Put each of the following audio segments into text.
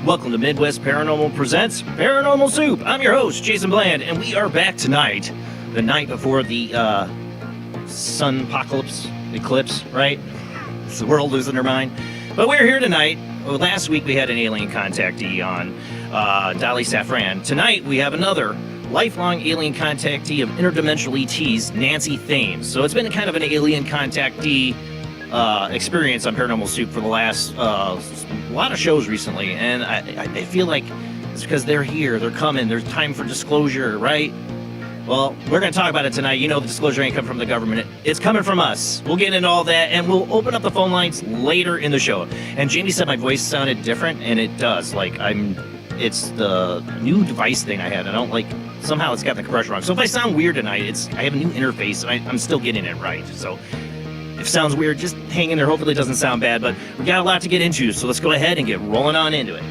Welcome to Midwest Paranormal Presents Paranormal Soup. I'm your host, Jason Bland, and we are back tonight, the night before the sun apocalypse, eclipse, right? It's the world losing their mind. But we're here tonight. Well, last week we had an alien contactee on, Dolly Safran. Tonight we have another lifelong alien contactee of interdimensional ETs, Nancy Thames. So it's been kind of an alien contactee experience on Paranormal Soup for the last a lot of shows recently, and I feel like it's because they're here, they're coming, there's time for disclosure, right? Well, we're going to talk about it tonight. You know the disclosure ain't coming from the government. It's coming from us. We'll get into all that, and we'll open up the phone lines later in the show. And Jamie said my voice sounded different, and it does. Like, it's the new device thing I had. I don't like, somehow it's got the compression wrong. So if I sound weird tonight, I have a new interface, and I'm still getting it right. So if it sounds weird, just hang in there. Hopefully it doesn't sound bad, but we got a lot to get into, so let's go ahead and get rolling on into it.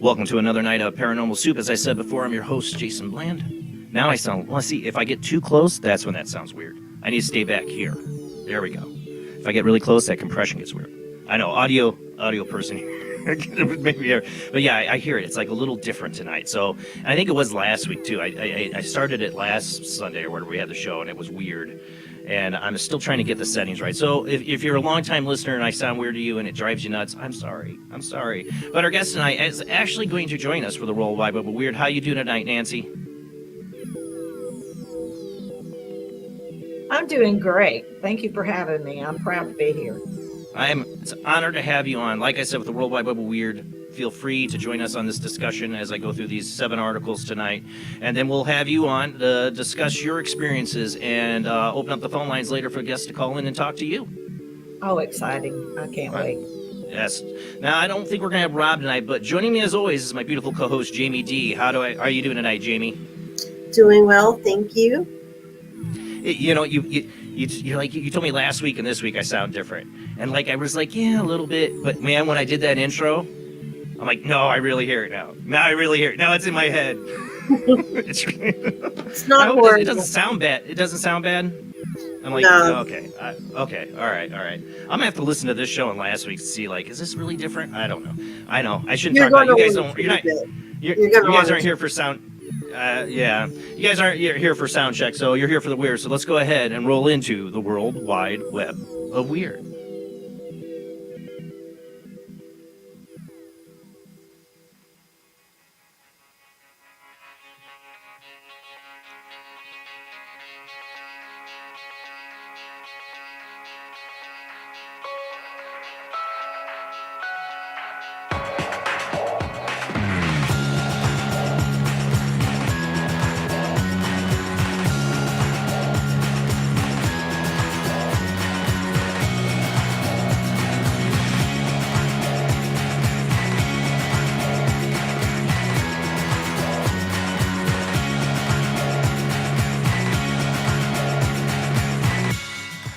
Welcome to another night of Paranormal Soup. As I said before, I'm your host, Jason Bland. Now I sound, let's see, if I get too close, that's when that sounds weird. I need to stay back here. There we go. If I get really close, that compression gets weird. I know, audio person here. Maybe, but yeah, I hear it. It's like a little different tonight. So, and I think it was last week too. I started it last Sunday or whatever we had the show, and it was weird. And I'm still trying to get the settings right. So if you're a long-time listener and I sound weird to you and it drives you nuts, I'm sorry. But our guest tonight is actually going to join us for the Worldwide Web of Weird. How you doing tonight, Nancy? I'm doing great. Thank you for having me. I'm proud to be here. It's an honor to have you on. Like I said, with the Worldwide Web of Weird, feel free to join us on this discussion as I go through these 7 articles tonight. And then we'll have you on to discuss your experiences and open up the phone lines later for guests to call in and talk to you. Oh, exciting. I can't wait. Yes. Now, I don't think we're going to have Rob tonight, but joining me as always is my beautiful co-host, Jamie D. How are you doing tonight, Jamie? Doing well, thank you. You know, you're like, you told me last week and this week I sound different. And like, I was like, yeah, a little bit. But man, when I did that intro, I'm like, no, I really hear it now. Now I really hear it. Now it's in my head. It's not horrible. It doesn't sound bad. It doesn't sound bad. I'm like, no. Okay. Okay. All right. I'm going to have to listen to this show and last week to see, like, is this really different? I don't know. I know. I shouldn't talk about it. You guys don't. You guys aren't here for sound. Yeah. You guys aren't here for sound check, so you're here for the weird. So let's go ahead and roll into the World Wide Web of Weird.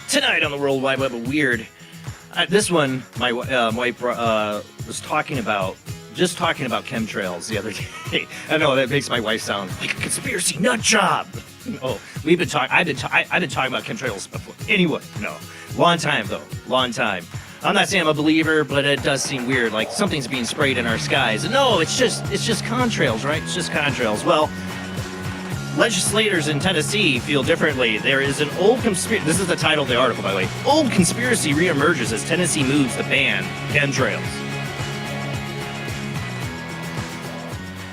Tonight on the World Wide Web of Weird. This one, my wife was talking about chemtrails the other day. I know that makes my wife sound like a conspiracy nut job. Oh, I've been talking about chemtrails before. Anyway, no, long time though, long time. I'm not saying I'm a believer, but it does seem weird, like something's being sprayed in our skies. No, it's just contrails, right? It's just contrails. Well, legislators in Tennessee feel differently. There is an old conspiracy. This is the title of the article, by the way. Old conspiracy reemerges as Tennessee moves to ban chemtrails.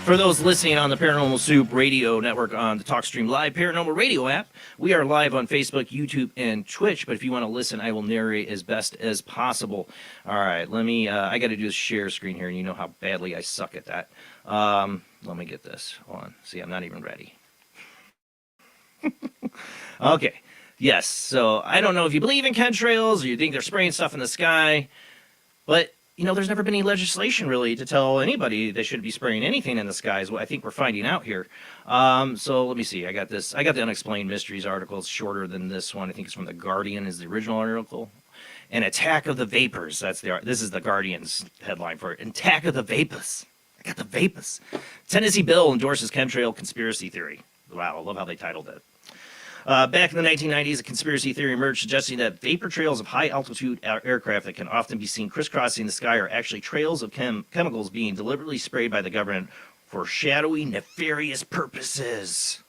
For those listening on the Paranormal Soup radio network on the Talkstream Live Paranormal Radio app, we are live on Facebook, YouTube, and Twitch. But if you want to listen, I will narrate as best as possible. All right, let me. I got to do a share screen here, and you know how badly I suck at that. Let me get this. Hold on. See, I'm not even ready. Okay. Yes. So I don't know if you believe in chemtrails or you think they're spraying stuff in the sky, but there's never been any legislation really to tell anybody they shouldn't be spraying anything in the sky is what I think we're finding out here. So let me see. I got the Unexplained Mysteries article. It's shorter than this one. I think it's from The Guardian is the original article. An attack of the vapors. This is the Guardian's headline for it. Attack of the vapors. I got the vapors. Tennessee bill endorses chemtrail conspiracy theory. Wow, I love how they titled it. Back in the 1990s, a conspiracy theory emerged suggesting that vapor trails of high-altitude aircraft that can often be seen crisscrossing the sky are actually trails of chemicals being deliberately sprayed by the government for shadowy, nefarious purposes.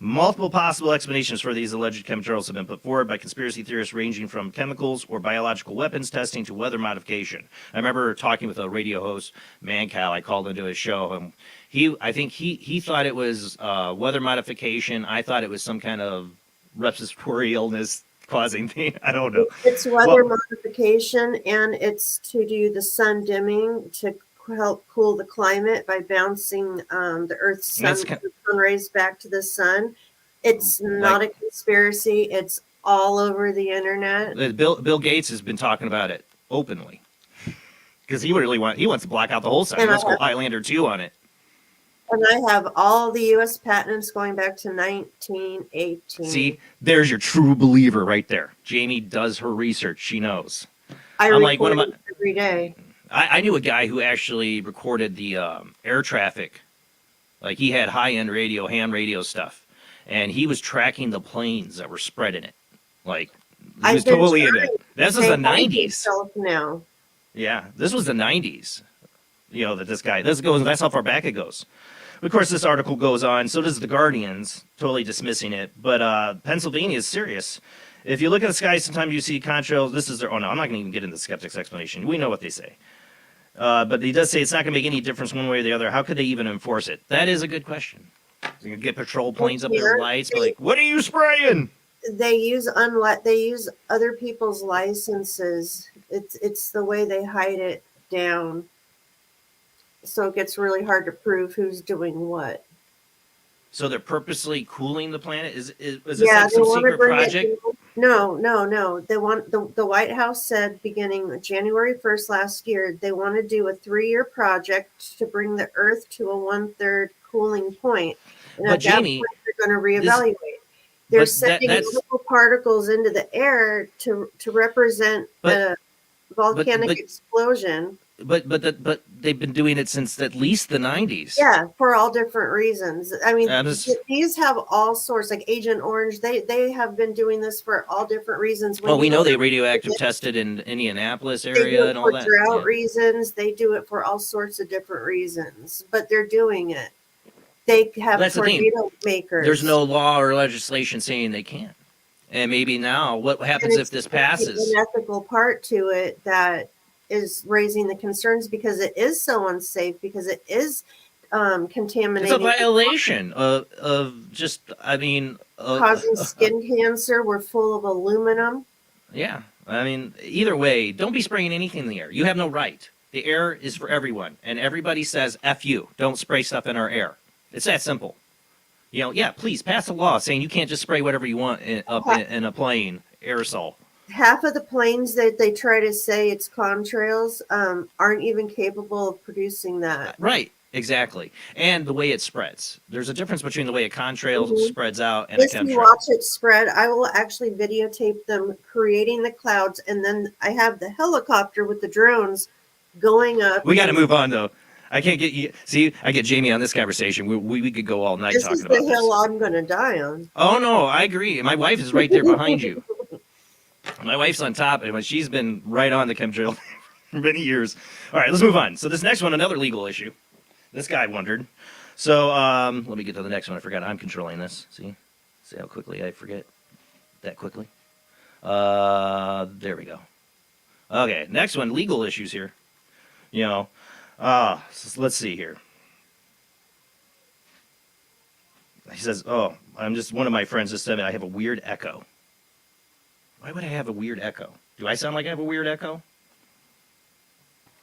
Multiple possible explanations for these alleged chemtrails have been put forward by conspiracy theorists ranging from chemicals or biological weapons testing to weather modification. I remember talking with a radio host, Mancal. I called into his show, and I think he thought it was weather modification. I thought it was some kind of respiratory illness causing thing. I don't know. It's weather modification, and it's to do the sun dimming to help cool the climate by bouncing the Earth's sun rays back to the sun. It's not a conspiracy. It's all over the internet. Bill Gates has been talking about it openly because he wants to block out the whole sun. Let's go Highlander 2 on it. And I have all the U.S. patents going back to 1918. See, there's your true believer right there. Jamie does her research. She knows. I'm like one of my every day. I knew a guy who actually recorded the air traffic. Like he had high-end radio, ham radio stuff, and he was tracking the planes that were spreading it. Like he was totally in it. This was the 90s. Now. Yeah, this was the 90s. That's how far back it goes. Of course, this article goes on. So does the Guardian's, totally dismissing it. But Pennsylvania is serious. If you look at the sky, sometimes you see contrails. This is their. Oh no, I'm not going to even get into the skeptic's explanation. We know what they say. But he does say it's not going to make any difference one way or the other. How could they even enforce it? That is a good question. You can get patrol planes up there, lights, like, what are you spraying? They use other people's licenses. It's the way they hide it down. So it gets really hard to prove who's doing what. So they're purposely cooling the planet? Is this like some secret project? No. They want the White House said beginning January 1st last year, they want to do a 3-year project to bring the Earth to a 1/3 cooling point. And but at Jamie, that point, they're going to reevaluate. They're sending little particles into the air to represent the volcanic explosion. But they've been doing it since at least the 90s. Yeah, for all different reasons. I mean, these have all sorts, like Agent Orange. They have been doing this for all different reasons. We know they radioactive tested in Indianapolis area and all that. For drought reasons. They do it for all sorts of different reasons, but they're doing it. They have tornado makers. There's no law or legislation saying they can't. And maybe now, what happens if this passes? An ethical part to it that is raising the concerns because it is so unsafe, because it is contaminating. It's a violation of just, causing skin cancer. We're full of aluminum. Yeah. I mean, either way, don't be spraying anything in the air. You have no right. The air is for everyone. And everybody says, F you. Don't spray stuff in our air. It's that simple. Please pass a law saying you can't just spray whatever you want in a plane, aerosol. Half of the planes that they try to say it's contrails aren't even capable of producing that. Right. Exactly. And the way it spreads. There's a difference between the way a contrail Mhm. spreads out and a If you chemtrail. watch it spread, I will actually videotape them creating the clouds, and then I have the helicopter with the drones going up, We got to and move on, though. I can't get you. See, I get Jamie on this conversation. We could go all night this is talking the about hill this. I'm going to die on. Oh, no, I agree. My wife is right there behind you. My wife's on top, and she's been right on the chemtrail for many years. All right, let's move on. So this next one, another legal issue. This guy wondered. So let me get to the next one. I forgot I'm controlling this. See how quickly I forget that quickly. There we go. Okay, next one, legal issues here. You know, so let's see here. He says, "Oh, I'm just one of my friends just said I have a weird echo." Why would I have a weird echo? Do I sound like I have a weird echo?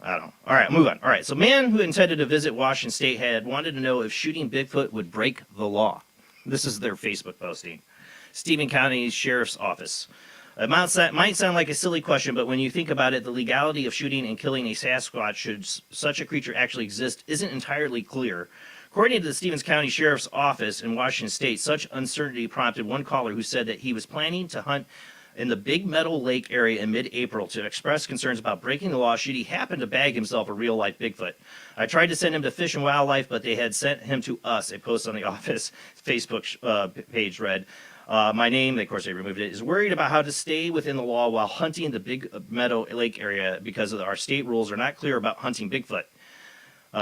I don't know. All right, move on. All right, so man who intended to visit Washington State had wanted to know if shooting Bigfoot would break the law. This is their Facebook posting. Stephen County Sheriff's Office. It might sound like a silly question, but when you think about it, the legality of shooting and killing a Sasquatch, should such a creature actually exist, isn't entirely clear. According to the Stevens County Sheriff's Office in Washington State, such uncertainty prompted one caller who said that he was planning to hunt in the Big Meadow Lake area in mid-April to express concerns about breaking the law should he happen to bag himself a real-life Bigfoot. I tried to send him to Fish and Wildlife, but they had sent him to us. A post on the office Facebook page read, my name, of course they removed it, is worried about how to stay within the law while hunting the Big Meadow Lake area because our state rules are not clear about hunting Bigfoot.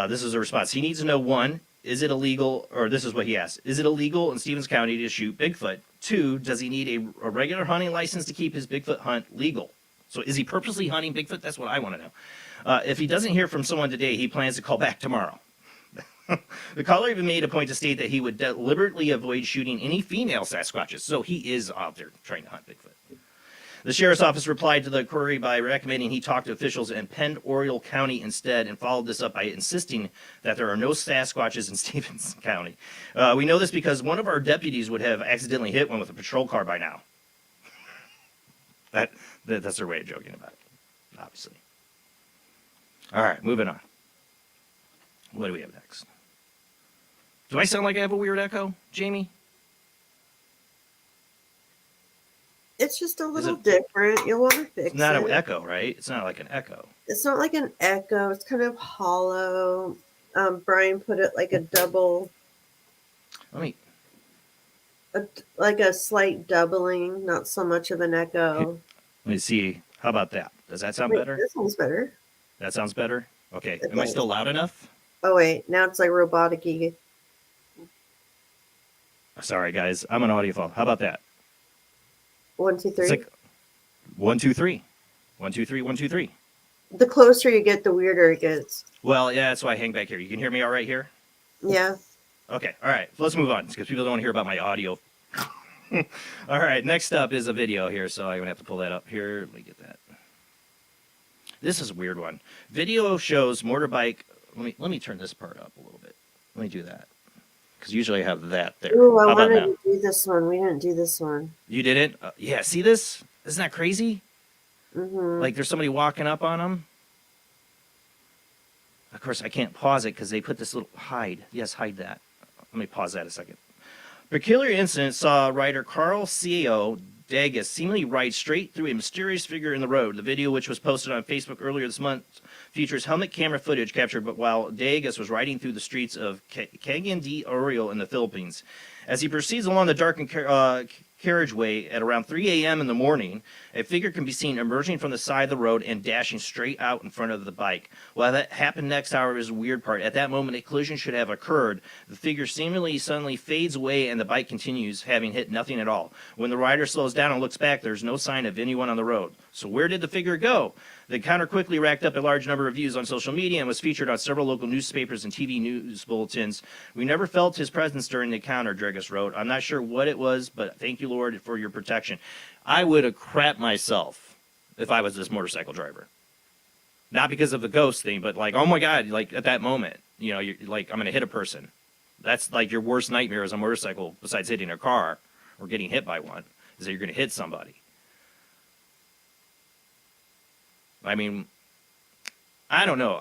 This is a response. He needs to know, one, is it illegal, or this is what he asked, is it illegal in Stevens County to shoot Bigfoot? Two, does he need a regular hunting license to keep his Bigfoot hunt legal? So is he purposely hunting Bigfoot? That's what I want to know. If he doesn't hear from someone today, he plans to call back tomorrow. The caller even made a point to state that he would deliberately avoid shooting any female Sasquatches, so he is out there trying to hunt Bigfoot. The sheriff's office replied to the query by recommending he talk to officials in Penn Oriole County instead, and followed this up by insisting that there are no Sasquatches in Stevens County. We know this because one of our deputies would have accidentally hit one with a patrol car by now. That's their way of joking about it, obviously. All right, moving on. What do we have next? Do I sound like I have a weird echo, Jamie? It's just a little different. You'll want to fix it. It's not an echo, right? It's not like an echo. It's not like an echo. It's kind of hollow. Brian put it like a double. Like a slight doubling, not so much of an echo. Let me see. How about that? Does that sound better? That sounds better. That sounds better? Okay. Am I still loud enough? Oh, wait. Now it's like robotic-y. Sorry, guys. I'm an audiophile. How about that? 1, 2, 3. It's like 1, 2, 3. 1, 2, 3, 1, 2, 3. The closer you get, the weirder it gets. Well, yeah, that's why I hang back here. You can hear me all right here? Yeah. Okay. All right. Let's move on because people don't want to hear about my audio. All right. Next up is a video here, so I'm going to have to pull that up here. Let me get that. This is a weird one. Video shows motorbike. Let me turn this part up a little bit. Let me do that. Because usually I have that there. Ooh, I How about wanted now? to do this one. We didn't do this one. You didn't? Yeah, see this? Isn't that crazy? Mm-hmm. Like there's somebody walking up on them. Of course, I can't pause it because they put this little hide. Yes, hide that. Let me pause that a second. Peculiar incident saw writer Carl C.O. Dagas seemingly ride straight through a mysterious figure in the road. The video, which was posted on Facebook earlier this month, features helmet camera footage captured while Dagas was riding through the streets of Cagayan de Oro in the Philippines. As he proceeds along the darkened carriageway at around 3 a.m. in the morning, a figure can be seen emerging from the side of the road and dashing straight out in front of the bike. While that happened next, however, is the weird part. At that moment, a collision should have occurred. The figure seemingly suddenly fades away and the bike continues, having hit nothing at all. When the rider slows down and looks back, there's no sign of anyone on the road. So where did the figure go? The encounter quickly racked up a large number of views on social media and was featured on several local newspapers and TV news bulletins. We never felt his presence during the encounter, Dragus wrote. I'm not sure what it was, but thank you, Lord, for your protection. I would have crapped myself if I was this motorcycle driver. Not because of the ghost thing, but like, oh my God, like at that moment, you know, you're like, I'm going to hit a person. That's like your worst nightmare as a motorcycle, besides hitting a car or getting hit by one, is that you're going to hit somebody. I mean, I don't know.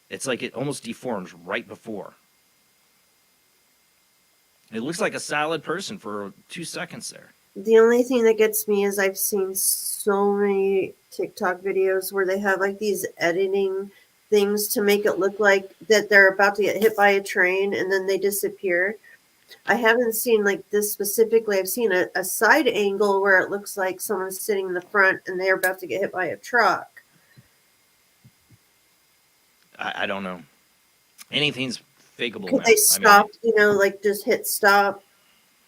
It's like it almost deforms right before. It looks like a solid person for 2 seconds there. The only thing that gets me is I've seen so many TikTok videos where they have like these editing things to make it look like that they're about to get hit by a train and then they disappear. I haven't seen like this specifically. I've seen a side angle where it looks like someone's sitting in the front and they're about to get hit by a truck. I don't know. Anything's fakeable Could now. they stop, like just hit stop,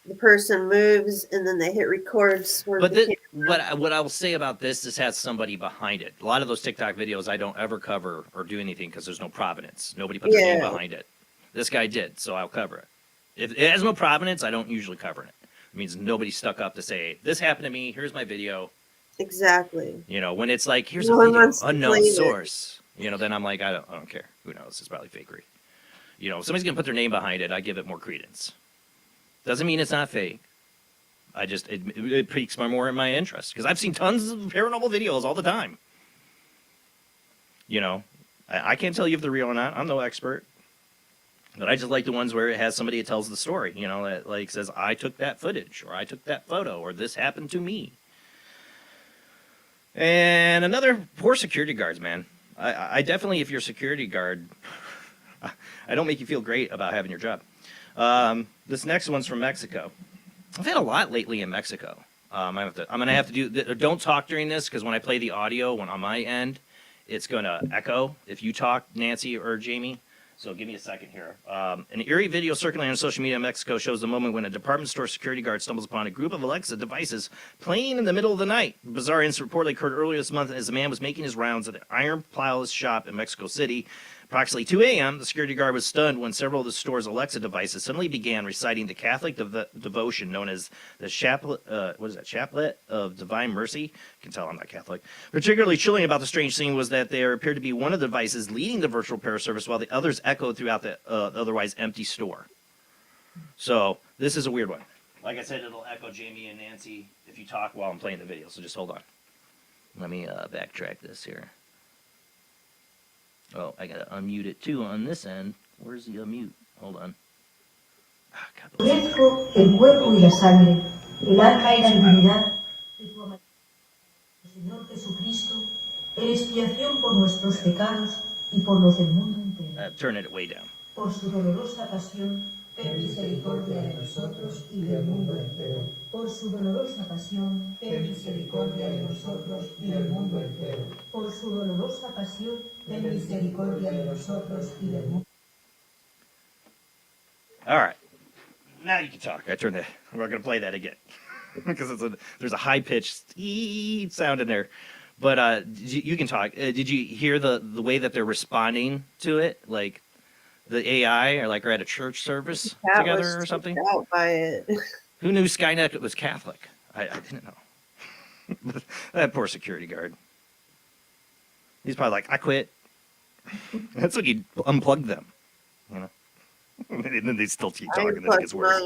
the person moves, and then they hit record. But what I will say about this has somebody behind it. A lot of those TikTok videos I don't ever cover or do anything because there's no provenance. Nobody put their name behind it. This guy did, so I'll cover it. If it has no provenance, I don't usually cover it. It means nobody stuck up to say, this happened to me, here's my video. Exactly. When it's like, here's a video, unknown source. Then I'm like, I don't care. Who knows? It's probably fakery. If somebody's going to put their name behind it, I give it more credence. Doesn't mean it's not fake. It piques more in my interest because I've seen tons of paranormal videos all the time. I can't tell you if they're real or not. I'm no expert. But I just like the ones where it has somebody that tells the story, that like says, I took that footage or I took that photo or this happened to me. And another, poor security guards, man. I definitely, if you're a security guard, I don't make you feel great about having your job. This next one's from Mexico. I've had a lot lately in Mexico. I'm gonna have to do. Don't talk during this because when I play the audio, on my end, it's gonna echo if you talk, Nancy or Jamie. So give me a second here. An eerie video circulating on social media in Mexico shows the moment when a department store security guard stumbles upon a group of Alexa devices playing in the middle of the night. The bizarre incident reportedly occurred earlier this month as the man was making his rounds at the Iron Plows shop in Mexico City. Approximately 2 a.m., the security guard was stunned when several of the store's Alexa devices suddenly began reciting the Catholic devotion known as the Chaplet of Divine Mercy. You can tell I'm not Catholic. Particularly chilling about the strange scene was that there appeared to be one of the devices leading the virtual prayer service while the others echoed throughout the otherwise empty store. So this is a weird one. Like I said, it'll echo Jamie and Nancy if you talk while I'm playing the video, so just hold on. Let me backtrack this here. Oh, I gotta unmute it too on this end. Where's the unmute? Hold on. Ofrezco el cuerpo y la sangre, el alma y la divinidad de tu amado Señor Jesucristo, en expiación por nuestros pecados y por los del mundo entero. Turn it way down. Por su dolorosa pasión, ten misericordia de nosotros y del mundo entero. Por su dolorosa pasión, ten misericordia de nosotros y del mundo entero. Por su dolorosa pasión, ten misericordia de nosotros y del mundo. All right. Now you can talk. We're going to play that again because there's a high-pitched sound in there. But you can talk. Did you hear the way that they're responding to it? Like the AI are at a church service together or something? Out by it. Who knew Skynet was Catholic? I didn't know. That poor security guard. He's probably like, I quit. That's when you unplug them. And then they still keep talking. Then it gets worse.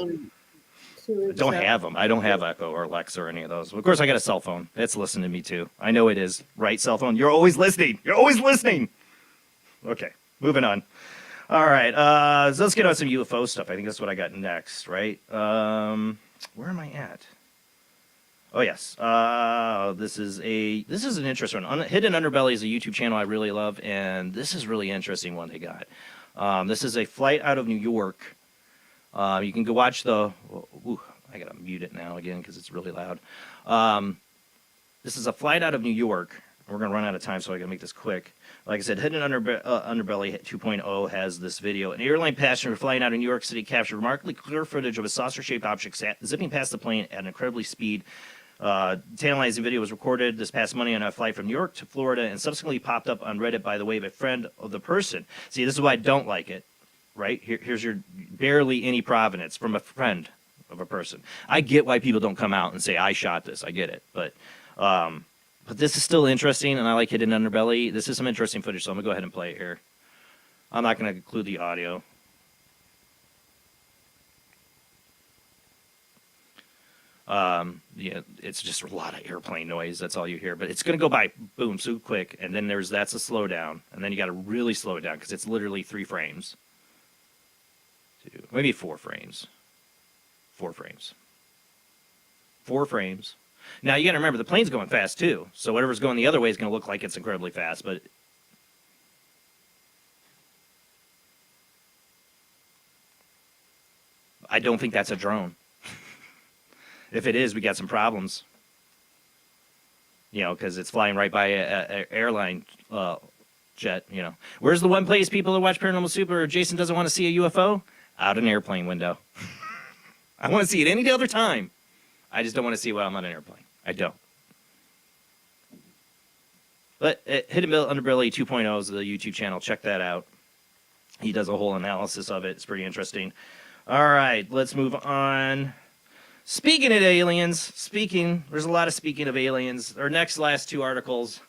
Don't have them. I don't have Echo or Alexa or any of those. Of course, I got a cell phone. It's listening to me too. I know it is. Right, cell phone? You're always listening. You're always listening. Okay, moving on. All right, so let's get on some UFO stuff. I think that's what I got next, right? Where am I at? Oh, yes. This is an interesting one. Hidden Underbelly is a YouTube channel I really love, and this is really interesting one they got. This is a flight out of New York. You can go watch the... Ooh, I got to mute it now again because it's really loud. This is a flight out of New York. We're going to run out of time, so I got to make this quick. Like I said, Hidden Underbelly 2.0 has this video. An airline passenger flying out of New York City captured remarkably clear footage of a saucer-shaped object zipping past the plane at an incredibly speed. Tantalizing video was recorded this past Monday on a flight from New York to Florida and subsequently popped up on Reddit by the way of a friend of the person. See, this is why I don't like it, right? Here's your barely any provenance from a friend of a person. I get why people don't come out and say, I shot this. I get it. But this is still interesting, and I like Hidden Underbelly. This is some interesting footage, so I'm going to go ahead and play it here. I'm not going to include the audio. It's just a lot of airplane noise. That's all you hear. But it's going to go by, boom, so quick. And then that's a slowdown. And then you got to really slow it down because it's literally 3 frames. 2, maybe 4 frames. 4 frames. 4 frames. Now, you got to remember, the plane's going fast, too. So whatever's going the other way is going to look like it's incredibly fast. But I don't think that's a drone. If it is, we got some problems. Because it's flying right by a airline jet, Where's the one place people that watch Paranormal Soup or Jason doesn't want to see a UFO? Out an airplane window. I want to see it any other time. I just don't want to see it while I'm on an airplane. I don't. But Hidden Underbelly 2.0 is the YouTube channel. Check that out. He does a whole analysis of it. It's pretty interesting. All right, let's move on. Speaking of aliens, there's a lot of speaking of aliens. Our last 2 articles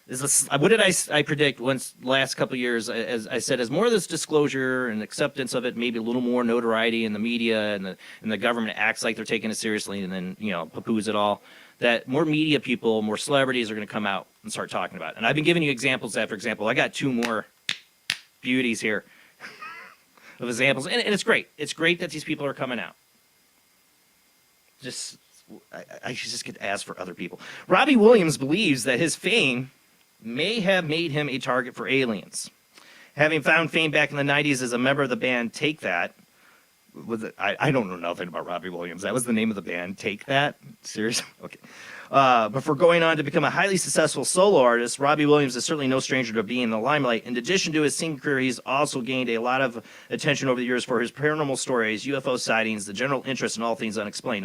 is what did I predict once last couple of years? As I said, as more of this disclosure and acceptance of it, maybe a little more notoriety in the media and the government acts like they're taking it seriously and then poo-poos it all. That more media people, more celebrities are going to come out and start talking about it. And I've been giving you examples after example. I got 2 more beauties here of examples, and it's great. It's great that these people are coming out. I should just get asked for other people. Robbie Williams believes that his fame may have made him a target for aliens. Having found fame back in the 90s as a member of the band Take That, I don't know nothing about Robbie Williams. That was the name of the band, Take That? Seriously? Okay. Before going on to become a highly successful solo artist, Robbie Williams is certainly no stranger to being in the limelight. In addition to his singing career, he's also gained a lot of attention over the years for his paranormal stories, UFO sightings, the general interest in all things unexplained.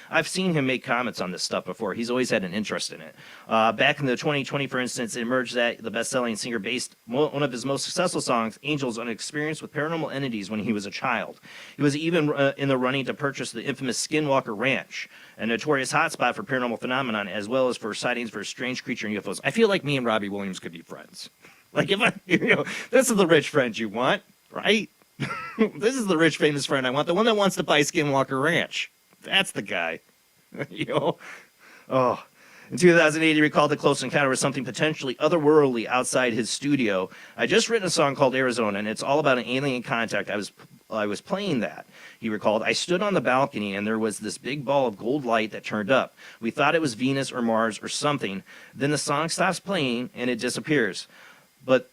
I've seen him make comments on this stuff before. He's always had an interest in it. Back in the 2020, for instance, it emerged that the best-selling singer based one of his most successful songs, Angels, on an experience with paranormal entities when he was a child. He was even in the running to purchase the infamous Skinwalker Ranch, a notorious hotspot for paranormal phenomena, as well as for sightings for strange creature and UFOs. I feel like me and Robbie Williams could be friends. Like this is the rich friend you want, right? This is the rich famous friend I want, the one that wants to buy Skinwalker Ranch. That's the guy. Oh. In 2008, he recalled a close encounter with something potentially otherworldly outside his studio. I just written a song called Arizona, and it's all about an alien contact. I was playing that. He recalled, I stood on the balcony, and there was this big ball of gold light that turned up. We thought it was Venus or Mars or something. Then the song stops playing, and it disappears. But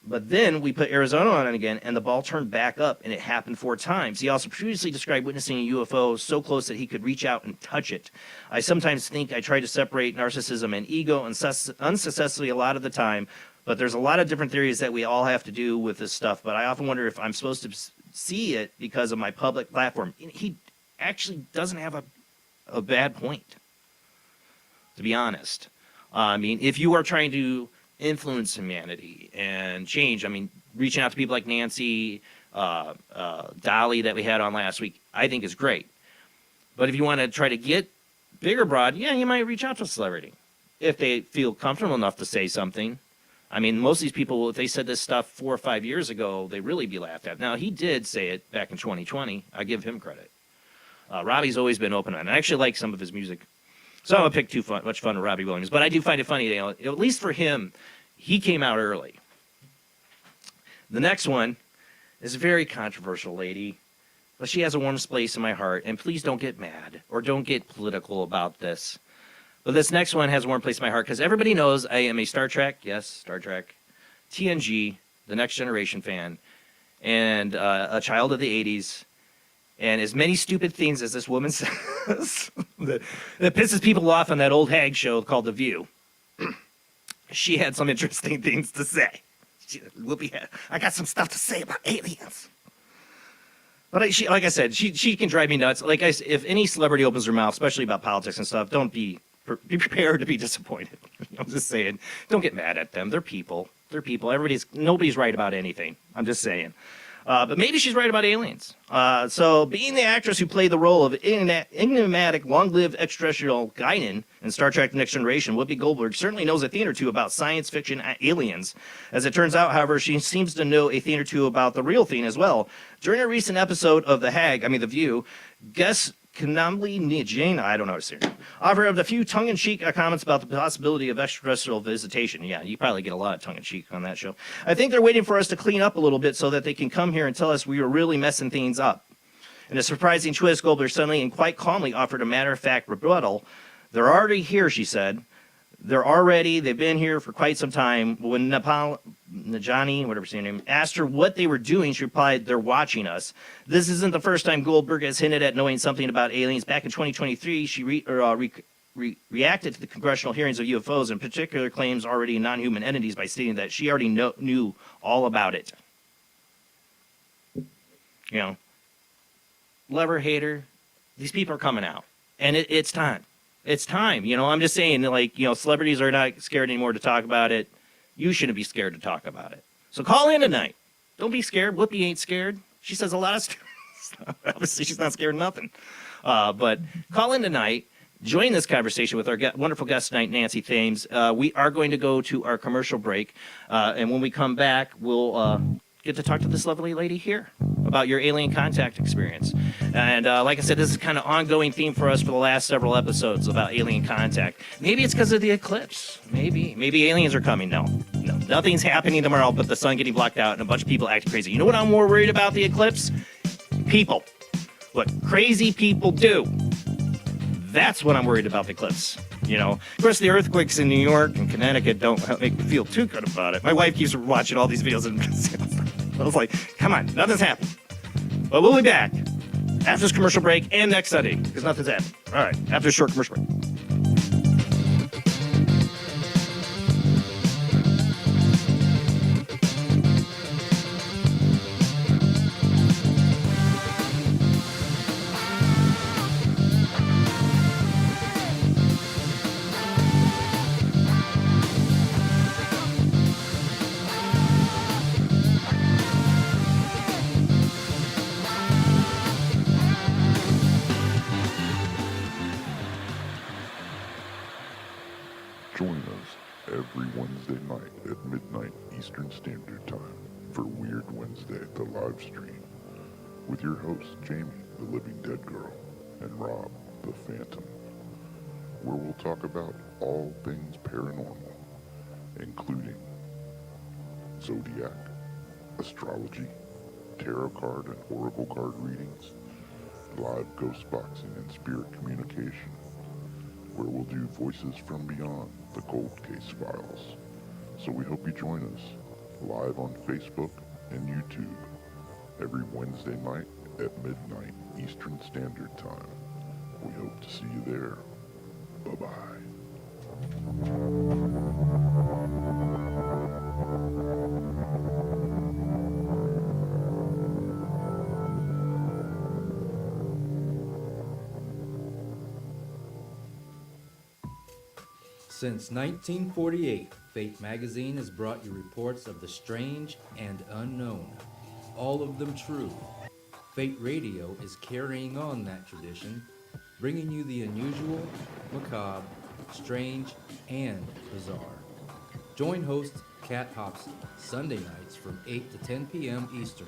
then we put Arizona on it again, and the ball turned back up, and it happened 4 times. He also previously described witnessing a UFO so close that he could reach out and touch it. I sometimes think I try to separate narcissism and ego unsuccessfully a lot of the time, but there's a lot of different theories that we all have to do with this stuff, but I often wonder if I'm supposed to see it because of my public platform. He actually doesn't have a bad point, to be honest. I mean, if you are trying to influence humanity and change, reaching out to people like Nancy, Dolly that we had on last week, I think is great. But if you want to try to get bigger broad, you might reach out to a celebrity if they feel comfortable enough to say something. Most of these people, if they said this stuff 4 or 5 years ago, they'd really be laughed at. Now, he did say it back in 2020. I give him credit. Robbie's always been open on it. I actually like some of his music. So I don't pick too much fun with Robbie Williams. But I do find it funny, at least for him, he came out early. The next one is a very controversial lady, but she has a warm place in my heart. And please don't get mad or don't get political about this. But this next one has a warm place in my heart because everybody knows I am a Star Trek, yes, Star Trek, TNG, The Next Generation fan, and a child of the 80s. And as many stupid things as this woman says that pisses people off on that old hag show called The View, she had some interesting things to say. I got some stuff to say about aliens. But like I said, she can drive me nuts. If any celebrity opens their mouth, especially about politics and stuff, don't be prepared to be disappointed. I'm just saying, don't get mad at them. They're people. Nobody's right about anything. I'm just saying. But maybe she's right about aliens. So being the actress who played the role of enigmatic, long-lived extraterrestrial Guinan in Star Trek The Next Generation, Whoopi Goldberg certainly knows a thing or two about science fiction aliens. As it turns out, however, she seems to know a thing or two about the real thing as well. During a recent episode of The View, guest Kanamli Nijane, I don't know how to say her, offered a few tongue-in-cheek comments about the possibility of extraterrestrial visitation. Yeah, you probably get a lot of tongue-in-cheek on that show. I think they're waiting for us to clean up a little bit so that they can come here and tell us we were really messing things up. In a surprising twist, Goldberg suddenly and quite calmly offered a matter-of-fact rebuttal. They're already here, she said. They've been here for quite some time. When Najani, whatever her name, asked her what they were doing, she replied, they're watching us. This isn't the first time Goldberg has hinted at knowing something about aliens. Back in 2023, she reacted to the congressional hearings of UFOs, and particular claims already non-human entities, by stating that she already knew all about it. You know, love her, hate her, these people are coming out, and it's time. It's time. You know, I'm just saying, like, you know, celebrities are not scared anymore to talk about it. You shouldn't be scared to talk about it. So call in tonight. Don't be scared. Whoopi ain't scared. She says a lot of stuff. Obviously, she's not scared of nothing. But call in tonight. Join this conversation with our wonderful guest tonight, Nancy Thames. We are going to go to our commercial break. And when we come back, we'll get to talk to this lovely lady here about your alien contact experience. And like I said, this is kind of ongoing theme for us for the last several episodes about alien contact. Maybe it's because of the eclipse. Maybe aliens are coming. No, nothing's happening tomorrow but the sun getting blocked out and a bunch of people acting crazy. You know what I'm more worried about the eclipse? People. What crazy people do. That's what I'm worried about the eclipse. You know, of course, the earthquakes in New York and Connecticut don't make me feel too good about it. My wife keeps watching all these videos, and I was like, come on, nothing's happened. But we'll be back after this commercial break and next Sunday, because nothing's happened. All right, after a short commercial break. Join us every Wednesday night at midnight Eastern Standard Time for Weird Wednesday, the live stream, with your hosts Jamie, the Living Dead Girl, and Rob, the Phantom, where we'll talk about all things paranormal, including zodiac, astrology, tarot card and oracle card readings, live ghost boxing and spirit communication, where we'll do Voices from Beyond, the Cold Case Files. So we hope you join us live on Facebook and YouTube every Wednesday night at midnight Eastern Standard Time. We hope to see you there. Bye-bye. Since 1948, Fate magazine has brought you reports of the strange and unknown, all of them true. Fate Radio is carrying on that tradition, bringing you the unusual, macabre, strange, and bizarre. Join host Kat Hobson Sunday nights from 8 to 10 p.m. Eastern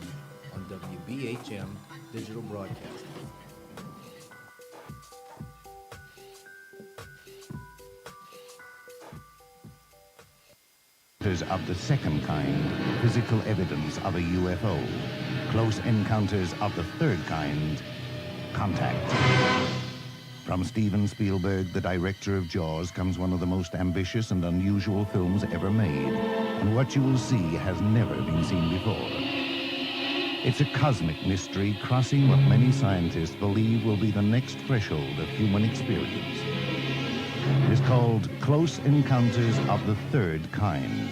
on WBHM Digital Broadcasting. Of the second kind, physical evidence of a UFO. Close encounters of the third kind, contact. From Steven Spielberg, the director of Jaws, comes one of the most ambitious and unusual films ever made. And what you will see has never been seen before. It's a cosmic mystery crossing what many scientists believe will be the next threshold of human experience. It is called Close Encounters of the Third Kind.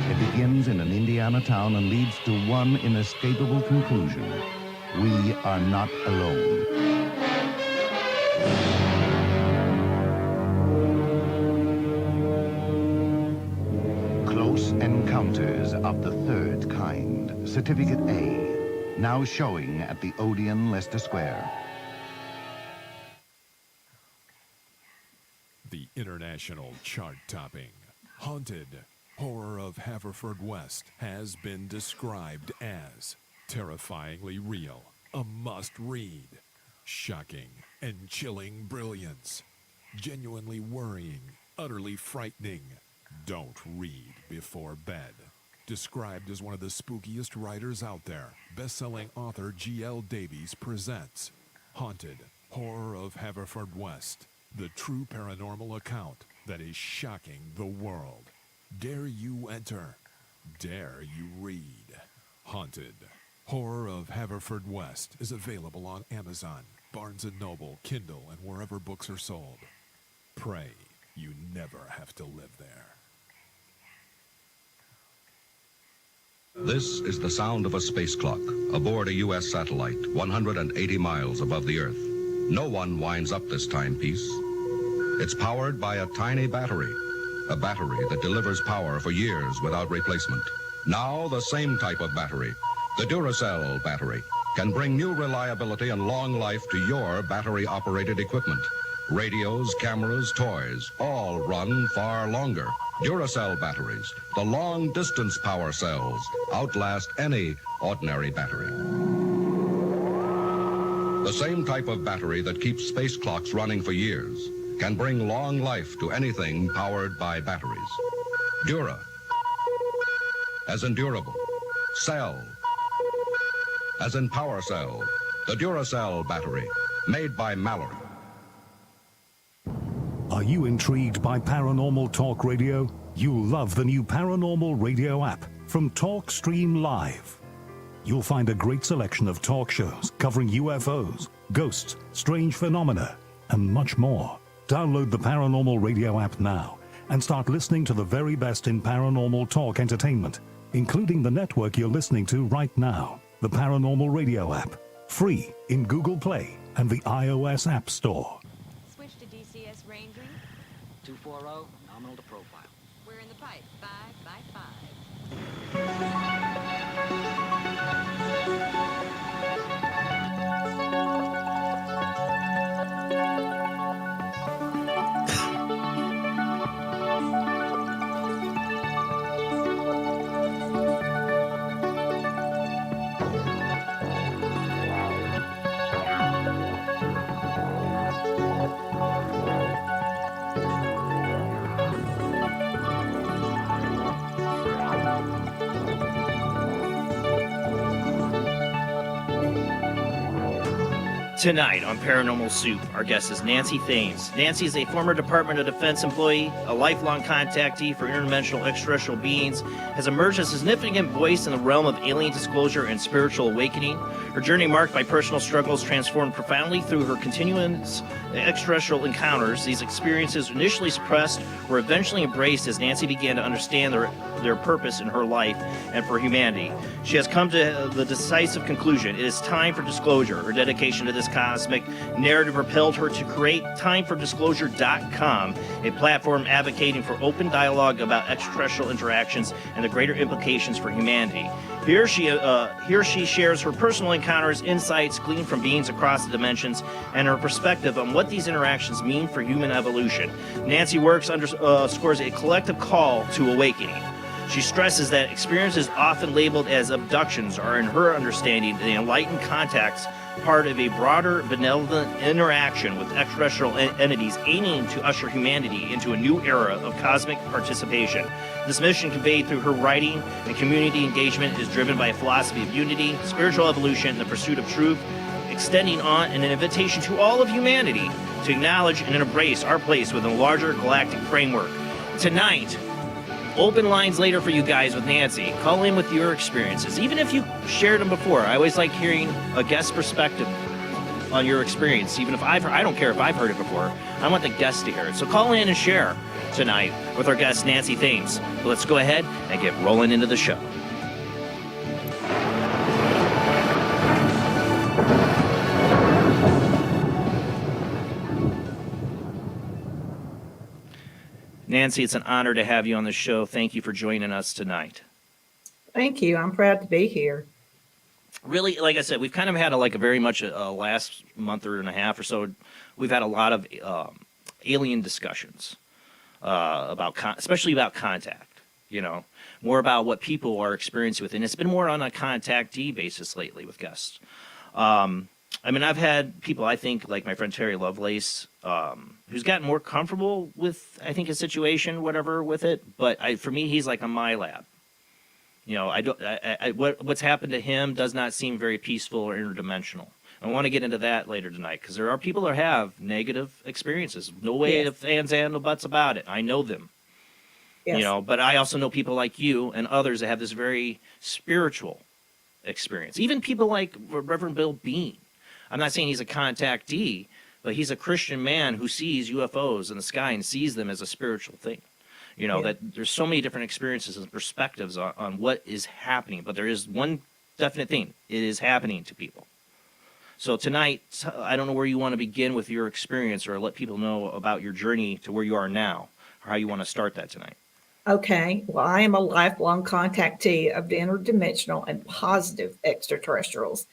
It begins in an Indiana town and leads to one inescapable conclusion. We are not alone. Close Encounters of the Third Kind. Certificate A. Now showing at the Odeon, Leicester Square. The international chart-topping, haunted horror of Haverfordwest has been described as terrifyingly real, a must-read. Shocking and chilling brilliance. Genuinely worrying, utterly frightening. Don't read before bed. Described as one of the spookiest writers out there, best-selling author G.L. Davies presents Haunted, Horror of Haverfordwest, the true paranormal account that is shocking the world. Dare you enter? Dare you read? Haunted, Horror of Haverfordwest is available on Amazon, Barnes & Noble, Kindle, and wherever books are sold. Pray you never have to live there. This is the sound of a space clock aboard a U.S. satellite 180 miles above the Earth. No one winds up this timepiece. It's powered by a tiny battery, a battery that delivers power for years without replacement. Now the same type of battery, the Duracell battery, can bring new reliability and long life to your battery-operated equipment. Radios, cameras, toys, all run far longer. Duracell batteries, the long-distance power cells, outlast any ordinary battery. The same type of battery that keeps space clocks running for years can bring long life to anything powered by batteries. Dura, as in durable. Cell, as in power cell. The Duracell battery, made by Mallory. Are you intrigued by Paranormal Talk Radio? You'll love the new Paranormal Radio app from Talkstream Live. You'll find a great selection of talk shows covering UFOs, ghosts, strange phenomena, and much more. Download the Paranormal Radio app now and start listening to the very best in paranormal talk entertainment, including the network you're listening to right now, the Paranormal Radio app, free in Google Play and the iOS App Store. Switch to DCS Ranger. 240, nominal to profile. We're in the pipe, 5 by 5. Tonight on Paranormal Soup, our guest is Nancy Thames. Nancy is a former Department of Defense employee, a lifelong contactee for interdimensional extraterrestrial beings, has emerged as a significant voice in the realm of alien disclosure and spiritual awakening. Her journey, marked by personal struggles, transformed profoundly through her continuous extraterrestrial encounters. These experiences, initially suppressed, were eventually embraced as Nancy began to understand their purpose in her life and for humanity. She has come to the decisive conclusion: it is time for disclosure. Her dedication to this cosmic narrative propelled her to create TimeForDisclosure.com, a platform advocating for open dialogue about extraterrestrial interactions and the greater implications for humanity. Here she shares her personal encounters, insights gleaned from beings across the dimensions, and her perspective on what these interactions mean for human evolution. Nancy works underscores a collective call to awakening. She stresses that experiences often labeled as abductions are, in her understanding, the enlightened contacts, part of a broader benevolent interaction with extraterrestrial entities aiming to usher humanity into a new era of cosmic participation. This mission, conveyed through her writing and community engagement, is driven by a philosophy of unity, spiritual evolution, and the pursuit of truth, extending on an invitation to all of humanity to acknowledge and embrace our place within a larger galactic framework. Tonight, open lines later for you guys with Nancy. Call in with your experiences, even if you shared them before. I always like hearing a guest perspective on your experience, even if I don't care if I've heard it before. I want the guest to hear it. So call in and share tonight with our guest, Nancy Thames. But let's go ahead and get rolling into the show. Nancy, it's an honor to have you on the show. Thank you for joining us tonight. Thank you. I'm proud to be here. Really, like I said, we've kind of had a very much last month and a half or so, we've had a lot of alien discussions especially about contact, more about what people are experiencing with it. And it's been more on a contactee basis lately with guests. I mean, I've had people, I think, like my friend Terry Lovelace, who's gotten more comfortable with, I think, his situation, whatever, with it. But for me, he's like a my lab. You know, what's happened to him does not seem very peaceful or interdimensional. I want to get into that later tonight because there are people that have negative experiences. No way of ands and no buts about it. I know them. Yes. You know, but I also know people like you and others that have this very spiritual experience. Even people like Reverend Bill Bean. I'm not saying he's a contactee, but he's a Christian man who sees UFOs in the sky and sees them as a spiritual thing. You know, that there's so many different experiences and perspectives on what is happening, but there is one definite thing. It is happening to people. So tonight, I don't know where you want to begin with your experience or let people know about your journey to where you are now or how you want to start that tonight. Okay. Well, I am a lifelong contactee of the interdimensional and positive extraterrestrials.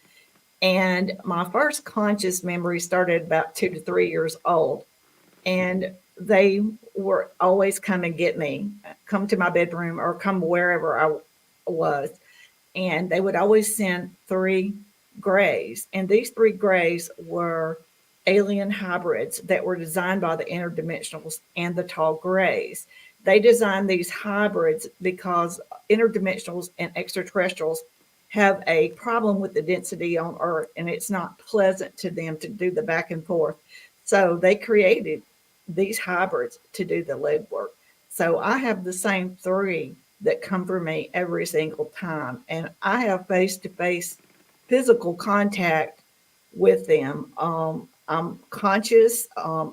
And my first conscious memory started about 2 to 3 years old. And they were always come and get me, come to my bedroom or come wherever I was. And they would always send 3 grays. And these 3 grays were alien hybrids that were designed by the interdimensionals and the tall grays. They designed these hybrids because interdimensionals and extraterrestrials have a problem with the density on Earth, and it's not pleasant to them to do the back and forth. So they created these hybrids to do the legwork. So I have the same 3 that come for me every single time, and I have face-to-face physical contact with them. I'm conscious.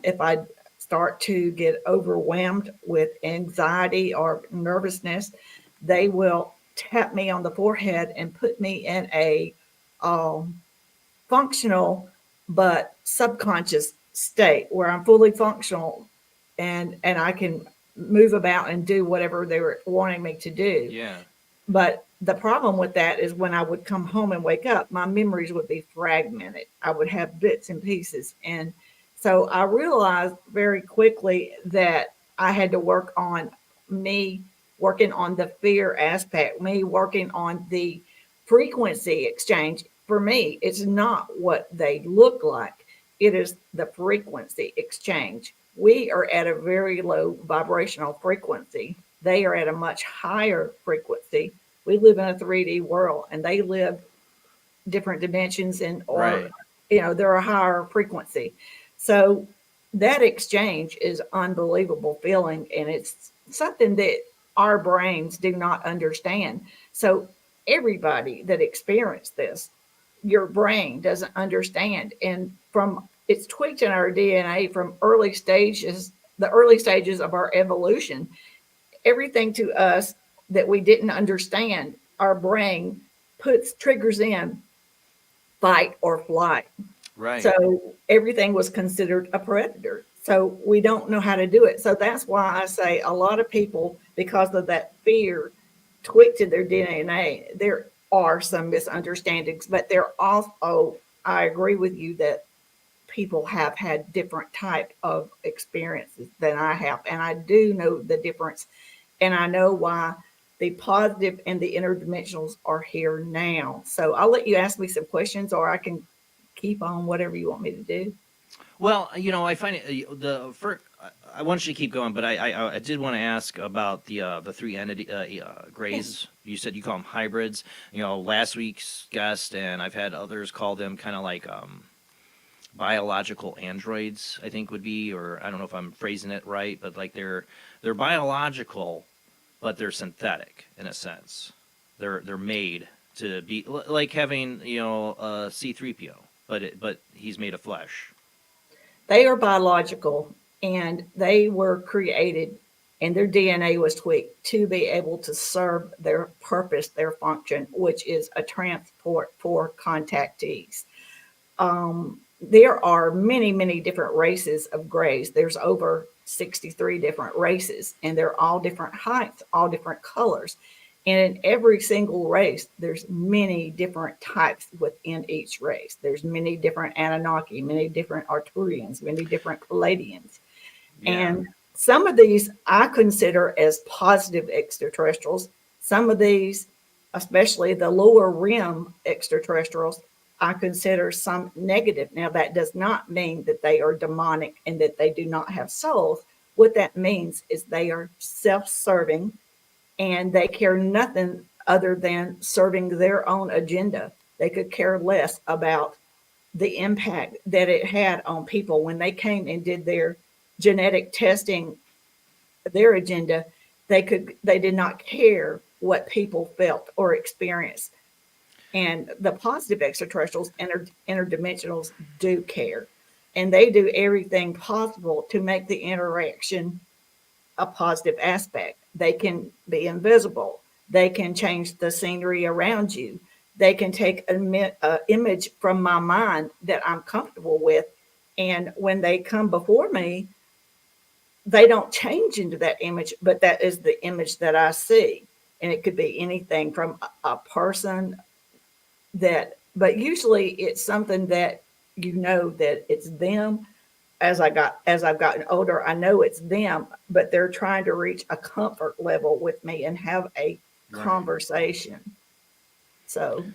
If I start to get overwhelmed with anxiety or nervousness, they will tap me on the forehead and put me in a functional but subconscious state where I'm fully functional and I can move about and do whatever they were wanting me to do. Yeah. But the problem with that is when I would come home and wake up, my memories would be fragmented. I would have bits and pieces. And so I realized very quickly that I had to work on me working on the fear aspect, me working on the frequency exchange. For me, it's not what they look like. It is the frequency exchange. We are at a very low vibrational frequency. They are at a much higher frequency. We live in a 3D world and they live different dimensions and or they're a higher frequency. So that exchange is unbelievable feeling, and it's something that our brains do not understand. So everybody that experienced this, your brain doesn't understand. And it's tweaked in our DNA from the early stages of our evolution. Everything to us that we didn't understand, our brain triggers in fight or flight. Right. So everything was considered a predator. So we don't know how to do it. So that's why I say a lot of people, because of that fear tweaked in their DNA, there are some misunderstandings, but there also, I agree with you that people have had different type of experiences than I have. And I do know the difference. And I know why the positive and the interdimensionals are here now. So I'll let you ask me some questions, or I can keep on whatever you want me to do. Well, I find it I want you to keep going, but I did want to ask about the 3 entity grays. You said you call them hybrids. Last week's guest, and I've had others call them kind of like biological androids, I think would be, or I don't know if I'm phrasing it right, but like they're biological, but they're synthetic in a sense. They're made to be like having a C-3PO, but he's made of flesh. They are biological, and they were created, and their DNA was tweaked to be able to serve their purpose, their function, which is a transport for contactees. There are many, many different races of grays. There's over 63 different races, and they're all different heights, all different colors. And in every single race, there's many different types within each race. There's many different Anunnaki, many different Arturians, many different Palladians. Yeah. And some of these I consider as positive extraterrestrials. Some of these, especially the lower rim extraterrestrials, I consider some negative. Now, that does not mean that they are demonic and that they do not have souls. What that means is they are self serving and they care nothing other than serving their own agenda. They could care less about the impact that it had on people when they came and did their genetic testing, their agenda. They did not care what people felt or experienced. And the positive extraterrestrials, interdimensionals, do care. And they do everything possible to make the interaction a positive aspect. They can be invisible. They can change the scenery around you. They can take an image from my mind that I'm comfortable with. And when they come before me, they don't change into that image, but that is the image that I see. And it could be anything from a person but usually it's something that you know that it's them. As I've gotten older, I know it's them, but they're trying to reach a comfort level with me and have a conversation. So,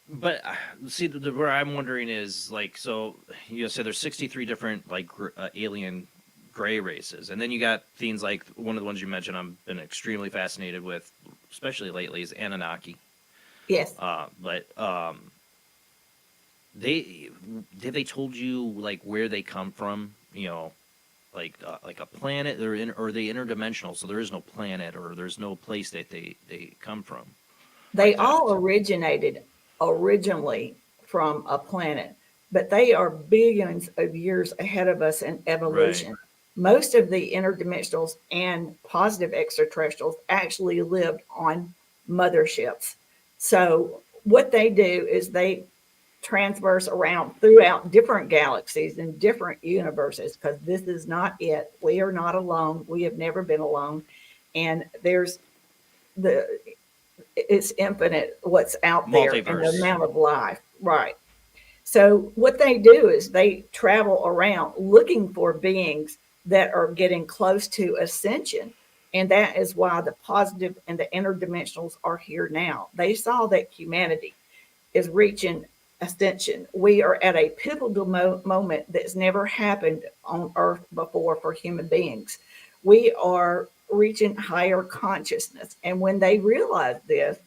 But see, where I'm wondering is like, so you said there's 63 different like alien gray races, and then you got things like one of the ones you mentioned. I've been extremely fascinated with, especially lately, is Anunnaki. yes, But they told you like where they come from? You know, like a planet, or are they interdimensional? So there is no planet, or there's no place that they come from. they Like all that. originated originally from a planet, but they are billions of years ahead of us in evolution. Right. Most of the interdimensionals and positive extraterrestrials actually lived on motherships. So what they do is they transverse around throughout different galaxies and different universes, because this is not it. We are not alone. We have never been alone. And the it's infinite what's out there and the Multiverse. amount of life. Right. So what they do is they travel around looking for beings that are getting close to ascension. And that is why the positive and the interdimensionals are here now. They saw that humanity is reaching ascension. We are at a pivotal moment that's never happened on Earth before for human beings. We are reaching higher consciousness. And when they realized this,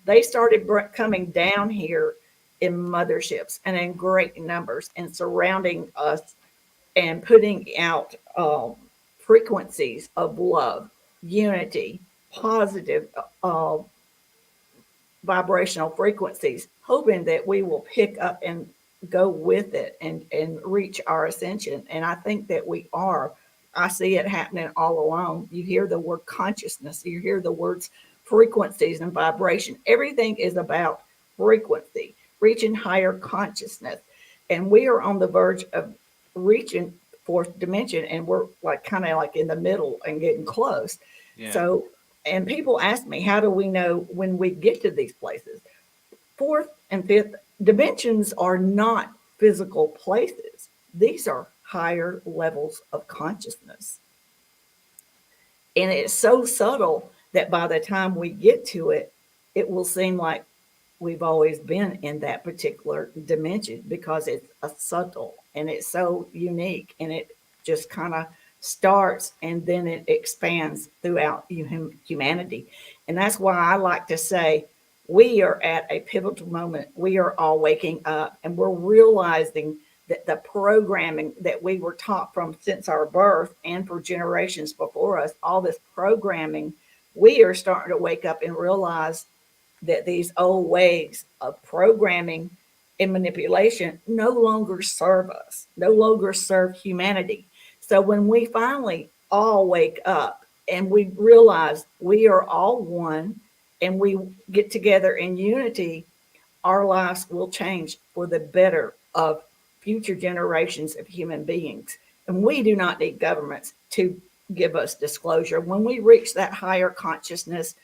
they started coming down here in motherships and in great numbers and surrounding us and putting out frequencies of love, unity, positive vibrational frequencies, hoping that we will pick up and go with it and reach our ascension. And I think that we are. I see it happening all along. You hear the word consciousness, you hear the words frequencies and vibration. Everything is about frequency, reaching higher consciousness. And we are on the verge of reaching fourth dimension, and we're like kind of like in the middle and getting close. Yeah. So, and people ask me, how do we know when we get to these places? Fourth and fifth dimensions are not physical places. These are higher levels of consciousness. And it's so subtle that by the time we get to it, it will seem like we've always been in that particular dimension, because it's a subtle and it's so unique, and it just kind of starts and then it expands throughout humanity. And that's why I like to say we are at a pivotal moment. We are all waking up and we're realizing that the programming that we were taught from since our birth and for generations before us, all this programming, we are starting to wake up and realize that these old ways of programming and manipulation no longer serve us, no longer serve humanity. So when we finally all wake up and we realize we are all one and we get together in unity, our lives will change for the better of future generations of human beings. And we do not need governments to give us disclosure. When we reach that higher consciousness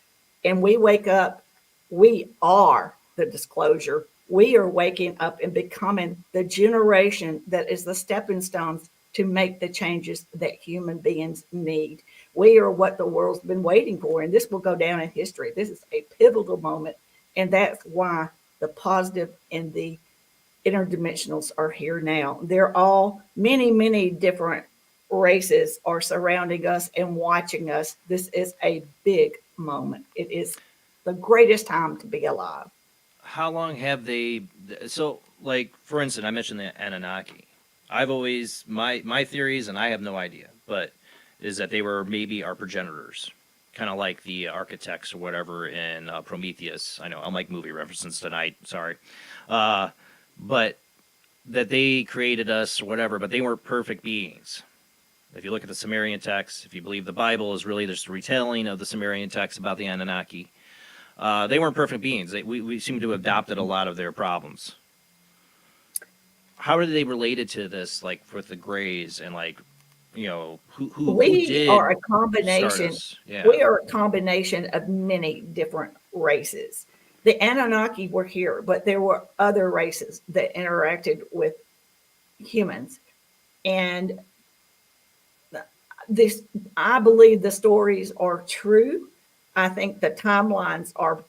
and we wake up, we are the disclosure. We are waking up and becoming the generation that is the stepping stones to make the changes that human beings need. We are what the world's been waiting for, and this will go down in history. This is a pivotal moment, and that's why the positive and the interdimensionals are here now. They're all many different races are surrounding us and watching us. This is a big moment. It is the greatest time to be alive. How long have they? So, like for instance, I mentioned the Anunnaki. I've always my theories, and I have no idea, but is that they were maybe our progenitors, kind of like the architects or whatever in Prometheus. I know I'm like movie references tonight. Sorry, but that they created us or whatever, but they weren't perfect beings. If you look at the Sumerian texts, if you believe the Bible is really just a retelling of the Sumerian texts about the Anunnaki, they weren't perfect beings. We seem to have adopted a lot of their problems. How are they related to this, like with the Greys and like, who We did are a start combination. us? Yeah, We are a combination of many different races. The Anunnaki were here, but there were other races that interacted with humans. And this, I believe the stories are true. I think the timelines are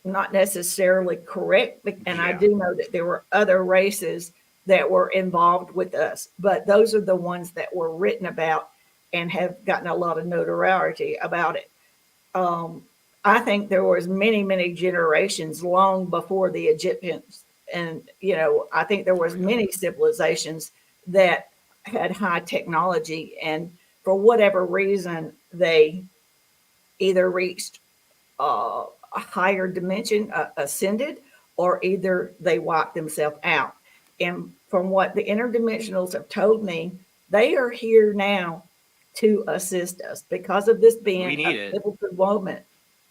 not necessarily correct, and I yeah. do know that there were other races that were involved with us, but those are the ones that were written about and have gotten a lot of notoriety about it. I think there was many generations long before the Egyptians, and I think there was many civilizations that had high technology, and for whatever reason, they either reached a higher dimension, ascended, or either they wiped themselves out. And from what the interdimensionals have told me, they are here now to assist us because of this We being need a it. pivotal moment.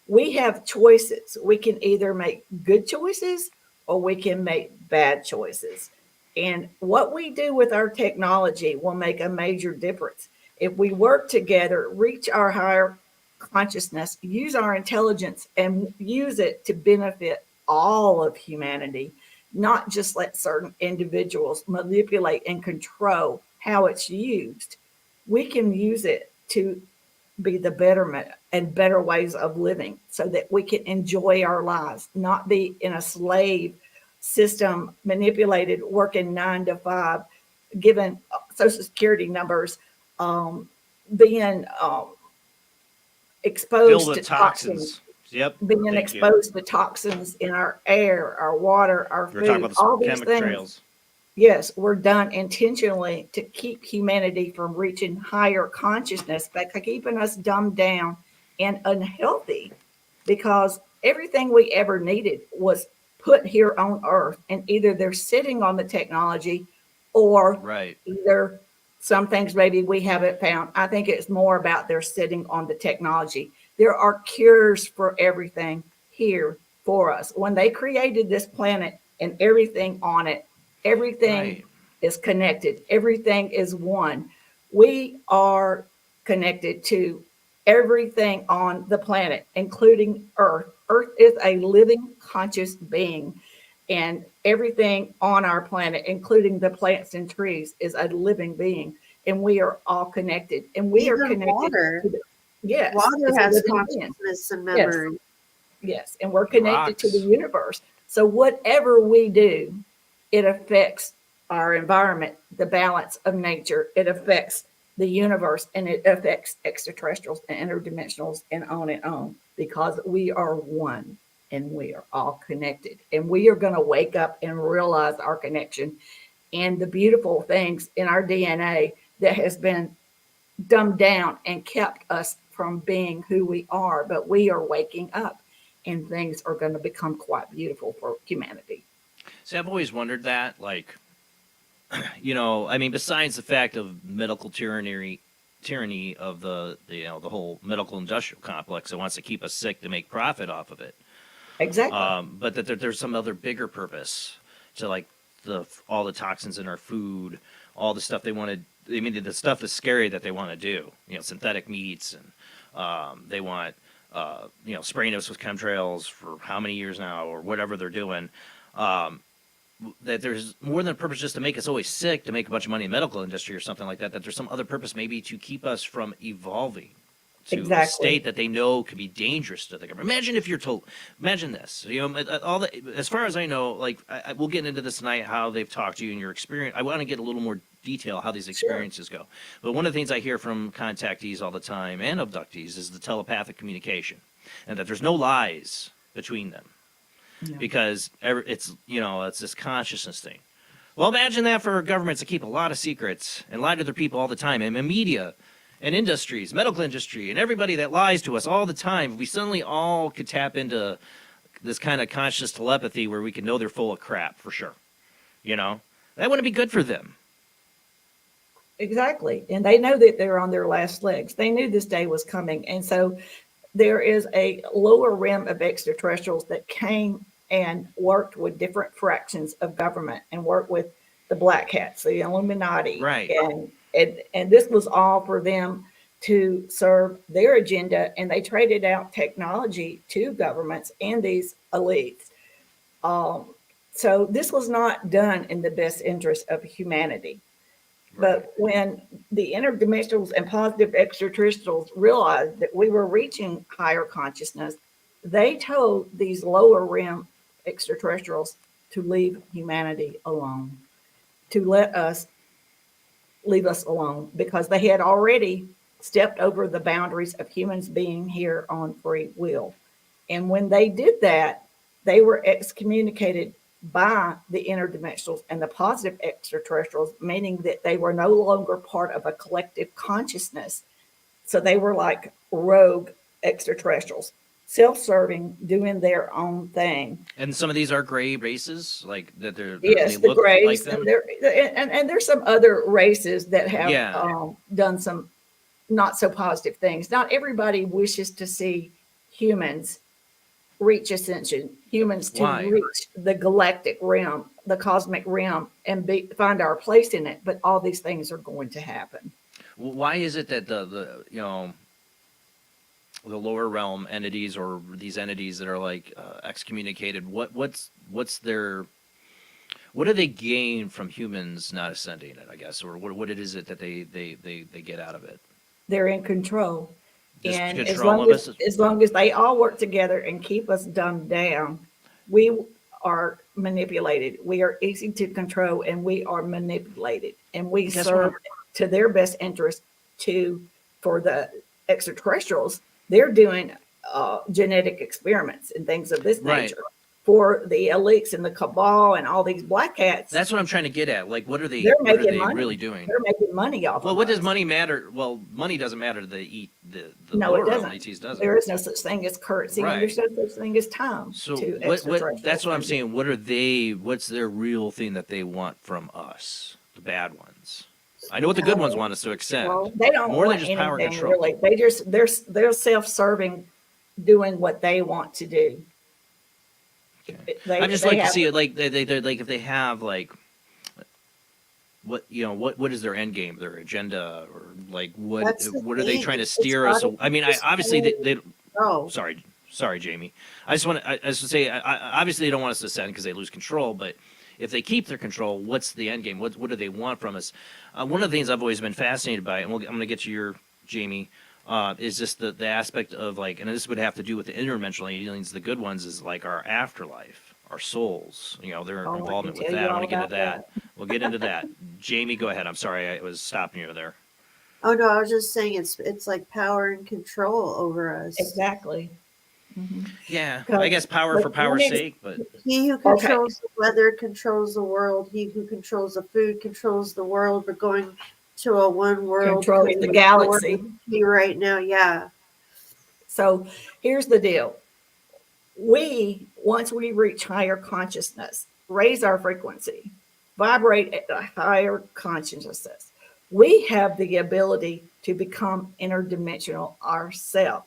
We have choices. We can either make good choices or we can make bad choices. And what we do with our technology will make a major difference. If we work together, reach our higher consciousness, use our intelligence, and use it to benefit all of humanity, not just let certain individuals manipulate and control how it's used. We can use it to be the betterment and better ways of living so that we can enjoy our lives, not be in a slave system, manipulated, working 9 to 5, given social security numbers, being Filled exposed with to toxins, toxins. Yep. being Thank you. exposed to toxins in our air, our water, our We were talking food, about the all these chemical things. trails. Yes, were done intentionally to keep humanity from reaching higher consciousness by keeping us dumbed down and unhealthy, because everything we ever needed was put here on earth, and either they're sitting on the technology or Right. either some things maybe we haven't found. I think it's more about they're sitting on the technology. There are cures for everything here for us. When they created this planet and everything on it, everything Right. is connected, everything is one. We are connected to everything on the planet, including Earth. Earth is a living, conscious being, and everything on our planet, including the plants and trees, is a living being. And we are all connected. And we are Even connected water. to the, yes, Water it's a has living being. consciousness and Yes, memory. yes. And we're connected to the Rocks. universe. So whatever we do, it affects our environment, the balance of nature. It affects the universe, and it affects extraterrestrials and interdimensionals and on, because we are one and we are all connected. And we are going to wake up and realize our connection and the beautiful things in our DNA that has been dumbed down and kept us from being who we are. But we are waking up, and things are going to become quite beautiful for humanity. See, I've always wondered that, like, I mean, besides the fact of medical tyranny of the whole medical industrial complex that wants to keep us sick to make profit off of it, Exactly. but that there's some other bigger purpose to like all the toxins in our food, all the stuff they want to. I mean, the stuff is scary that they want to do. Synthetic meats, and they want spraying us with chemtrails for how many years now, or whatever they're doing. That there's more than a purpose just to make us always sick, to make a bunch of money in the medical industry or something like that, that there's some other purpose maybe to keep us from evolving, Exactly. state that they know could be dangerous to the government. Imagine if you're told, imagine this, all the, as far as I know, like, we'll get into this tonight, how they've talked to you and your experience. I want to get a little more detail how these experiences go. But one of the things I hear from contactees all the time and abductees is the telepathic communication, and that there's no lies between them. Because it's it's this consciousness thing. Well, imagine that for governments to keep a lot of secrets and lie to their people all the time, and media and industries, medical industry, and everybody that lies to us all the time. We suddenly all could tap into this kind of conscious telepathy where we can know they're full of crap for sure. That wouldn't be good for them. Exactly. And they know that they're on their last legs. They knew this day was coming. And so there is a lower rim of extraterrestrials that came and worked with different fractions of government and worked with the Black Hats, the Illuminati. Right. And this was all for them to serve their agenda. And they traded out technology to governments and these elites. So this was not done in the best interest of humanity. But when the interdimensionals and positive extraterrestrials realized that we were reaching higher consciousness, they told these lower rim extraterrestrials to leave humanity alone, to leave us alone, because they had already stepped over the boundaries of humans being here on free will. And when they did that, they were excommunicated by the interdimensionals and the positive extraterrestrials, meaning that they were no longer part of a collective consciousness. So they were like rogue extraterrestrials, self-serving, doing their own thing. And some of these are gray races, like that Yes, they the look Greys, like them. and there's some other races that have Yeah. done some not so positive things. Not everybody wishes to see humans reach ascension, humans to Why? reach the galactic realm, the cosmic realm, and find our place in it. But all these things are going to happen. Why is it that the lower realm entities, or these entities that are like excommunicated, what do they gain from humans not ascending it, I guess, or what it is it that they get out of it? They're in control. Just And control of us? as long as they all work together and keep us dumbed down, we are manipulated. We are easy to control, and we are manipulated. And we Guess serve what? to their best interest for the extraterrestrials. They're doing genetic experiments and things of this Right. nature. For the elites and the cabal and all these Black Hats, That's what I'm trying to get at. Like, what are they're what are making they money. really doing? They're making money off Well, of what us. does money matter? Well, money doesn't matter to the No, lower it realm doesn't. entities, does it? There is no such thing as currency, and there's no such thing as time. So to what extraterrestrials. that's what I'm saying. What's their real thing that they want from us, the bad ones? I know what the good ones want us to accept. Well, they don't more want than just power anything control. really. They're self-serving, doing what they want to do. I just like to see it like they're like if they have like what is their end game, their agenda, or like what are they trying to steer us? I mean, obviously they sorry, Jamie. I just want to say obviously they don't want us to ascend because they lose control, but if they keep their control, what's the end game? What do they want from us? One of the things I've always been fascinated by, and I'm going to get to your Jamie, is just the aspect of like, and this would have to do with the interdimensional aliens, the good ones, is like our afterlife, our souls, their involvement with that. I want to get into that. We'll get into that. Jamie, go ahead. I'm sorry, I was stopping you there. Oh no, I was just saying it's like power and control over us. Exactly. Mm-hmm. Yeah, I guess power for power's sake, but he who controls the weather controls the world. He who controls the food controls the world. We're going to a one world Controlling the galaxy right now. Yeah. So here's the deal. Once we reach higher consciousness, raise our frequency, vibrate at a higher consciousness, we have the ability to become interdimensional ourselves,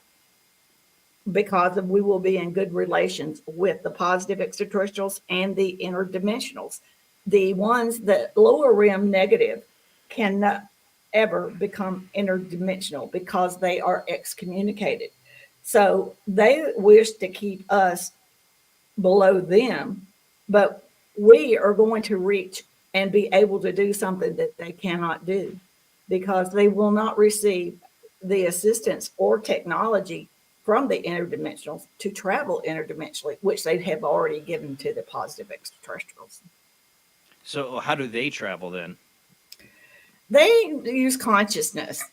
because we will be in good relations with the positive extraterrestrials and the interdimensionals. The ones that lower rim negative cannot ever become interdimensional because they are excommunicated. So they wish to keep us below them, but we are going to reach and be able to do something that they cannot do, because they will not receive the assistance or technology from the interdimensionals to travel interdimensionally, which they have already given to the positive extraterrestrials. So how do they travel then? They use consciousness.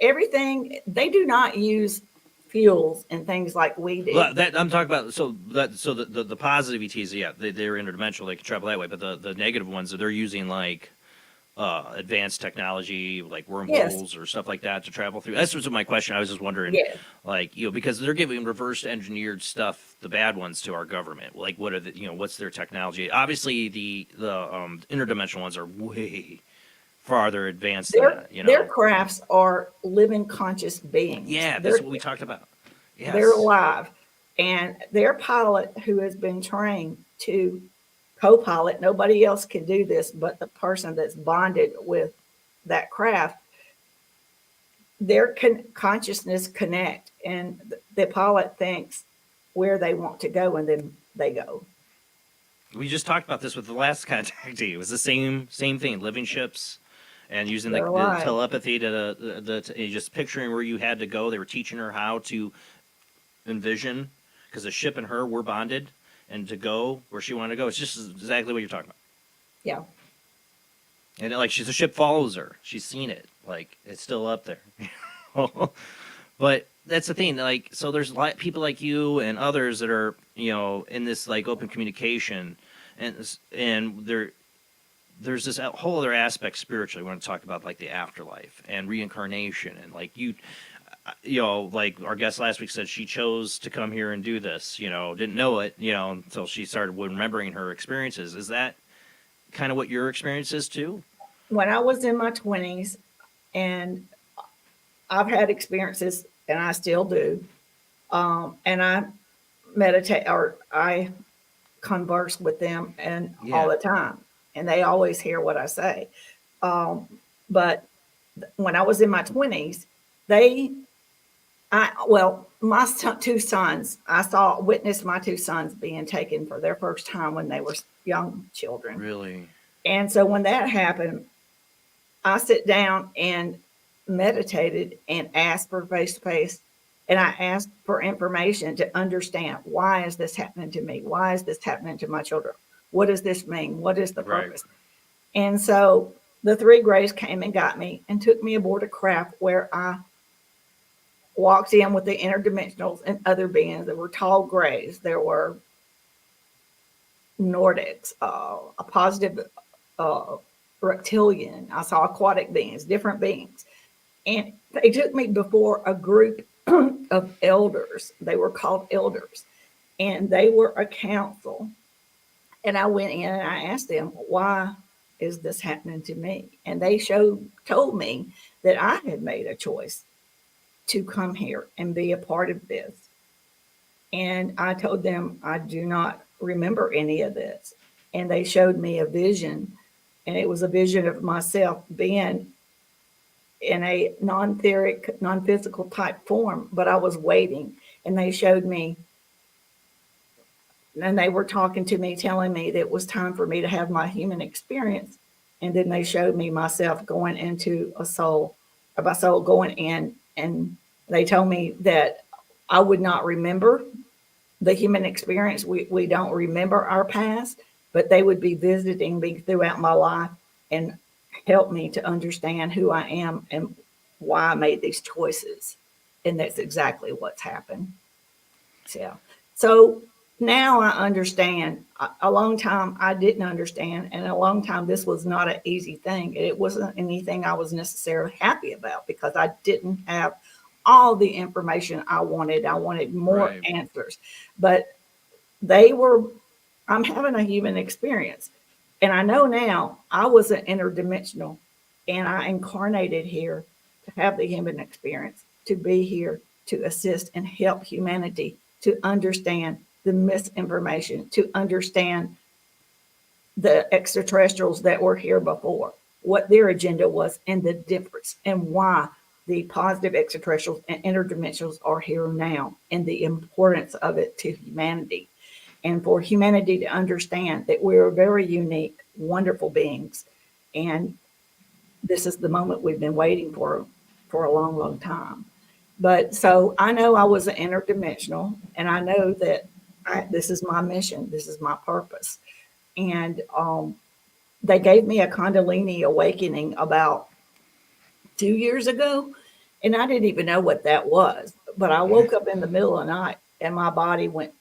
Everything, they do not use fuels and things like we do. Well, that I'm talking about. So the positive ETs, yeah, they're interdimensional. They can travel that way. But the negative ones, they're using like advanced technology, like wormholes or stuff like that to travel through. That's was my question. I was just wondering, Yes. like, because they're giving reverse engineered stuff, the bad ones, to our government. Like, what are the, what's their technology? Obviously, the interdimensional ones are way farther advanced than that. Their crafts are living conscious beings. Yeah, that's what we talked about. Yes. They're alive. And their pilot, who has been trained to co-pilot, nobody else can do this but the person that's bonded with that craft, their consciousness connect, and the pilot thinks where they want to go, and then they go. We just talked about this with the last contactee. It was the same thing, living ships. And using the telepathy to just picturing where you had to go. They were teaching her how to envision, because the ship and her were bonded, and to go where she wanted to go. It's just exactly what you're talking about. Yeah. And like the ship follows her. She's seen it. Like, it's still up there. But that's the thing. Like, so there's people like you and others that are, in this like open communication, and there's this whole other aspect spiritually. We want to talk about like the afterlife and reincarnation, and like like our guest last week said, she chose to come here and do this. Didn't know it, until she started remembering her experiences. Is that kind of what your experience is too? When I was in my 20s, and I've had experiences, and I still do, and I meditate, or I converse with them and all the time. And they always hear what I say. But when I was in my 20s, my two sons, I witnessed my two sons being taken for their first time when they were young children. Really? And so when that happened, I sit down and meditated and asked for face-to-face, and I asked for information to understand, why is this happening to me? Why is this happening to my children? What does this mean? What is the purpose? Right. And so the three Greys came and got me and took me aboard a craft where I walked in with the interdimensionals and other beings. There were tall Greys. There were Nordics, a positive reptilian. I saw aquatic beings, different beings. And they took me before a group of elders. They were called elders. And they were a council. And I went in and I asked them, why is this happening to me? And they told me that I had made a choice to come here and be a part of this. And I told them I do not remember any of this. And they showed me a vision, and it was a vision of myself being in a non-etheric, non-physical type form, but I was waiting. And they showed me, and they were talking to me, telling me that it was time for me to have my human experience. And then they showed me myself going into my soul going in, and they told me that I would not remember the human experience. We don't remember our past, but they would be visiting me throughout my life and help me to understand who I am and why I made these choices. And that's exactly what's happened. So now I understand. A long time I didn't understand, and a long time this was not an easy thing. It wasn't anything I was necessarily happy about, because I didn't have all the information I wanted. I wanted more answers, but I'm having a human experience. And I know now I was an interdimensional, and I incarnated here to have the human experience, to be here to assist and help humanity to understand the misinformation, to understand the extraterrestrials that were here before, what their agenda was, and the difference, and why the positive extraterrestrials and interdimensionals are here now, and the importance of it to humanity. And for humanity to understand that we're very unique, wonderful beings. And this is the moment we've been waiting for for a long, long time. But so I know I was an interdimensional, and I know that this is my mission, this is my purpose. And they gave me a Kundalini awakening about 2 years ago, and I didn't even know what that was. But I woke up in the middle of the night, and my body went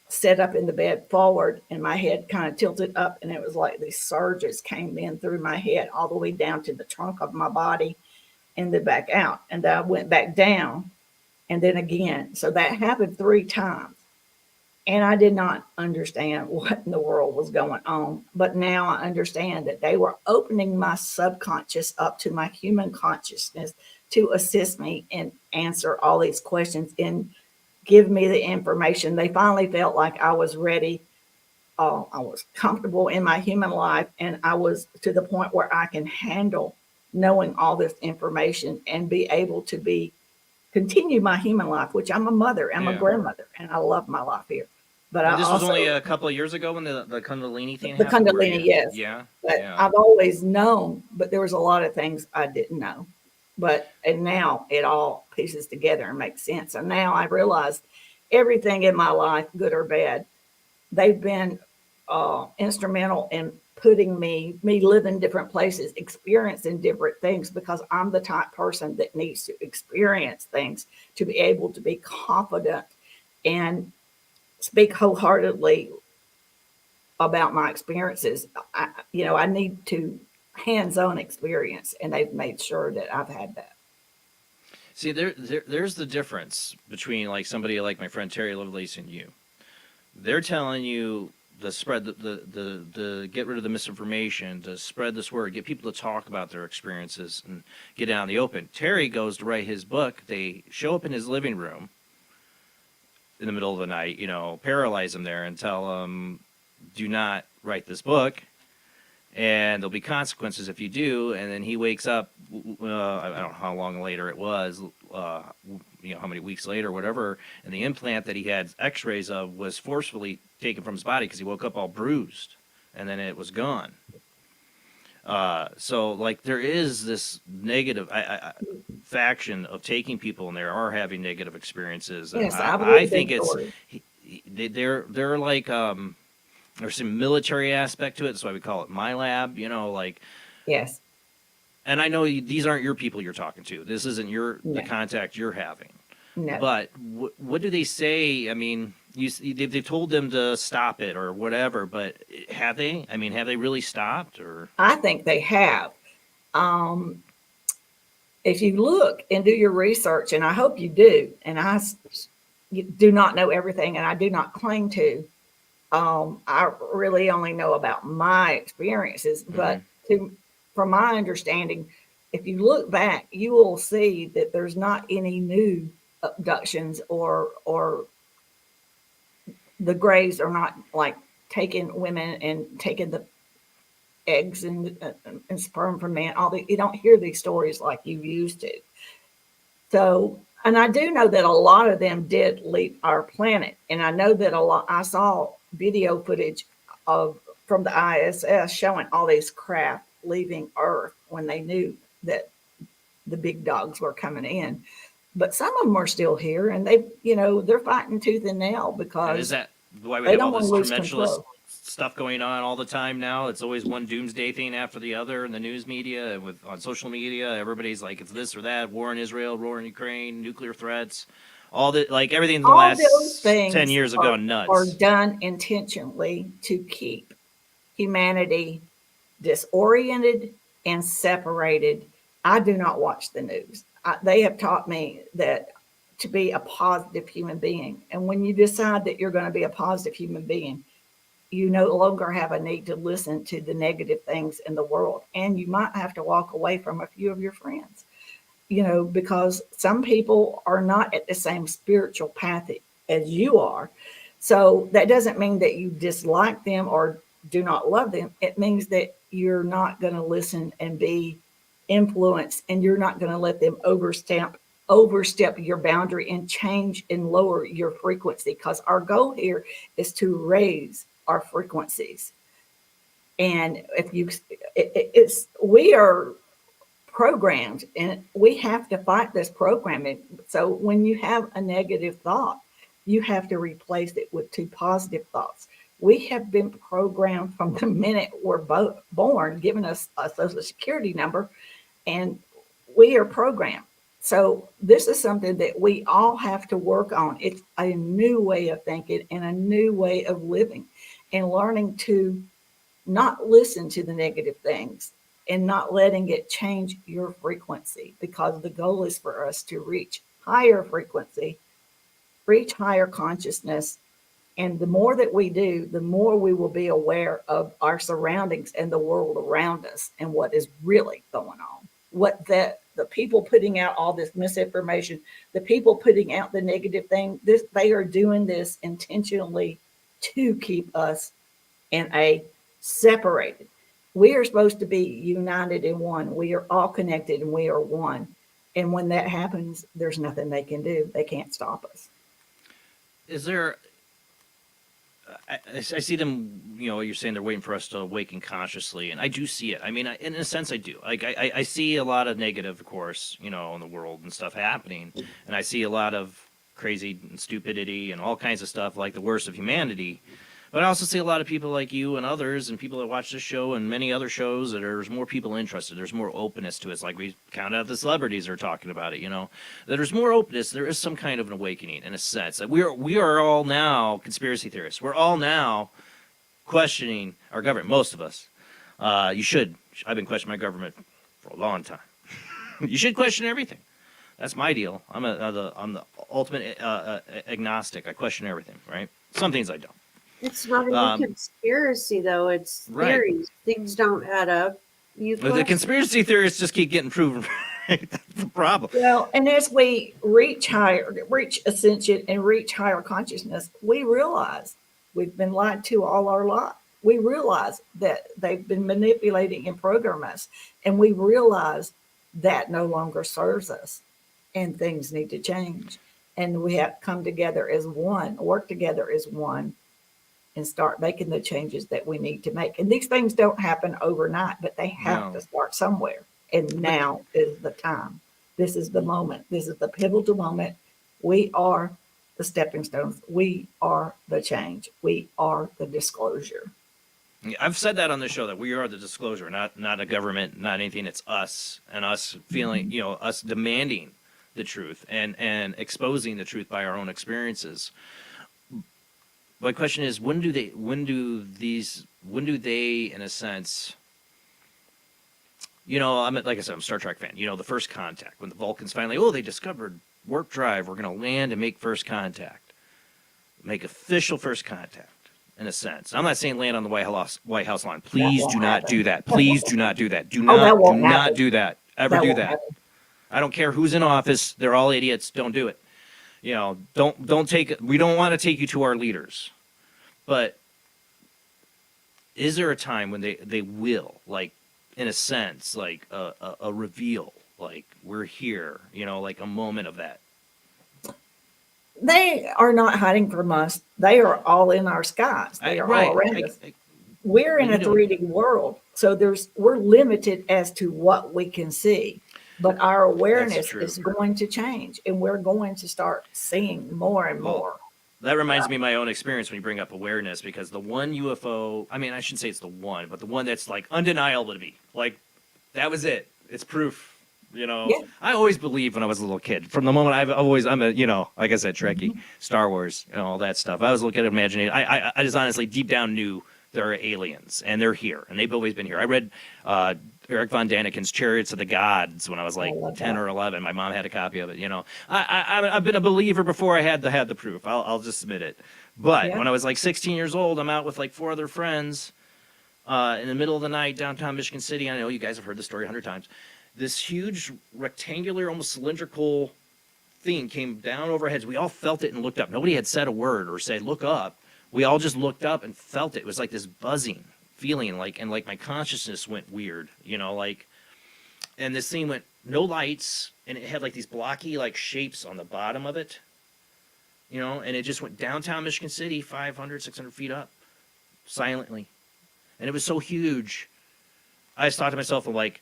set up in the bed forward, and my head kind of tilted up, and it was like these surges came in through my head all the way down to the trunk of my body and then back out. And then I went back down and then again. So that happened 3 times. And I did not understand what in the world was going on. But now I understand that they were opening my subconscious up to my human consciousness to assist me and answer all these questions and give me the information. They finally felt like I was ready. I was comfortable in my human life, and I was to the point where I can handle knowing all this information and be able to continue my human life, which I'm a mother, I'm a grandmother, and I love my life here. But And I this was also, only a couple of years ago when the Kundalini thing the happened? where Kundalini, you- yes. Yeah. But Yeah. I've always known, but there was a lot of things I didn't know. And now it all pieces together and makes sense. And now I realize everything in my life, good or bad, they've been instrumental in putting me live in different places, experiencing different things, because I'm the type person that needs to experience things to be able to be confident and speak wholeheartedly about my experiences. I need to hands-on experience, and they've made sure that I've had that. See, there's the difference between like somebody like my friend Terry Lovelace and you. They're telling you to spread the get rid of the misinformation, to spread this word, get people to talk about their experiences and get out in the open. Terry goes to write his book. They show up in his living room in the middle of the night, paralyze him there and tell him, do not write this book, and there'll be consequences if you do. And then he wakes up, I don't know how long later it was, how many weeks later, whatever, and the implant that he had x-rays of was forcefully taken from his body because he woke up all bruised, and then it was gone. So like there is this negative faction of taking people, and they are having negative experiences. And Yes, I think it's they're like there's some military aspect to it. That's why we call it my lab. Yes. And I know these aren't your people you're talking to. This isn't the contact you're having. No. But what do they say? I mean, they've told them to stop it or whatever, but have they? I mean, have they really stopped? Or I think they have. If you look and do your research, and I hope you do, and you do not know everything, and I do not claim to. I really only know about my experiences, but from my understanding, if you look back, you will see that there's not any new abductions or the Greys are not like taking women and taking the eggs and sperm from men. You don't hear these stories like you used to. So, and I do know that a lot of them did leave our planet, and I know that I saw video footage from the ISS showing all these craft leaving Earth when they knew that the big dogs were coming in. But some of them are still here, and they're fighting tooth and nail because and is that why we they have don't all this want to lose tremendousness control. stuff going on all the time now? It's always one doomsday thing after the other in the news media and on social media. Everybody's like, it's this or that: war in Israel, war in Ukraine, nuclear threats. All that, like everything in the All last those things 10 years have gone nuts. Are done intentionally to keep humanity disoriented and separated. I do not watch the news. They have taught me that to be a positive human being. And when you decide that you're going to be a positive human being, you no longer have a need to listen to the negative things in the world. And you might have to walk away from a few of your friends, because some people are not at the same spiritual path as you are. So that doesn't mean that you dislike them or do not love them. It means that you're not going to listen and be influenced, and you're not going to let them overstep your boundary and change and lower your frequency, because our goal here is to raise our frequencies. And if we are programmed, and we have to fight this programming. So when you have a negative thought, you have to replace it with two positive thoughts. We have been programmed from the minute we're born, giving us a social security number, and we are programmed. So this is something that we all have to work on. It's a new way of thinking and a new way of living, and learning to not listen to the negative things and not letting it change your frequency, because the goal is for us to reach higher frequency, reach higher consciousness. And the more that we do, the more we will be aware of our surroundings and the world around us and what is really going on. What the people putting out all this misinformation, the people putting out the negative thing, they are doing this intentionally to keep us in a separated. We are supposed to be united in one. We are all connected and we are one. And when that happens, there's nothing they can do. They can't stop us. Is there? I see them. You know, you're saying they're waiting for us to awaken consciously, and I do see it. I mean, in a sense, I do. Like, I see a lot of negative, of course, you know, in the world and stuff happening, and I see a lot of crazy and stupidity and all kinds of stuff, like the worst of humanity. But I also see a lot of people like you and others and people that watch this show and many other shows that there's more people interested. There's more openness to it. It's like we count out the celebrities are talking about it, you know. There's more openness. There is some kind of an awakening in a sense. That we are all now conspiracy theorists. We're all now questioning our government, most of us. You should. I've been questioning my government for a long time. You should question everything. That's my deal. I'm the ultimate agnostic. I question everything, right? Some things I don't. It's not a conspiracy, though. It's theories. Right. Things don't add up. The conspiracy theorists just keep getting proven. Right? That's the problem. Well, and as we reach ascension and reach higher consciousness, we realize we've been lied to all our life. We realize that they've been manipulating and programming us, and we realize that no longer serves us, and things need to change. And we have to come together as one, work together as one, and start making the changes that we need to make. And these things don't happen overnight, but they have to start somewhere. And now is the time. This is the moment. This is the pivotal moment. We are the stepping stones. We are the change. We are the disclosure. I've said that on the show, that we are the disclosure, not a government, not anything. It's us, and us feeling, you know, us demanding the truth and exposing the truth by our own experiences. My question is, when do they, in a sense, you know, like I said, I'm a Star Trek fan. You know, the first contact, when the Vulcans finally, they discovered warp drive, we're going to land and make first contact. Make official first contact, in a sense. I'm not saying land on the White House lawn. Please do not do that. Please do not do that. Do not do that. Ever do that. I don't care who's in office. They're all idiots. Don't do it. You know, don't take it. We don't want to take you to our leaders. But is there a time when they will, like, in a sense, like a reveal, like we're here, you know, like a moment of that? They are not hiding from us. They are all in our skies. They are all around us. We're in a 3D world, so we're limited as to what we can see. But our awareness is going to change, and we're going to start seeing more and more. That reminds me of my own experience when you bring up awareness, because the one UFO, I mean, I shouldn't say it's the one, but the one that's like undeniable to me, like that was it. It's proof, you know. Yeah. I always believed when I was a little kid. From the moment I'm a, you know, like I said, Trekkie, Star Wars, and all that stuff. I was looking at imagining. I just honestly deep down knew there are aliens, and they're here, and they've always been here. I read Eric von Daniken's Chariots of the Gods when I was like 10 or 11. My mom had a copy of it, you know. I've been a believer before I had the proof. I'll just admit it. But when I was like 16 years old, I'm out with like 4 other friends in the middle of the night, downtown Michigan City. I know you guys have heard the story 100 times. This huge, rectangular, almost cylindrical thing came down over our heads. We all felt it and looked up. Nobody had said a word or said, look up. We all just looked up and felt it. It was like this buzzing feeling, like, and like my consciousness went weird, you know, like, and this thing went, no lights, and it had like these blocky like shapes on the bottom of it, you know, and it just went downtown Michigan City, 500, 600 feet up, silently. And it was so huge. I just thought to myself, I'm like,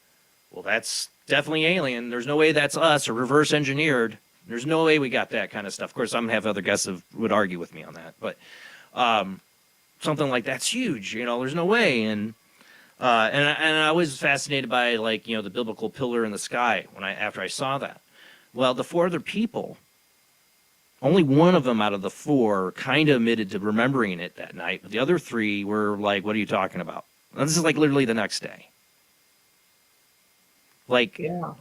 well, that's definitely alien. There's no way that's us or reverse engineered. There's no way we got that kind of stuff. Of course, I'm gonna have other guests that would argue with me on that, but something like that's huge. There's no way. And I was fascinated by the biblical pillar in the sky after I saw that. Well, the 4 other people, only one of them out of the 4 kind of admitted to remembering it that night, but the other 3 were like, "What are you talking about?" And this is literally the next day.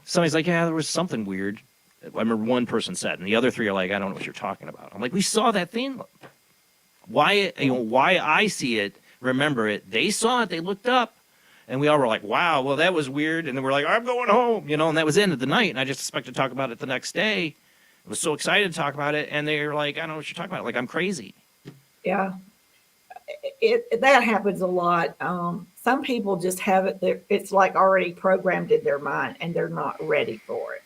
Somebody's like, "Yeah, there was something weird." I remember one person said, and the other 3 are like, "I don't know what you're talking about." I'm like, "We saw that thing. Why I see it, remember it? They saw it. They looked up." And we all were like, "Wow, well, that was weird." And then we're like, "I'm going home," and that was the end of the night. And I just expected to talk about it the next day. I was so excited to talk about it. And they were like, "I don't know what you're talking about." Like, I'm crazy. Yeah. That happens a lot. Some people just have it there. It's like already programmed in their mind and they're not ready for it.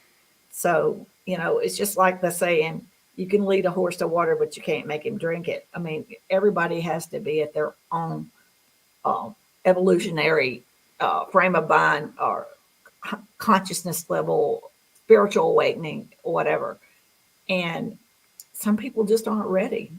So, it's just like the saying, you can lead a horse to water, but you can't make him drink it. I mean, everybody has to be at their own evolutionary frame of mind or consciousness level, spiritual awakening, whatever. And some people just aren't ready.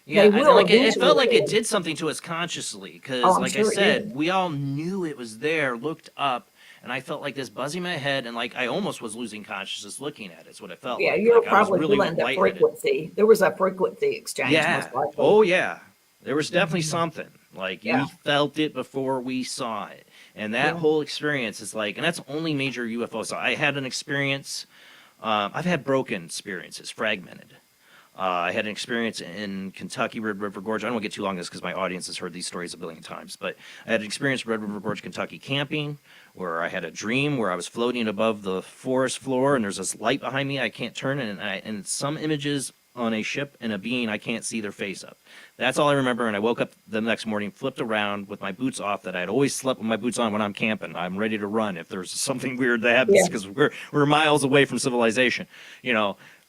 Yeah, it felt like it did something to us consciously because, I said, we all knew it was there, looked up, and I felt like this buzzing in my head, and I almost was losing consciousness looking at it. Is what it felt like. Yeah, you were I was probably feeling the frequency. There was a frequency exchange. Yeah. Most likely. Oh, yeah. There was definitely something. We felt it before we saw it. And that whole experience is and that's only major UFO. So I had an experience. I've had broken experiences, fragmented. I had an experience in Kentucky, Red River Gorge. I don't want to get too long on this because my audience has heard these stories a billion times. But I had an experience in Red River Gorge, Kentucky, camping, where I had a dream where I was floating above the forest floor, and there's this light behind me I can't turn, and some images on a ship and a being I can't see their face of. That's all I remember. And I woke up the next morning, flipped around with my boots off. That I'd always slept with my boots on when I'm camping. I'm ready to run if there's something weird that happens because we're miles away from civilization.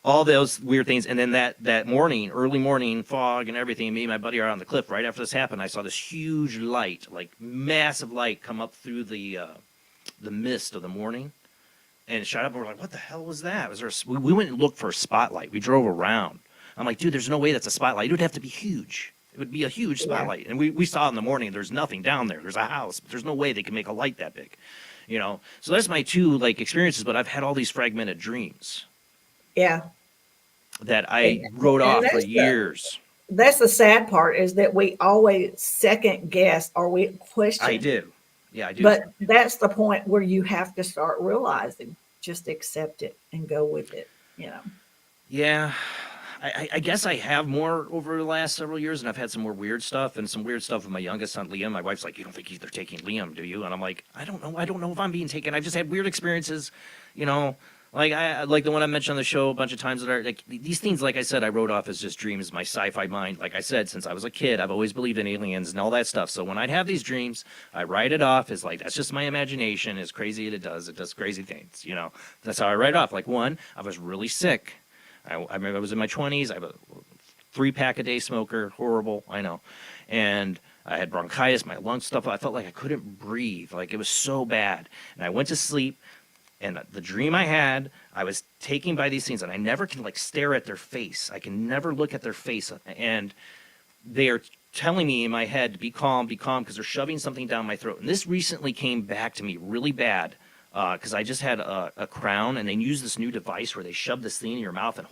All those weird things. And then that morning, early morning, fog and everything, me and my buddy are on the cliff. Right after this happened, I saw this huge light, massive light, come up through the mist of the morning and shot up. And we're like, "What the hell was that?" We went and looked for a spotlight. We drove around. I'm like, "Dude, there's no way that's a spotlight. It would have to be huge. It would be a huge spotlight." And we saw in the morning, there's nothing down there. There's a house, but there's no way they can make a light that big. So that's my 2 experiences, but I've had all these fragmented dreams. Yeah. That I wrote off for years. That's the sad part is that we always second guess or we question. I do. Yeah, I do. But that's the point where you have to start realizing, just accept it and go with it, Yeah. I guess I have more over the last several years, and I've had some more weird stuff with my youngest son, Liam. My wife's like, "You don't think they're taking Liam, do you?" And I'm like, "I don't know. I don't know if I'm being taken. I've just had weird experiences, like the one I mentioned on the show a bunch of times that are these things. Like I said, I wrote off as just dreams, my sci-fi mind. Like I said, since I was a kid, I've always believed in aliens and all that stuff. So when I'd have these dreams, I write it off as that's just my imagination. As crazy as it does crazy things. That's how I write off. One, I was really sick. I remember I was in my 20s. I have a 3-pack-a-day smoker. Horrible, I know. And I had bronchitis, my lungs stuff. I felt like I couldn't breathe. It was so bad. And I went to sleep. And the dream I had, I was taken by these things, and I never can stare at their face. I can never look at their face. And they are telling me in my head to be calm, because they're shoving something down my throat. And this recently came back to me really bad because I just had a crown, and they use this new device where they shove this thing in your mouth and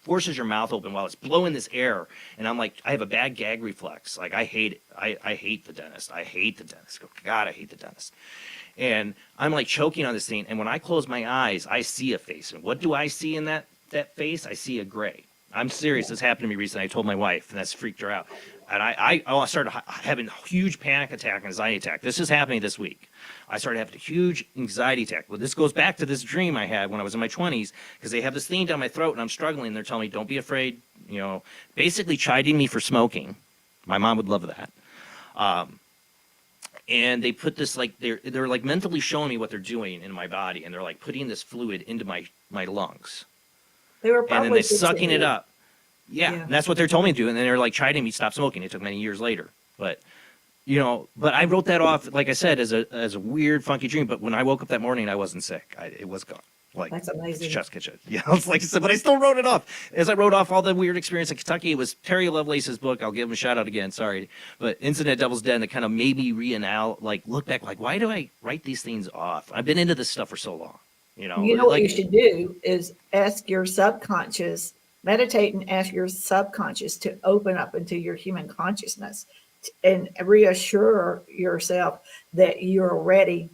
forces your mouth open while it's blowing this air. And I'm like, I have a bad gag reflex. I hate it. I hate the dentist. I hate the dentist. God, I hate the dentist. And I'm choking on this thing. And when I close my eyes, I see a face. And what do I see in that face? I see a gray. I'm serious. This happened to me recently. I told my wife, and that's freaked her out. And I started having a huge panic attack and anxiety attack. This is happening this week. I started having a huge anxiety attack. Well, this goes back to this dream I had when I was in my 20s, because they have this thing down my throat and I'm struggling. They're telling me, "Don't be afraid," basically chiding me for smoking. My mom would love that. And they put this they're mentally showing me what they're doing in my body, and they're putting this fluid into my lungs. They were probably and then they're sucking it up. Yeah, and that's what they're telling me to do. And then they're chiding me to stop smoking. It took many years later, but but I wrote that off, like I said, as a weird, funky dream. But when I woke up that morning, I wasn't sick. It was gone. Like, That's amazing. Chef's kitchen. Yeah, it's like I said, but I still wrote it off. As I wrote off all the weird experience in Kentucky, it was Terry Lovelace's book. I'll give him a shout out again. Sorry, but Incident at Devil's Den that kind of made me look back, like, why do I write these things off? I've been into this stuff for so long. You know what you should do is ask your subconscious, meditate and ask your subconscious to open up into your human consciousness and reassure yourself that you're ready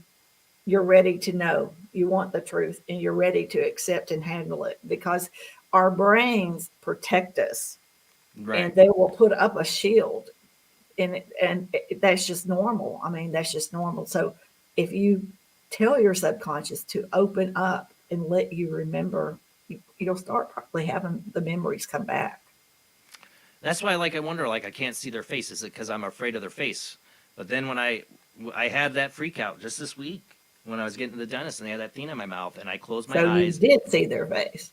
to know, you want the truth, and you're ready to accept and handle it, because our brains protect us, Right. and they will put up a shield, and that's just normal. I mean, that's just normal. So if you tell your subconscious to open up and let you remember, you'll start probably having the memories come back. That's why, I wonder, I can't see their face. Is it because I'm afraid of their face? But then when I had that freak out just this week when I was getting to the dentist and they had that thing in my mouth and I closed my eyes. So you did see their face,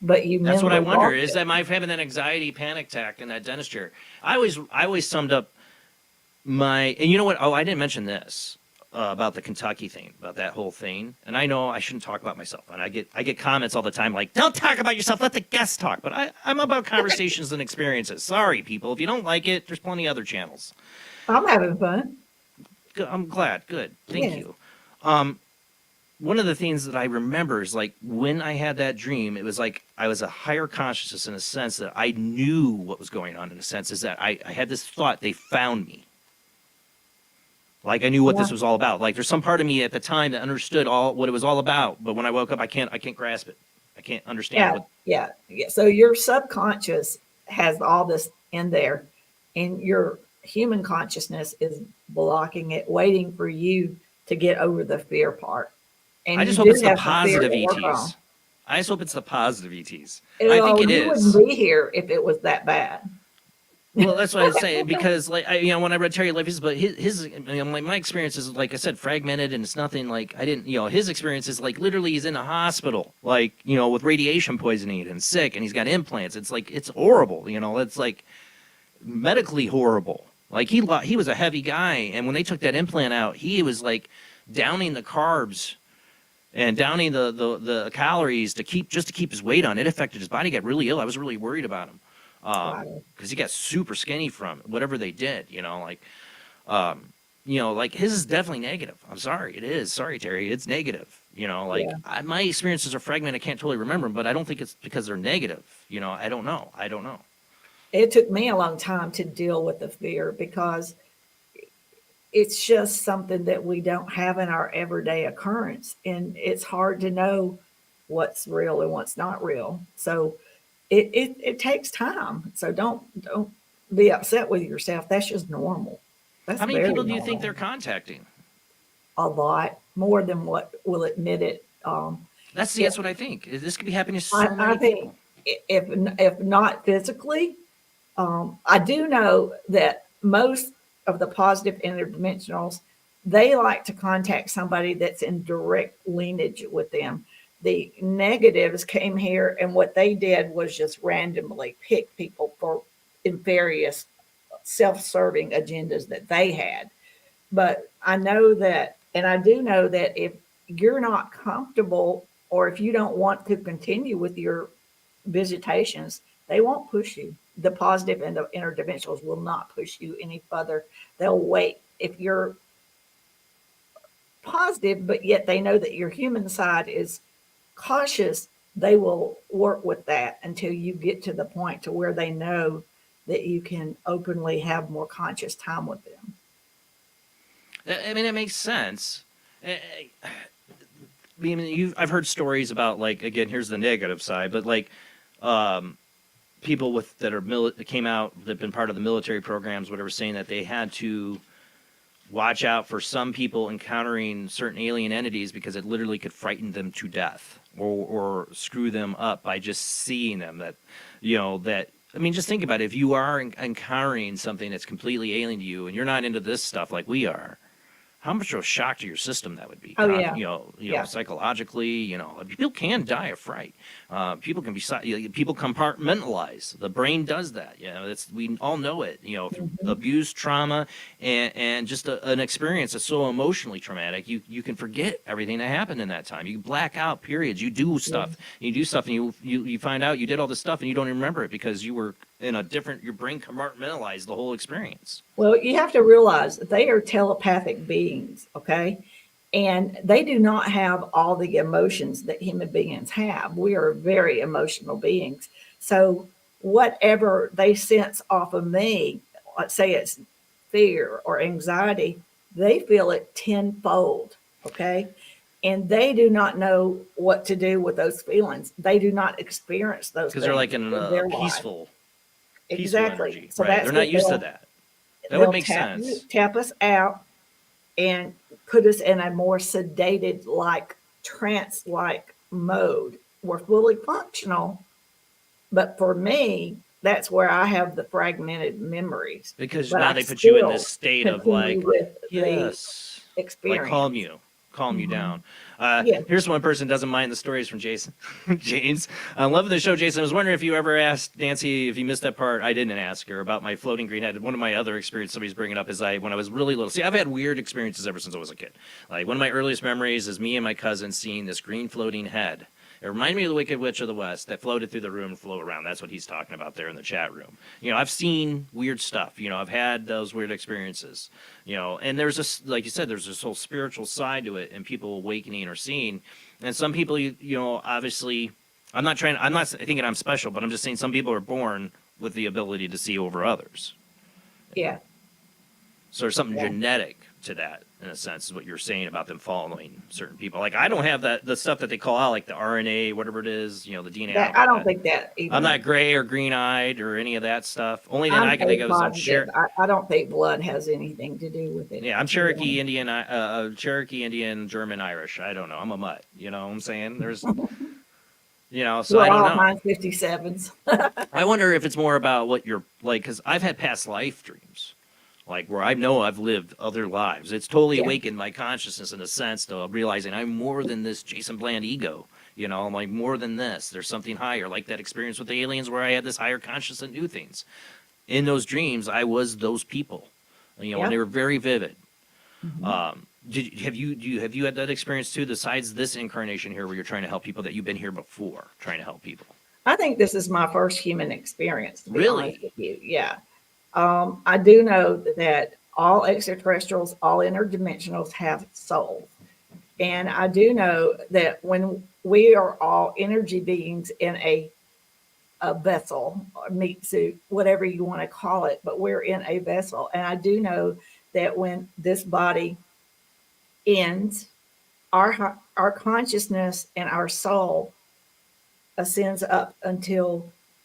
but you. That's what I wonder. Is that my having that anxiety panic attack in that dentist chair? I always summed up and you know what? Oh, I didn't mention this about the Kentucky thing, about that whole thing. And I know I shouldn't talk about myself. And I get comments all the time like, don't talk about yourself, let the guests talk. But I'm about conversations and experiences. Sorry, people. If you don't like it, there's plenty of other channels. I'm having fun. Good. I'm glad. Good. Thank you. One of the things that I remember is when I had that dream, it was like I was a higher consciousness in a sense that I knew what was going on, in a sense, is that I had this thought, they found me. Like I knew what this was all about. Like there's some part of me at the time that understood what it was all about, but when I woke up, I can't grasp it. I can't understand. Yeah. So your subconscious has all this in there, and your human consciousness is blocking it, waiting for you to get over the fear part. And I just hope it's the positive ETs. I just hope it's the positive ETs. I think it is. You wouldn't be here if it was that bad. Well, that's what I say, because when I read Terry Lovelace's, but his my experience is, like I said, fragmented, and it's nothing like I didn't, his experience is literally he's in a hospital, with radiation poisoning and sick, and he's got implants. It's it's horrible, it's medically horrible. He was a heavy guy, and when they took that implant out, he was downing the carbs and downing the calories to keep his weight on. It affected his body. He got really ill. I was really worried about him. Because he got super skinny from whatever they did, his is definitely negative. I'm sorry, it is. Sorry, Terry, it's negative. My experiences are fragmented. I can't totally remember them, but I don't think it's because they're negative. I don't know. It took me a long time to deal with the fear, because it's just something that we don't have in our everyday occurrence, and it's hard to know what's real and what's not real. So it takes time. So don't be upset with yourself. That's just normal. How many people do you think they're contacting? A lot more than what will admit it. That's what I think. This could be happening to so many people. If not physically, I do know that most of the positive interdimensionals, they like to contact somebody that's in direct lineage with them. The negatives came here, and what they did was just randomly pick people in various self-serving agendas that they had. But I know that, and I do know that if you're not comfortable, or if you don't want to continue with your visitations, they won't push you. The positive and the interdimensionals will not push you any further. They'll wait. If you're positive, but yet they know that your human side is cautious, they will work with that until you get to the point to where they know that you can openly have more conscious time with them. I mean, it makes sense. I've heard stories about, again, here's the negative side, but people that came out, that've been part of the military programs, whatever, saying that they had to watch out for some people encountering certain alien entities because it literally could frighten them to death or screw them up by just seeing them. Just think about it. If you are encountering something that's completely alien to you and you're not into this stuff like we are, how much of a shock to your system that would be. Oh, yeah. You know, psychologically, people can die of fright. People can be, people compartmentalize. The brain does that. We all know it. Through abuse, trauma, and just an experience that's so emotionally traumatic, you can forget everything that happened in that time. You black out periods. You do stuff. You do stuff, and you find out you did all this stuff, and you don't even remember it because you were in a different. Your brain compartmentalized the whole experience. Well, you have to realize that they are telepathic beings, okay? And they do not have all the emotions that human beings have. We are very emotional beings. So whatever they sense off of me, let's say it's fear or anxiety, they feel it tenfold, okay? And they do not know what to do with those feelings. They do not experience those Because they're like in their a life. peaceful Exactly. energy, So right? that's They're what not used to that. That would make sense. Tap us out and put us in a more sedated, like trance-like mode. We're fully functional, but for me, that's where I have the fragmented memories. Because But now I they put you in still this state of continue like, with the yes, like experience. calm you down. Yeah. Here's one person doesn't mind the stories from Jason. James, I'm loving the show, Jason. I was wondering if you ever asked Nancy, if you missed that part. I didn't ask her about my floating green head. One of my other experiences somebody's bringing up is when I was really little. See, I've had weird experiences ever since I was a kid. Like one of my earliest memories is me and my cousin seeing this green floating head. It reminded me of the Wicked Witch of the West that floated through the room and flew around. That's what he's talking about there in the chat room. I've seen weird stuff. I've had those weird experiences. And there's this, like you said, there's this whole spiritual side to it and people awakening or seeing. And some people, obviously, I'm not thinking I'm special, but I'm just saying some people are born with the ability to see over others. Yeah. So there's something genetic to that, in a sense, is what you're saying about them following certain people. Like, I don't have the stuff that they call out, like the RNA, whatever it is, the DNA. I don't think that either. I'm not gray or green-eyed or any of that stuff. Only thing I can think of is I don't think blood has anything to do with it. Yeah, I'm Cherokee Indian, German, Irish. I don't know. I'm a mutt. You know what I'm saying? There's, so I don't know. Mine's 57s. I wonder if it's more about what you're like, because I've had past life dreams. Like where I know I've lived other lives. It's totally awakened my consciousness in a sense to realizing I'm more than this Jason Bland ego. I'm like more than this. There's something higher, like that experience with the aliens where I had this higher consciousness and knew things. In those dreams, I was those people, and they were very vivid. Mm-hmm. Have you had that experience too, besides this incarnation here where you're trying to help people that you've been here before, trying to help people? I think this is my first human experience, to be really? honest with you. Yeah. I do know that all extraterrestrials, all interdimensionals have souls. And I do know that when we are all energy beings in a vessel, or meat suit, whatever you want to call it, but we're in a vessel. And I do know that when this body ends, our consciousness and our soul ascends up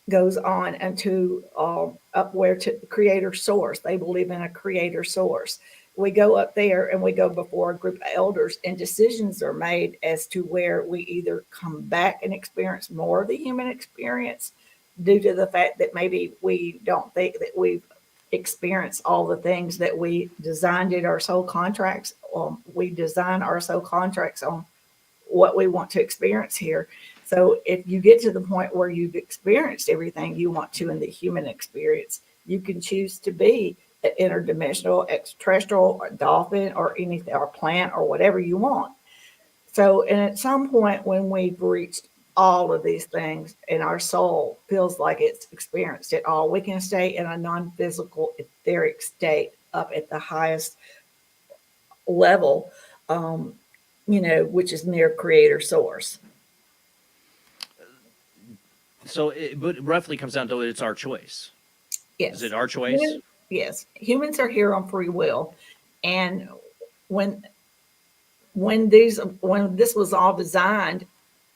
goes on into up where to creator source. They believe in a creator source. We go up there and we go before a group of elders, and decisions are made as to where we either come back and experience more of the human experience due to the fact that maybe we don't think that we've experienced all the things that we designed in our soul contracts. We design our soul contracts on what we want to experience here. So if you get to the point where you've experienced everything you want to in the human experience, you can choose to be an interdimensional, extraterrestrial, or dolphin, or anything, or plant, or whatever you want. So, and at some point when we've reached all of these things and our soul feels like it's experienced it all, we can stay in a non-physical etheric state up at the highest level, which is near creator source. So but roughly comes down to it's our choice. Yes. Is it our choice? Yes. Humans are here on free will. And when this was all designed,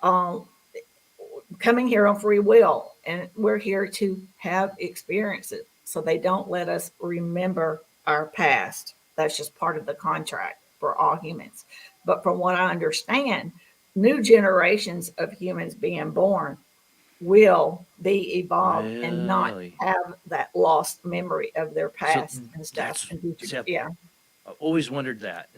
coming here on free will, and we're here to have experiences. So they don't let us remember our past. That's just part of the contract for all humans. But from what I understand, new generations of humans being born will be evolved and not have that lost memory of their past and stuff. Yeah. always wondered that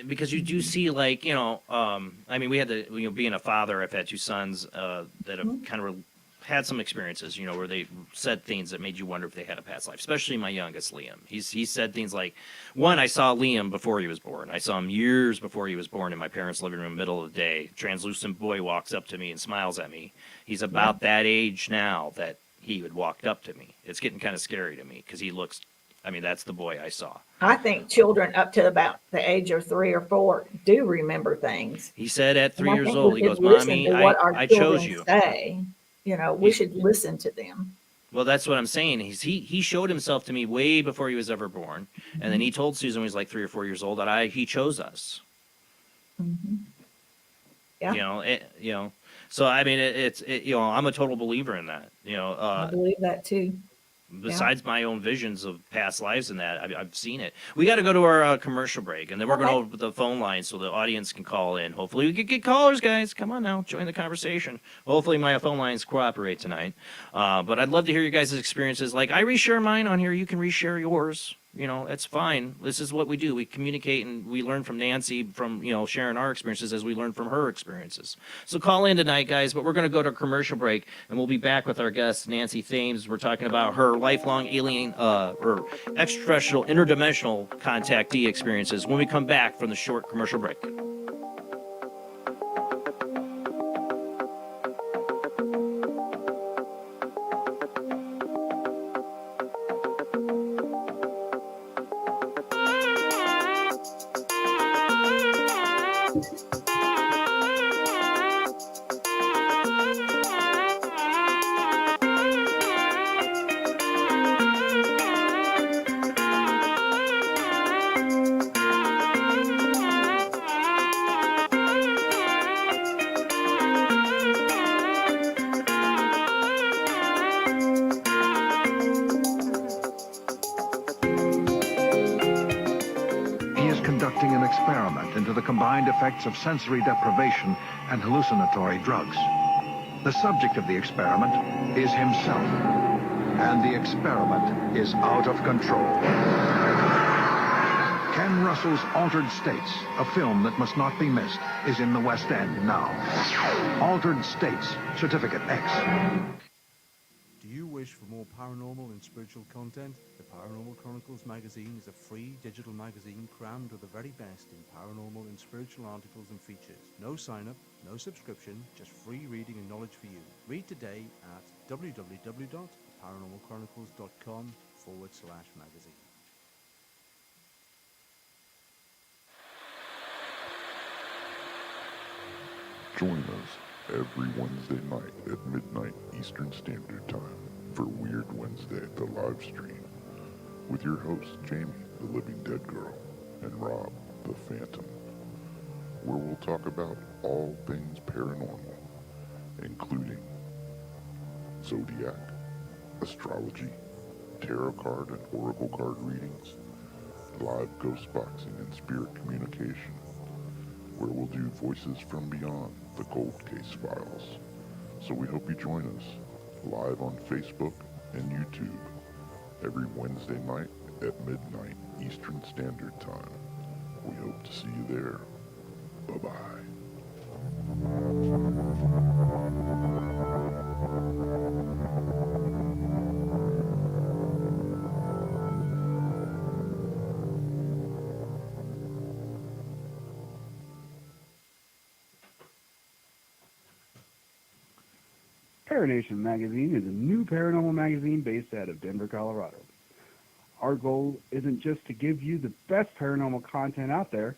because you do see like I mean we had the being a father, I've had two sons that have kind of had some experiences where they said things that made you wonder if they had a past life, especially my youngest Liam. He said things like, one, I saw Liam before he was born. I saw him years before he was born in my parents' living room, middle of the day. Translucent boy walks up to me and smiles at me. He's about that age now that he would walk up to me. It's getting kind of scary to me because he looks, I mean, that's the boy I saw. I think children up to about the age of 3 or 4 do remember things. He said at 3 And I years think old, we he should goes, listen Mommy, to what our I chose children you. say. We should listen to them. Well, that's what I'm saying. He showed himself to me way before he was ever born, and then he told Susan when he was like 3 or 4 years old that he chose us. Yeah. So I mean, I'm a total believer in that. I believe that too. Besides my own visions of past lives and that, I've seen it. We got to go to our commercial break, and then we're going to open the phone line so the audience can call in. Hopefully, we can get callers, guys. Come on now, join the conversation. Hopefully, my phone lines cooperate tonight. But I'd love to hear your guys' experiences. Like, I reshare mine on here. You can reshare yours. It's fine. This is what we do. We communicate and we learn from Nancy, from, sharing our experiences as we learn from her experiences. So call in tonight, guys, but we're going to go to a commercial break, and we'll be back with our guest, Nancy Thames. We're talking about her lifelong alien or extraterrestrial interdimensional contactee experiences when we come back from the short commercial break. Conducting an experiment into the combined effects of sensory deprivation and hallucinatory drugs. The subject of the experiment is himself, and the experiment is out of control. Ken Russell's Altered States, a film that must not be missed, is in the West End now. Altered States, Certificate X. Do you wish for more paranormal and spiritual content? The Paranormal Chronicles magazine is a free digital magazine crammed with the very best in paranormal and spiritual articles and features. No sign-up, no subscription, just free reading and knowledge for you. Read today at www.paranormalchronicles.com/magazine. Join us every Wednesday night at midnight Eastern Standard Time for Weird Wednesday, the live stream, with your hosts Jamie, the Living Dead Girl, and Rob, the Phantom, where we'll talk about all things paranormal, including zodiac, astrology, tarot card and oracle card readings, live ghost boxing and spirit communication, where we'll do voices from beyond the cold case files. So we hope you join us live on Facebook and YouTube every Wednesday night at midnight Eastern Standard Time. We hope to see you there. Bye-bye. Paranation Magazine is a new paranormal magazine based out of Denver, Colorado. Our goal isn't just to give you the best paranormal content out there,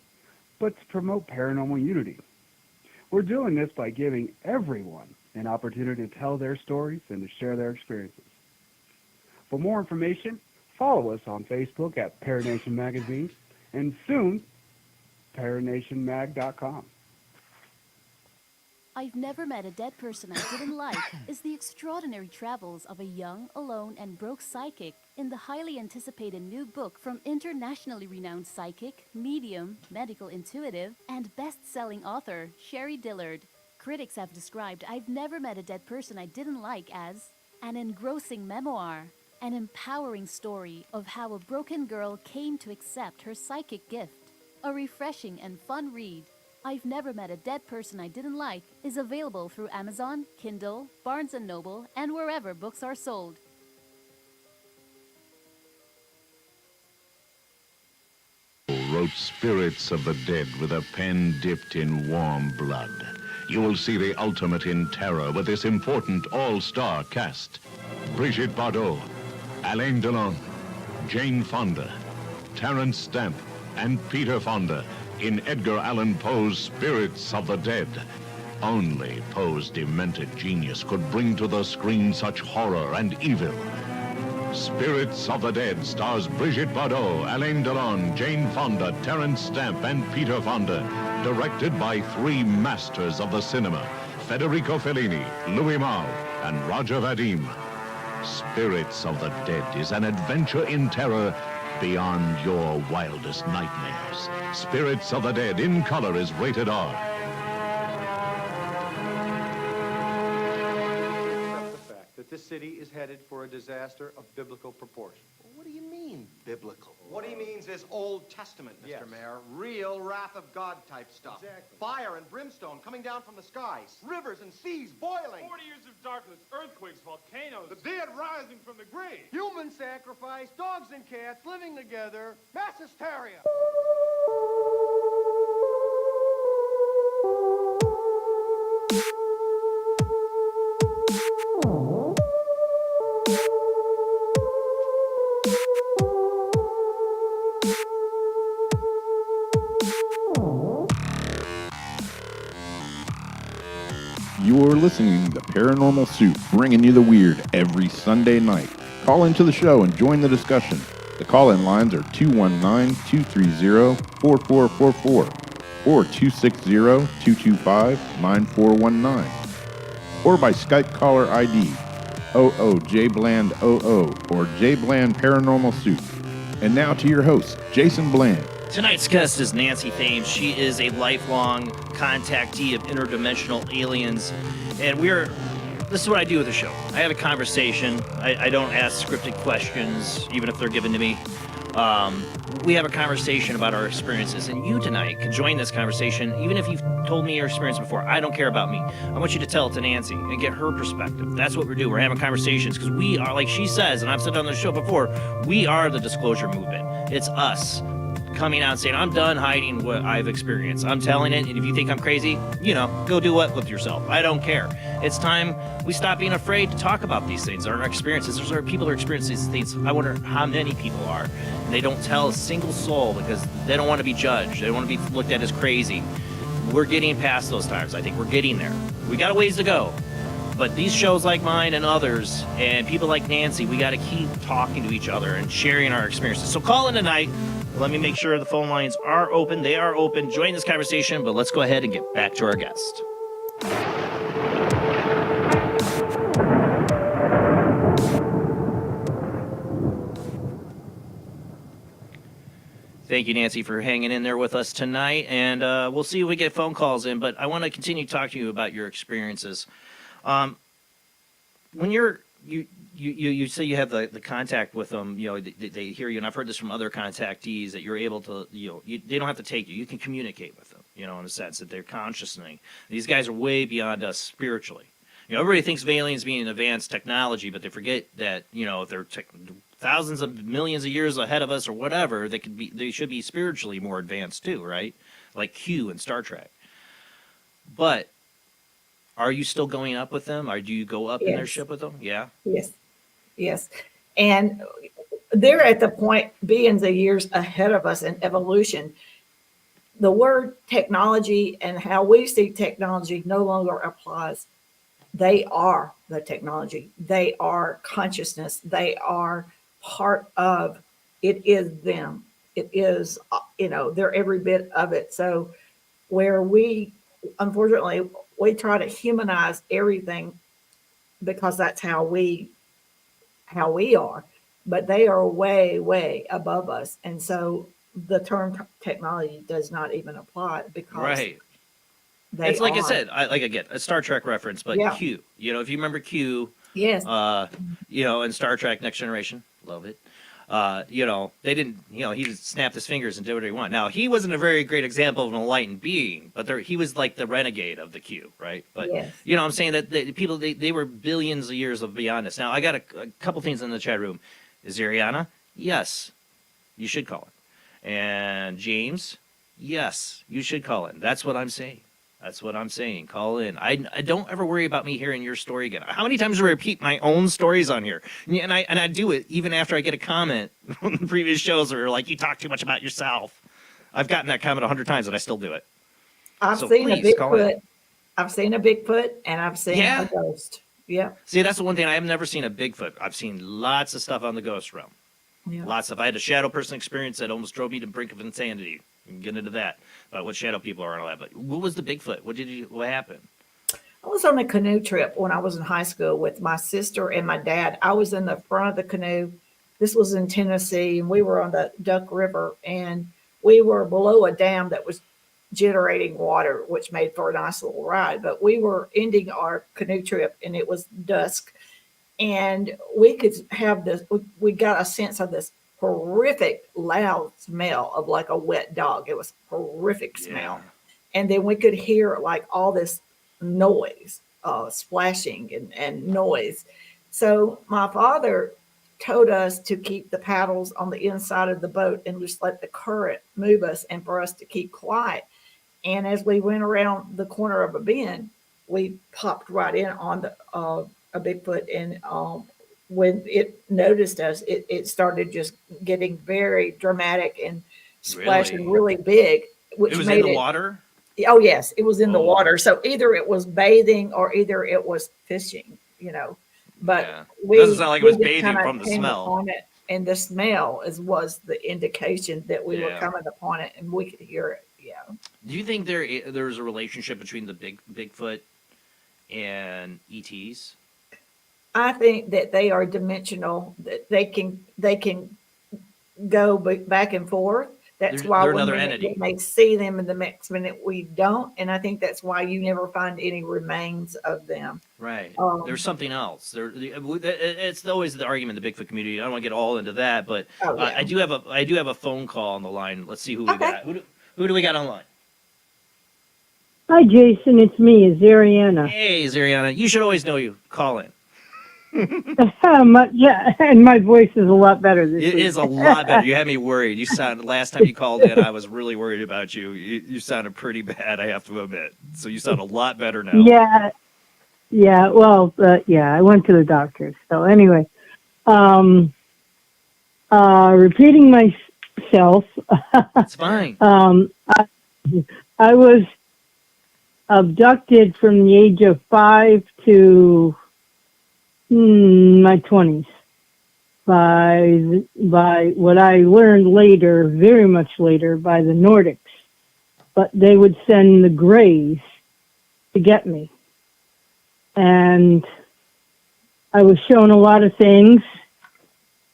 but to promote paranormal unity. We're doing this by giving everyone an opportunity to tell their stories and to share their experiences. For more information, follow us on Facebook at Paranation Magazine and soon, paranationmag.com. I've Never Met a Dead Person I Didn't Like is the extraordinary travels of a young, alone, and broke psychic in the highly anticipated new book from internationally renowned psychic, medium, medical intuitive, and best-selling author Sherry Dillard. Critics have described I've Never Met a Dead Person I Didn't Like as an engrossing memoir, An empowering story of how a broken girl came to accept her psychic gift. A refreshing and fun read. I've Never Met a Dead Person I Didn't Like is available through Amazon, Kindle, Barnes & Noble, and wherever books are sold. Wrote Spirits of the Dead with a pen dipped in warm blood. You will see the ultimate in terror with this important all-star cast. Brigitte Bardot, Alain Delon, Jane Fonda, Terence Stamp, and Peter Fonda in Edgar Allan Poe's Spirits of the Dead. Only Poe's demented genius could bring to the screen such horror and evil. Spirits of the Dead stars Brigitte Bardot, Alain Delon, Jane Fonda, Terence Stamp, and Peter Fonda. Directed by three masters of the cinema, Federico Fellini, Louis Malle, and Roger Vadim. Spirits of the Dead is an adventure in terror beyond your wildest nightmares. Spirits of the Dead in color is rated R. The fact that this city is headed for a disaster of biblical proportion. What do you mean, biblical? What he means is Old Testament, Mr. Mayor. Real wrath of God type stuff. Exactly. Fire and brimstone coming down from the skies. Rivers and seas boiling. 40 years of darkness, earthquakes, volcanoes. The dead rising from the grave. Human sacrifice, dogs and cats living together. Mass hysteria. You're listening to Paranormal Soup, bringing you the weird every Sunday night. Call into the show and join the discussion. The call-in lines are 219-230-4444 or 260-225-9419 or by Skype caller ID OOJBland00 or JBland Paranormal Soup. And now to your host, Jason Bland. Tonight's guest is Nancy Thames. She is a lifelong contactee of interdimensional aliens. And this is what I do with the show. I have a conversation. I don't ask scripted questions, even if they're given to me. We have a conversation about our experiences. And you tonight can join this conversation, even if you've told me your experience before. I don't care about me. I want you to tell it to Nancy and get her perspective. That's what we're doing. We're having conversations because we are, like she says, and I've said on the show before, we are the disclosure movement. It's us coming out and saying, I'm done hiding what I've experienced. I'm telling it, and if you think I'm crazy, go do what with yourself. I don't care. It's time we stop being afraid to talk about these things, our experiences. There's people who are experiencing these things. I wonder how many people are. And they don't tell a single soul because they don't want to be judged. They don't want to be looked at as crazy. We're getting past those times. I think we're getting there. We got a ways to go. But these shows like mine and others, and people like Nancy, we got to keep talking to each other and sharing our experiences. So call in tonight. Let me make sure the phone lines are open. They are open. Join this conversation, but let's go ahead and get back to our guest. Thank you, Nancy, for hanging in there with us tonight, and we'll see if we get phone calls in, but I want to continue to talk to you about your experiences. When you say you have the contact with them, they hear you, and I've heard this from other contactees that you're able to, they don't have to take you. You can communicate with them, in a sense that they're consciously. These guys are way beyond us spiritually. Everybody thinks of aliens being advanced technology, but they forget that, they're thousands of millions of years ahead of us or whatever. They should be spiritually more advanced too, right? Like Q in Star Trek. But are you still going up with them? Or do you go up in their ship with them? Yeah. Yes. And they're at the point billions of years ahead of us in evolution. The word technology and how we see technology no longer applies. They are the technology. They are consciousness. They are part of it. Is them. It is, they're every bit of it. So where unfortunately, we try to humanize everything because that's how we are, but they are way, way above us. And so the term technology does not even apply because right. It's like I said, I get a Star Trek reference, but yeah. Q, if you remember Q, Yes. In Star Trek Next Generation, love it. They didn't, he just snapped his fingers and did what he wanted. Now, he wasn't a very great example of an enlightened being, but he was like the renegade of the Q, right? But, Yes. I'm saying that the people, they were billions of years of beyond us. Now, I got a couple things in the chat room. Is Ariana? Yes, you should call it. And James? Yes, you should call it. That's what I'm saying. That's what I'm saying. Call in. I don't ever worry about me hearing your story again. How many times do I repeat my own stories on here? And I do it even after I get a comment on the previous shows where like, you talk too much about yourself. I've gotten that comment 100 times and I still do it. I've So seen a please, call in. Bigfoot. I've seen a Bigfoot and I've seen Yeah. a ghost. Yeah. See, that's the one thing. I have never seen a Bigfoot. I've seen lots of stuff on the ghost realm. Yeah. Lots of. I had a shadow person experience that almost drove me to the brink of insanity. We can get into that, about what shadow people are and all that. But what was the Bigfoot? What happened? I was on a canoe trip when I was in high school with my sister and my dad. I was in the front of the canoe. This was in Tennessee, and we were on the Duck River, and we were below a dam that was generating water, which made for a nice little ride. But we were ending our canoe trip, and it was dusk, and we could have this. We got a sense of this horrific, loud smell of like a wet dog. It was horrific smell, and then we could hear like all this noise, splashing and noise. So my father told us to keep the paddles on the inside of the boat and just let the current move us and for us to keep quiet. And as we went around the corner of a bend, we popped right in on the a Bigfoot. And when it noticed us, it started just getting very dramatic and splashing really big, which It was made in the water? Oh, yes, it was in the water. So either it was bathing or either it was fishing, But we Doesn't sound like it was just bathing kinda from the came smell. upon it, and the smell was the indication that we were Yeah. coming upon it, and we could hear it. Yeah. Do you think there's a relationship between the Bigfoot and ETs? I think that they are dimensional. That they can go back and forth. That's why they're when another entity. they see them in the next minute, we don't. And I think that's why you never find any remains of them. Right. There's something else. It's always the argument in the Bigfoot community. I don't want to get all into that, but I do have a phone call on the line. Let's see who we got. Who do we got online? Hi, Jason. It's me, Ariana. Hey, Ariana. You should always know you. Call in. Yeah, and my voice is a lot better this week. It is a lot better. You had me worried. Last time you called in, I was really worried about you. You sounded pretty bad, I have to admit. So you sound a lot better now. Yeah. Well, I went to the doctor. So anyway, repeating myself. It's fine. I was abducted from the age of 5 to my 20s by what I learned later, very much later, by the Nordics. But they would send the Greys to get me. And I was shown a lot of things.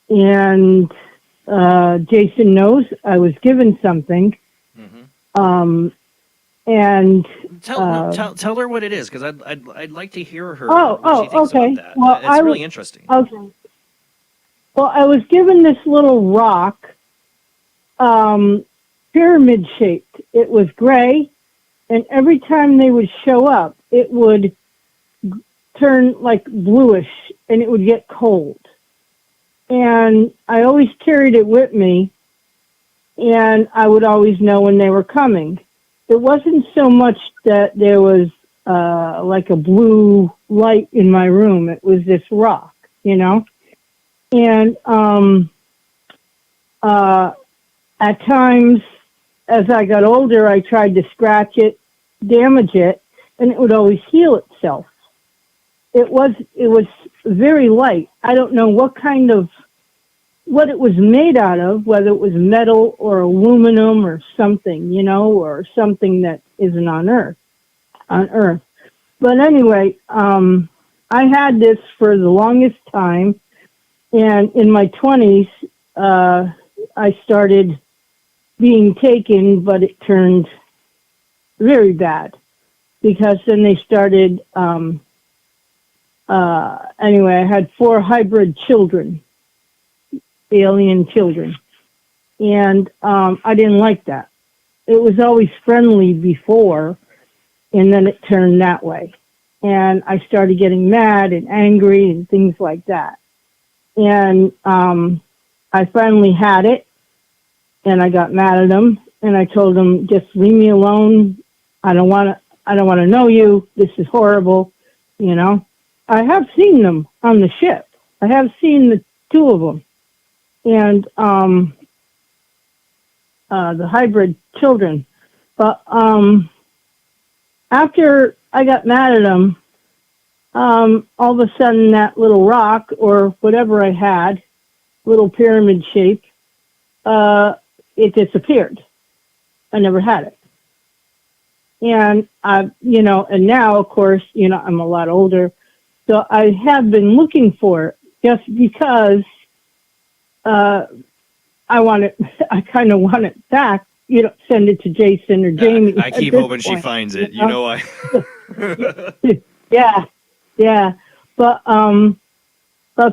And Jason knows I was given something. And tell her what it is, because I'd like to hear her. Oh, what she thinks okay. about that. Well, it's really interesting. Okay. Well, I was given this little rock, pyramid shaped. It was gray, and every time they would show up, it would turn like bluish, and it would get cold. And I always carried it with me, and I would always know when they were coming. It wasn't so much that there was like a blue light in my room. It was this rock, And at times, as I got older, I tried to scratch it, damage it, and it would always heal itself. It was very light. I don't know what it was made out of, whether it was metal or aluminum or something, or something that isn't on Earth. But anyway, I had this for the longest time, and in my 20s, I started being taken, but it turned very bad, because then they started Anyway, I had 4 hybrid children, alien children, and I didn't like that. It was always friendly before, and then it turned that way. And I started getting mad and angry and things like that. And I finally had it, and I got mad at them, and I told them, just leave me alone. I don't want to know you. This is horrible. You know, I have seen them on the ship. I have seen the 2 of them, and the hybrid children. But after I got mad at them, all of a sudden that little rock or whatever I had, little pyramid shape, it disappeared. I never had it. And and now, of course, I'm a lot older, so I have been looking for it just because I want it. I kind of want it back. Send it to Jason or Jamie. I keep hoping she finds it. You know I. Yeah. But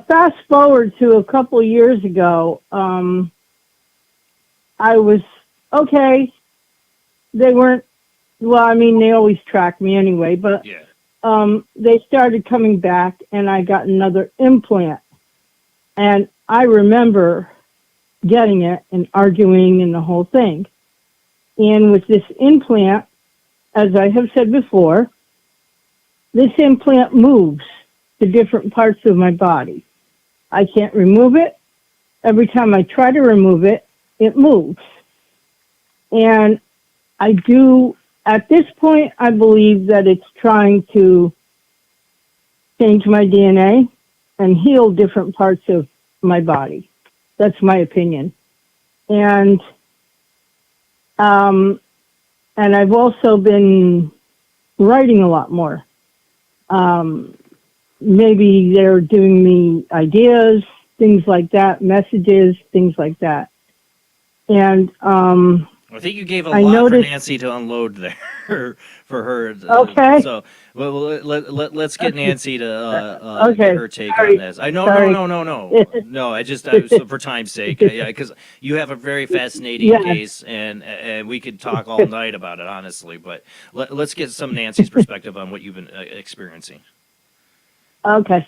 fast forward to a couple years ago, I was okay. They weren't. Well, I mean, they always track me anyway, but they started coming back, and I got another implant. And I remember getting it and arguing and the whole thing. And with this implant, as I have said before, this implant moves to different parts of my body. I can't remove it. Every time I try to remove it, it moves. And I do, at this point, I believe that it's trying to change my DNA and heal different parts of my body. That's my opinion. And I've also been writing a lot more. Maybe they're giving me ideas, things like that, messages, things like that. And I think you gave a lot for Nancy to unload there for her. Okay. So let's get Nancy to Okay. get her take on this. No. I just for time's sake, because you have a very fascinating case, and we could talk all night about it, honestly. But let's get some Nancy's perspective on what you've been experiencing. Okay.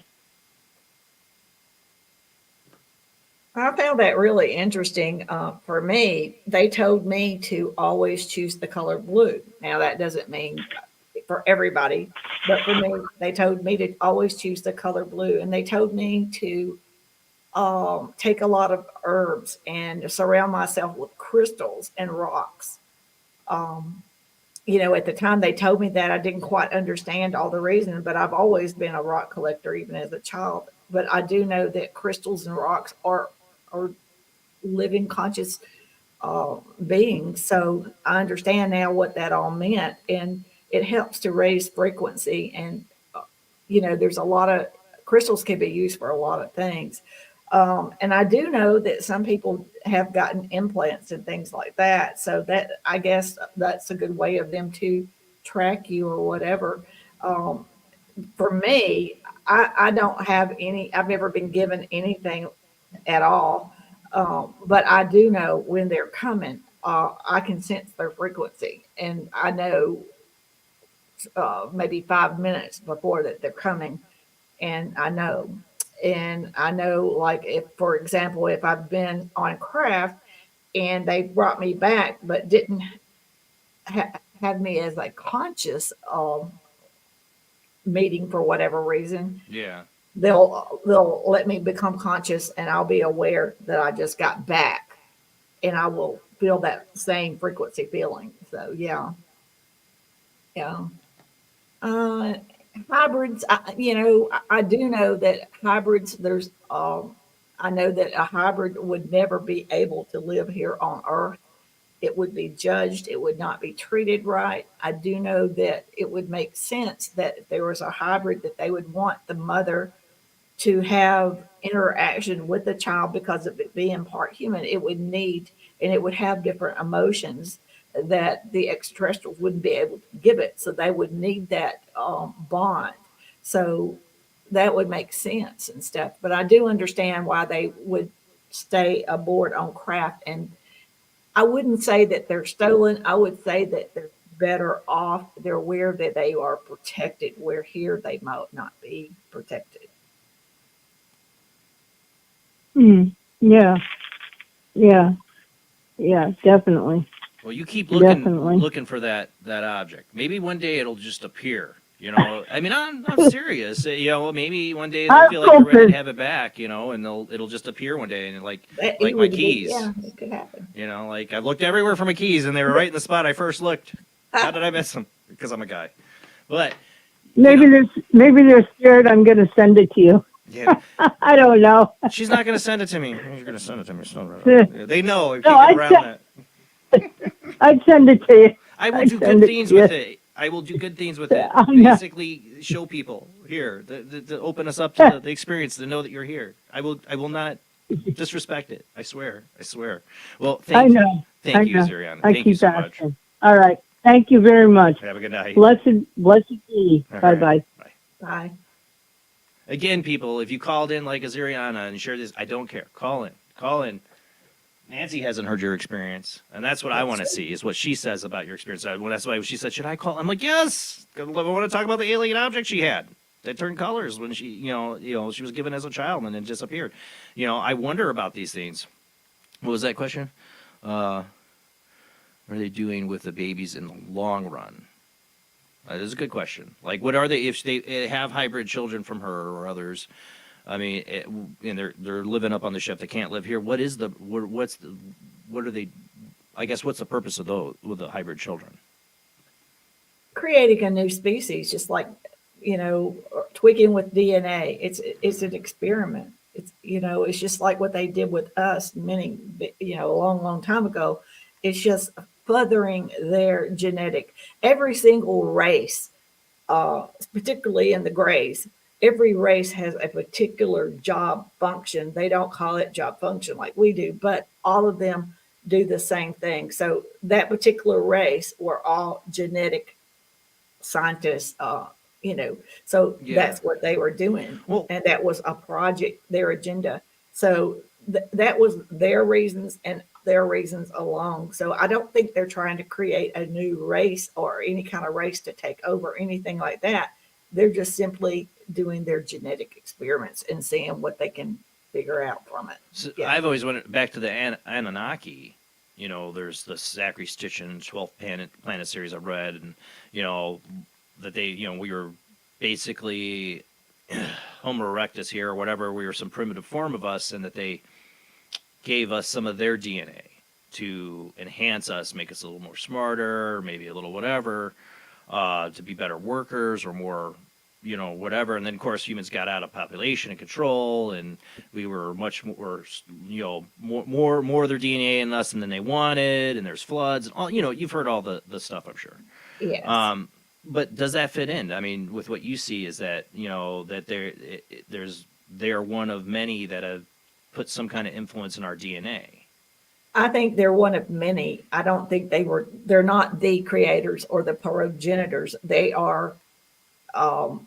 I found that really interesting. For me, they told me to always choose the color blue. Now, that doesn't mean for everybody, but for me, they told me to always choose the color blue. And they told me to take a lot of herbs and surround myself with crystals and rocks. At the time they told me that, I didn't quite understand all the reasons, but I've always been a rock collector, even as a child. But I do know that crystals and rocks are living conscious beings. So I understand now what that all meant, and it helps to raise frequency. And there's a lot of crystals can be used for a lot of things. And I do know that some people have gotten implants and things like that. So that, I guess, that's a good way of them to track you or whatever. For me, I don't have any. I've never been given anything at all. But I do know when they're coming. I can sense their frequency, and I know maybe 5 minutes before that they're coming, and I know. And I know, like, if, for example, if I've been on craft and they brought me back but didn't have me as a conscious meeting for whatever reason, they'll let me become conscious, and I'll be aware that I just got back, and I will feel that same frequency feeling. So yeah. Hybrids, I do know that hybrids, I know that a hybrid would never be able to live here on Earth. It would be judged. It would not be treated right. I do know that it would make sense that if there was a hybrid, that they would want the mother to have interaction with the child, because of it being part human. It would need, and it would have different emotions that the extraterrestrials wouldn't be able to give it. So they would need that bond. So that would make sense and stuff. But I do understand why they would stay aboard on craft. And I wouldn't say that they're stolen. I would say that they're better off. They're aware that they are protected, where here they might not be protected. Yeah. Yeah. Yeah, definitely. Well, you keep Definitely. looking for that object. Maybe one day it'll just appear. You know, I mean, I'm serious. You know, maybe one day they'll feel like you're ready to have it back. You know, and it'll just appear one day, and like It my would be- keys. Yeah, it could happen. You know, like I looked everywhere for my keys, and they were right in the spot I first looked. How did I miss them? Because I'm a guy. But Maybe they're scared I'm going to send it to you. yeah, I don't know. she's not going to send it to me. You're going to send it to me. So they know. You No, can't get around that. I'd send it to you. I will I'd do send good it things to you. with it. I will do good things with it. I'm not- Basically, show people here to open us up to the experience, to know that you're here. I will not disrespect it. I swear. Well, I know. Thank you, know. Zuriana. I Thank you keep so asking. much. All right. Thank you very much. Have a good night. Blessed be. All Bye right. bye. Bye. Again, people, if you called in like a Zuriana and shared this, I don't care. Call in. Nancy hasn't heard your experience, and that's what I want to see, is what she says about your experience. That's why she said, should I call? I'm like, yes. I want to talk about the alien object she had that turned colors when she, she was given as a child and then disappeared. You know, I wonder about these things. What was that question? What are they doing with the babies in the long run? That is a good question. Like, what are they, if they have hybrid children from her or others? I mean, and they're living up on the ship. They can't live here. What are they? I guess what's the purpose of those with the hybrid children? Creating a new species, just like, tweaking with DNA. It's an experiment. It's just like what they did with us a long time ago. It's just furthering their genetic. Every single race, particularly in the Greys, every race has a particular job function. They don't call it job function like we do, but all of them do the same thing. So that particular race were all genetic scientists, so that's what they were doing. And that was a project, their agenda. So that was their reasons and their reasons alone. So I don't think they're trying to create a new race or any kind of race to take over, anything like that. They're just simply doing their genetic experiments and seeing what they can figure out from it. So I've always wondered, back to the Anunnaki. There's the Zachary Stitchin 12th Planet series I've read, and that they, we were basically Homo erectus here or whatever. We were some primitive form of us, and that they gave us some of their DNA to enhance us, make us a little more smarter, maybe a little whatever, to be better workers or more, whatever. And then, of course, humans got out of population and control, and we were much more, more of their DNA in us than they wanted, and there's floods and all, you've heard all the stuff, I'm sure. Yes. But does that fit in? I mean, with what you see, is that, that they're one of many that have put some kind of influence in our DNA. I think they're one of many. I don't think they're not the creators or the progenitors. They are, and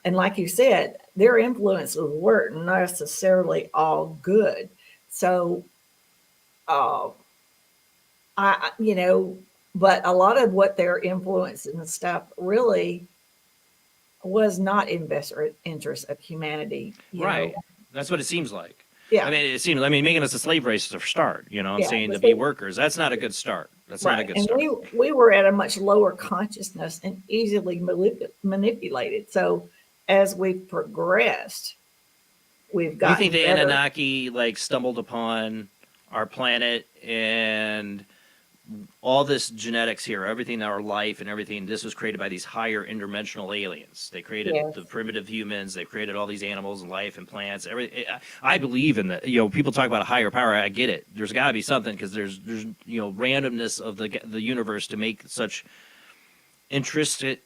like you said, their influences weren't necessarily all good. So, but a lot of what their influence and stuff really was not in best interest of humanity. Right. That's what it seems like. Yeah. I mean, making us a slave race is a start, I'm saying, to be workers. That's not a good start. That's not a good start. And we were at a much lower consciousness and easily manipulated. So as we've progressed, we've gotten Do you think the better. Anunnaki stumbled upon our planet and all this genetics here, everything, our life and everything, this was created by these higher interdimensional aliens. They created the primitive humans. They created all these animals and life and plants. I believe in that. People talk about a higher power. I get it. There's got to be something, because there's randomness of the universe to make such interesting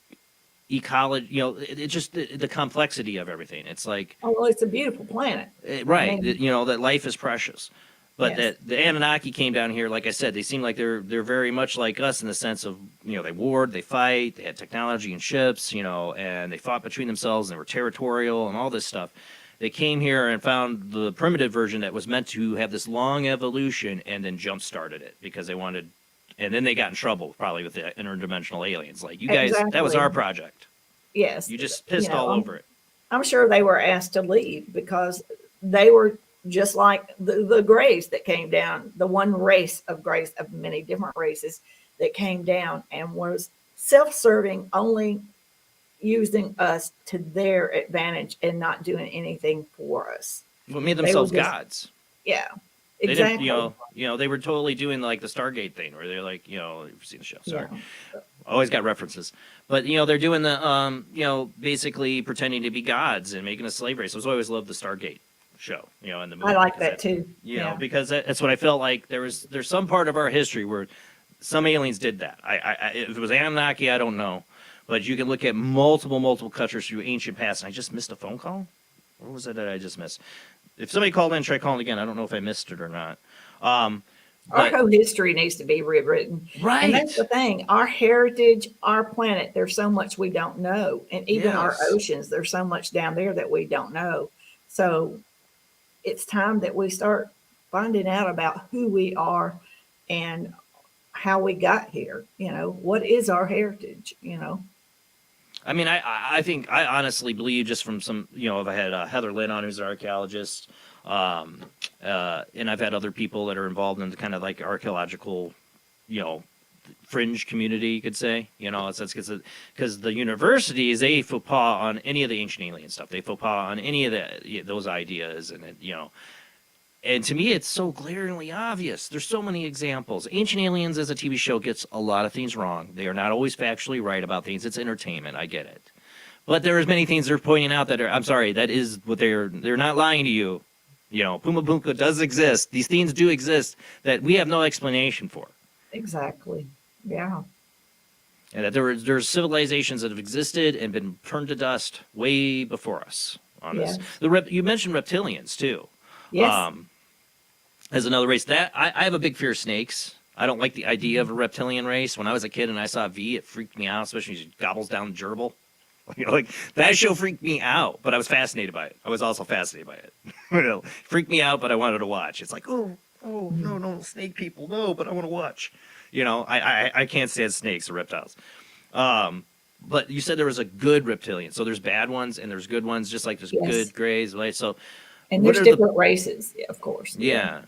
ecology. It's just the complexity of everything. It's like, oh, well, it's a beautiful planet. right. I mean, That life is precious. But Yes. that the Anunnaki came down here, like I said, they seem like they're very much like us in the sense of, they warred, they fight, they had technology and ships, and they fought between themselves and they were territorial and all this stuff. They came here and found the primitive version that was meant to have this long evolution and then jump started it because they wanted, and then they got in trouble probably with the interdimensional aliens. Like, you guys, that was Exactly. our project. Yes. You just pissed all over it. I'm sure they were asked to leave because they were just like the Greys that came down, the one race of Greys of many different races that came down and was self-serving, only using us to their advantage and not doing anything for us. Well, made They were themselves just- gods. Yeah, They exactly. didn't, they were totally doing like the Stargate thing where they're like, you've seen the show, sorry. Yeah. Always got references. But, they're doing the, basically pretending to be gods and making a slave race. I always loved the Stargate show, in the movie. I like because that too. You know, because that's what I felt like there's some part of our history where some aliens did that. If it was Anunnaki, I don't know. But you can look at multiple cultures through ancient past. And I just missed a phone call? What was it that I just missed? If somebody called in, try calling again. I don't know if I missed it or not. Our But, whole history needs to be rewritten. Right. And that's the thing. Our heritage, our planet, there's so much we don't know. And even our Yes. oceans, there's so much down there that we don't know. So it's time that we start finding out about who we are and how we got here. What is our heritage, I mean, I think, I honestly believe just from some, I had Heather Lynn on, who's an archaeologist, and I've had other people that are involved in the kind of like archaeological, fringe community, you could say, because the universities, they faux pas on any of the ancient alien stuff. They faux pas on any of those ideas, and and to me, it's so glaringly obvious. There's so many examples. Ancient Aliens as a TV show gets a lot of things wrong. They are not always factually right about things. It's entertainment. I get it. But there is many things they're pointing out that are, I'm sorry, that is what they're not lying to you. Puma Punka does exist. These things do exist that we have no explanation for. Exactly. Yeah. And that there's civilizations that have existed and been turned to dust way before us on this. You mentioned reptilians, too. Yes. As another race, that I have a big fear of snakes. I don't like the idea of a reptilian race. When I was a kid and I saw V, it freaked me out, especially when she gobbles down the gerbil. Like that show freaked me out, but I was fascinated by it. I was also fascinated by it. Freaked me out, but I wanted to watch. It's like, oh, no, snake people, no, but I want to watch. I can't stand snakes or reptiles. But you said there was a good reptilian, so there's bad ones and there's good ones, just like there's good grays, right? So. And there's different races, of course. Yeah.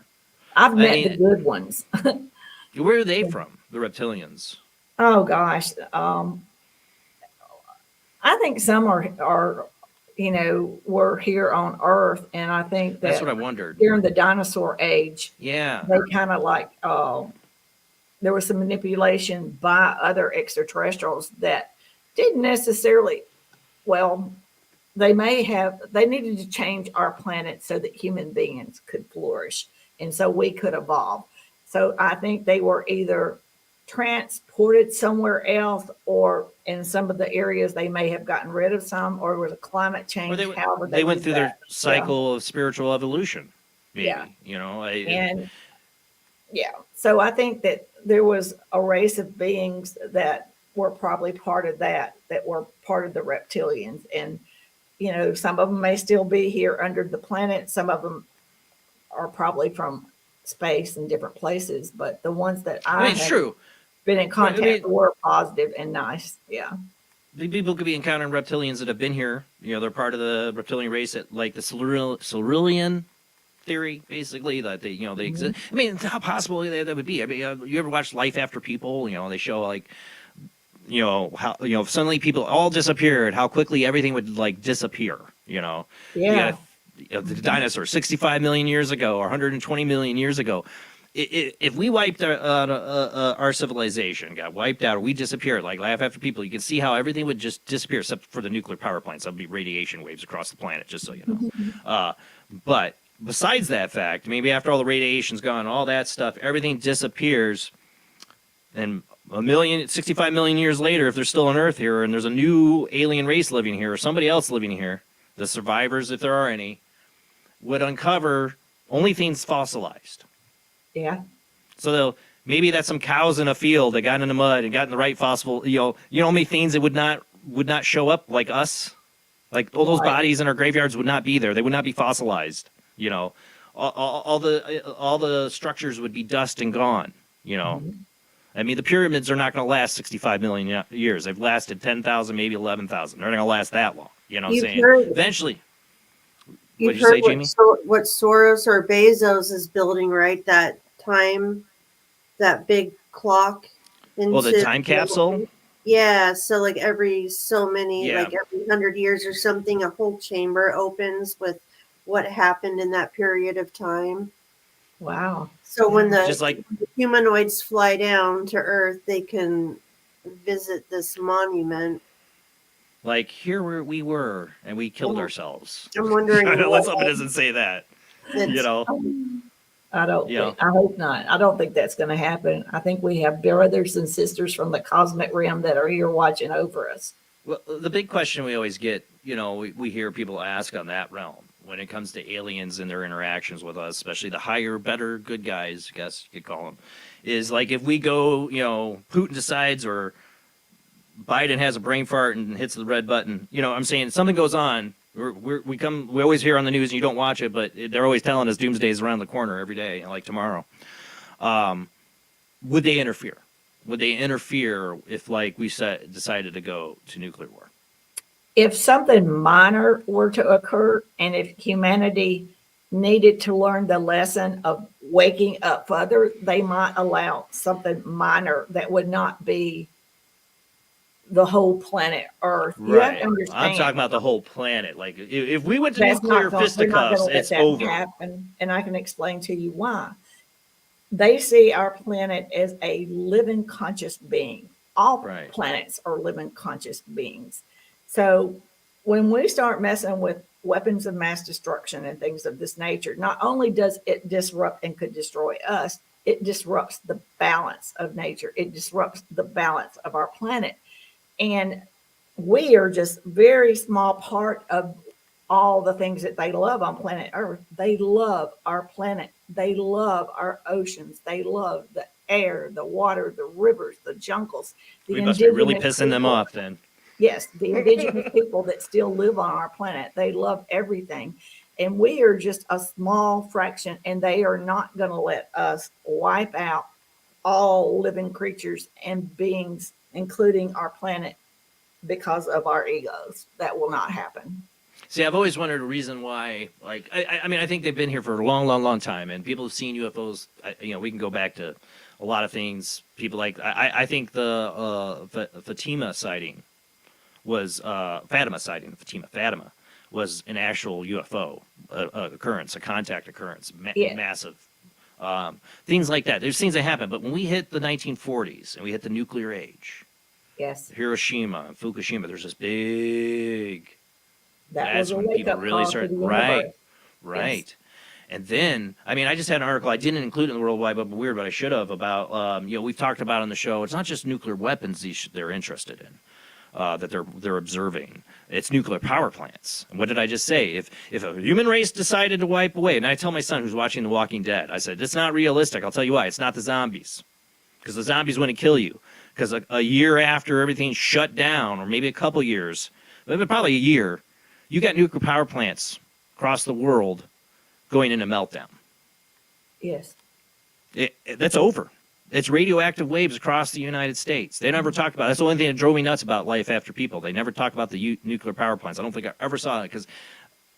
I've met the good ones. Where are they from, the reptilians? Oh, gosh. I think some are were here on Earth. And I think that's what I wondered. During the dinosaur age, they kind of like, there was some manipulation by other extraterrestrials that didn't necessarily, they needed to change our planet so that human beings could flourish and so we could evolve. So I think they were either transported somewhere else, or in some of the areas they may have gotten rid of some, or it was a climate change. They went through their cycle of spiritual evolution. Maybe, So I think that there was a race of beings that were probably part of that were part of the reptilians. And some of them may still be here under the planet. Some of them are probably from space and different places. But the ones that it's true. Been in contact were positive and nice. Yeah. People could be encountering reptilians that have been here. They're part of the reptilian race, that like the Silurian theory, basically, that they exist. I mean, how possible that would be? I mean, you ever watch Life After People? They show like. How suddenly people all disappeared, how quickly everything would like disappear. The dinosaurs 65 million years ago or 120 million years ago. If we wiped our civilization, got wiped out, or we disappeared, like Life After People, you can see how everything would just disappear except for the nuclear power plants. That would be radiation waves across the planet, just so you know. But besides that fact, maybe after all the radiation's gone, all that stuff, everything disappears, and 65 million years later, if there's still on Earth here, and there's a new alien race living here, or somebody else living here, the survivors, if there are any, would uncover only things fossilized. Yeah. So maybe that's some cows in a field that got in the mud and got in the right fossil. You know how many things that would not show up like us, like all those Right. bodies in our graveyards would not be there. They would not be fossilized. You know, all the structures would be dust and gone. You know, I mean the pyramids are not going to last 65 million years. They've lasted 10,000, maybe 11,000. They're not going to last that long. You know what I'm You've saying? heard- Eventually. You've What'd you heard say, Jamie? what Soros or Bezos is building, right? That big clock into The time capsule? Yeah, so like every so many, Yeah. like every 100 years or something, a whole chamber opens with what happened in that period of time. Wow. So when the Just like humanoids fly down to Earth, they can visit this monument. here where we were and we killed ourselves. I'm wondering Let's hope it doesn't say that. You know. I don't Yeah. think, I hope not. I don't think that's going to happen. I think we have brothers and sisters from the cosmic realm that are here watching over us. Well, the big question we always get, we hear people ask on that realm when it comes to aliens and their interactions with us, especially the higher, better, good guys, I guess you could call them, is like if we go, Putin decides or Biden has a brain fart and hits the red button, I'm saying something goes on. We always hear on the news and you don't watch it, but they're always telling us doomsday is around the corner every day, like tomorrow. Would they interfere? Would they interfere if, like we said, decided to go to nuclear war? If something minor were to occur and if humanity needed to learn the lesson of waking up further, they might allow something minor that would not be the whole planet Earth. You have to understand. I'm talking about the whole planet. Like if we went to That's nuclear not gonna- we're not fisticuffs, gonna let it's that over. happen, and I can explain to you why. They see our planet as a living conscious being. All planets are living conscious beings. So when we start messing with weapons of mass destruction and things of this nature, not only does it disrupt and could destroy us, it disrupts the balance of nature. It disrupts the balance of our planet. And we are just very small part of all the things that they love on planet Earth. They love our planet. They love our oceans. They love the air, the water, the rivers, the jungles. The We must be really indigenous pissing them people- off then. Yes, the indigenous people that still live on our planet. They love everything. And we are just a small fraction, and they are not going to let us wipe out all living creatures and beings, including our planet, because of our egos. That will not happen. See, I've always wondered a reason why. Like, I mean, I think they've been here for a long, long, long time, and people have seen UFOs. We can go back to a lot of things. People like, I think the Fatima sighting was Fatima sighting. Fatima was an actual UFO occurrence, a contact occurrence, massive. Things like that. There's things that happen, but when we hit the 1940s and we hit the nuclear age, yes, Hiroshima and Fukushima, there's this big. That That's was a when people wake-up really call start. to the Right, universe. right. Yes. And then, I mean, I just had an article I didn't include in the Worldwide Web Weird, but I should have about. We've talked about on the show. It's not just nuclear weapons they're interested in. That they're observing. It's nuclear power plants. And what did I just say? If a human race decided to wipe away, and I tell my son who's watching The Walking Dead, I said, it's not realistic. I'll tell you why. It's not the zombies. Because the zombies wouldn't kill you. Because a year after everything shut down, or maybe a couple years, but probably a year, you got nuclear power plants across the world going into meltdown. Yes. That's over. It's radioactive waves across the United States. They never talk about it. That's the only thing that drove me nuts about Life After People. They never talk about the nuclear power plants. I don't think I ever saw it because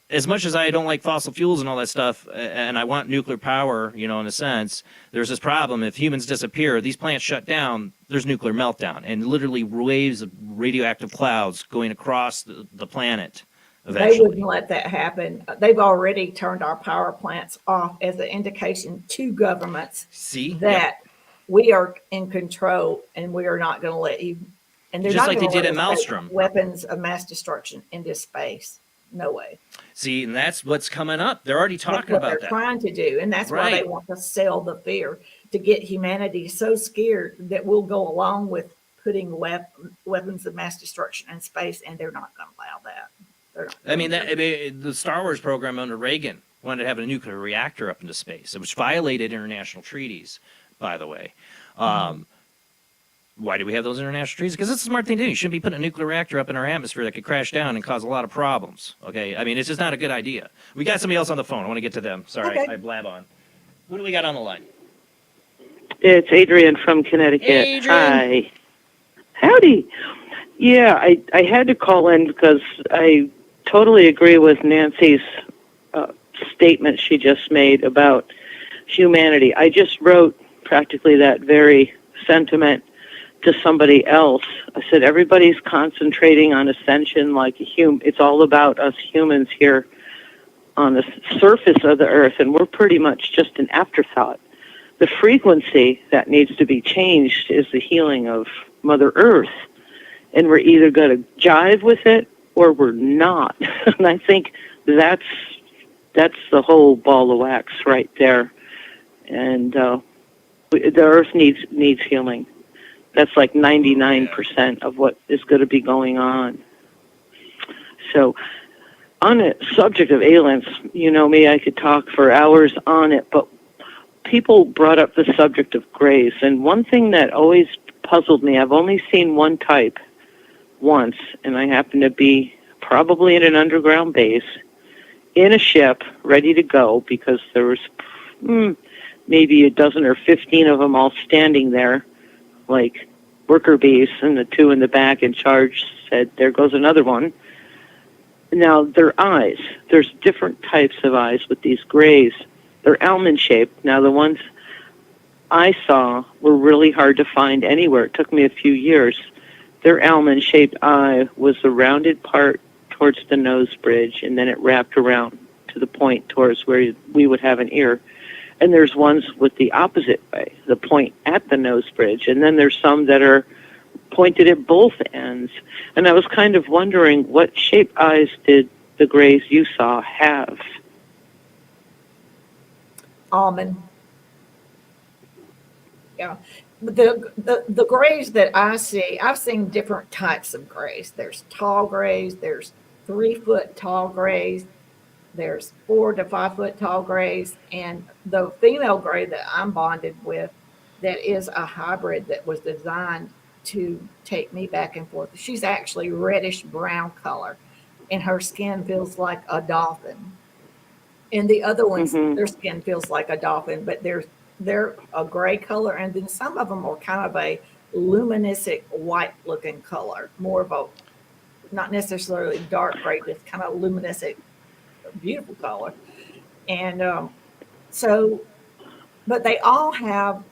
as much as I don't like fossil fuels and all that stuff, and I want nuclear power, in a sense, there's this problem. If humans disappear, these plants shut down, there's nuclear meltdown and literally waves of radioactive clouds going across the planet. Eventually. They wouldn't let that happen. They've already turned our power plants off as an indication to governments that we are in control and we are not going to let you. And they're just not like they gonna did let at us take Maelstrom. Weapons of mass destruction into space. No way. See, and that's what's coming up. They're already talking That's what about they're that. trying to do, and that's why they Right. want to sell the fear to get humanity so scared that we'll go along with putting weapons of mass destruction in space, and they're not going to allow that. They're not. I mean, the Star Wars program under Reagan, wanted to have a nuclear reactor up into space, which violated international treaties, by the way. Why do we have those international treaties? Because it's a smart thing to do. You shouldn't be putting a nuclear reactor up in our atmosphere that could crash down and cause a lot of problems. Okay, I mean, it's just not a good idea. We got somebody else on the phone. I want to get to them. Sorry, Okay. I blab on. Who do we got on the line? It's Adrian from Connecticut. Adrian. Hi. Howdy. Yeah, I had to call in because I totally agree with Nancy's statement she just made about humanity. I just wrote practically that very sentiment to somebody else. I said, everybody's concentrating on ascension like a it's all about us humans here on the surface of the earth, and we're pretty much just an afterthought. The frequency that needs to be changed is the healing of Mother Earth, and we're either going to jive with it or we're not. And I think that's the whole ball of wax right there. And the Earth needs healing. That's like 99% of what is going to be going on. So, on the subject of aliens, you know me, I could talk for hours on it, but people brought up the subject of grays, and one thing that always puzzled me, I've only seen one type once, and I happened to be probably in an underground base, in a ship, ready to go, because there was maybe a dozen or 15 of them all standing there, like worker bees, and the two in the back in charge said, there goes another one. Now, their eyes, there's different types of eyes with these grays. They're almond-shaped. Now, the ones I saw were really hard to find anywhere. It took me a few years. Their almond-shaped eye was the rounded part towards the nose bridge, and then it wrapped around to the point towards where we would have an ear. And there's ones with the opposite way, the point at the nose bridge. And then there's some that are pointed at both ends. And I was kind of wondering, what shaped eyes did the grays you saw have? Almond. Yeah. The grays that I see, I've seen different types of grays. There's tall grays, there's 3 foot tall grays, there's 4 to 5 foot tall grays, and the female gray that I'm bonded with, that is a hybrid that was designed to take me back and forth. She's actually reddish brown color, and her skin feels like a dolphin. And the other ones, their skin feels like a dolphin, but they're a gray color, and then some of them are kind of a luminescent white looking color, more of a, not necessarily dark gray, but kind of luminescent, beautiful color. And but they all have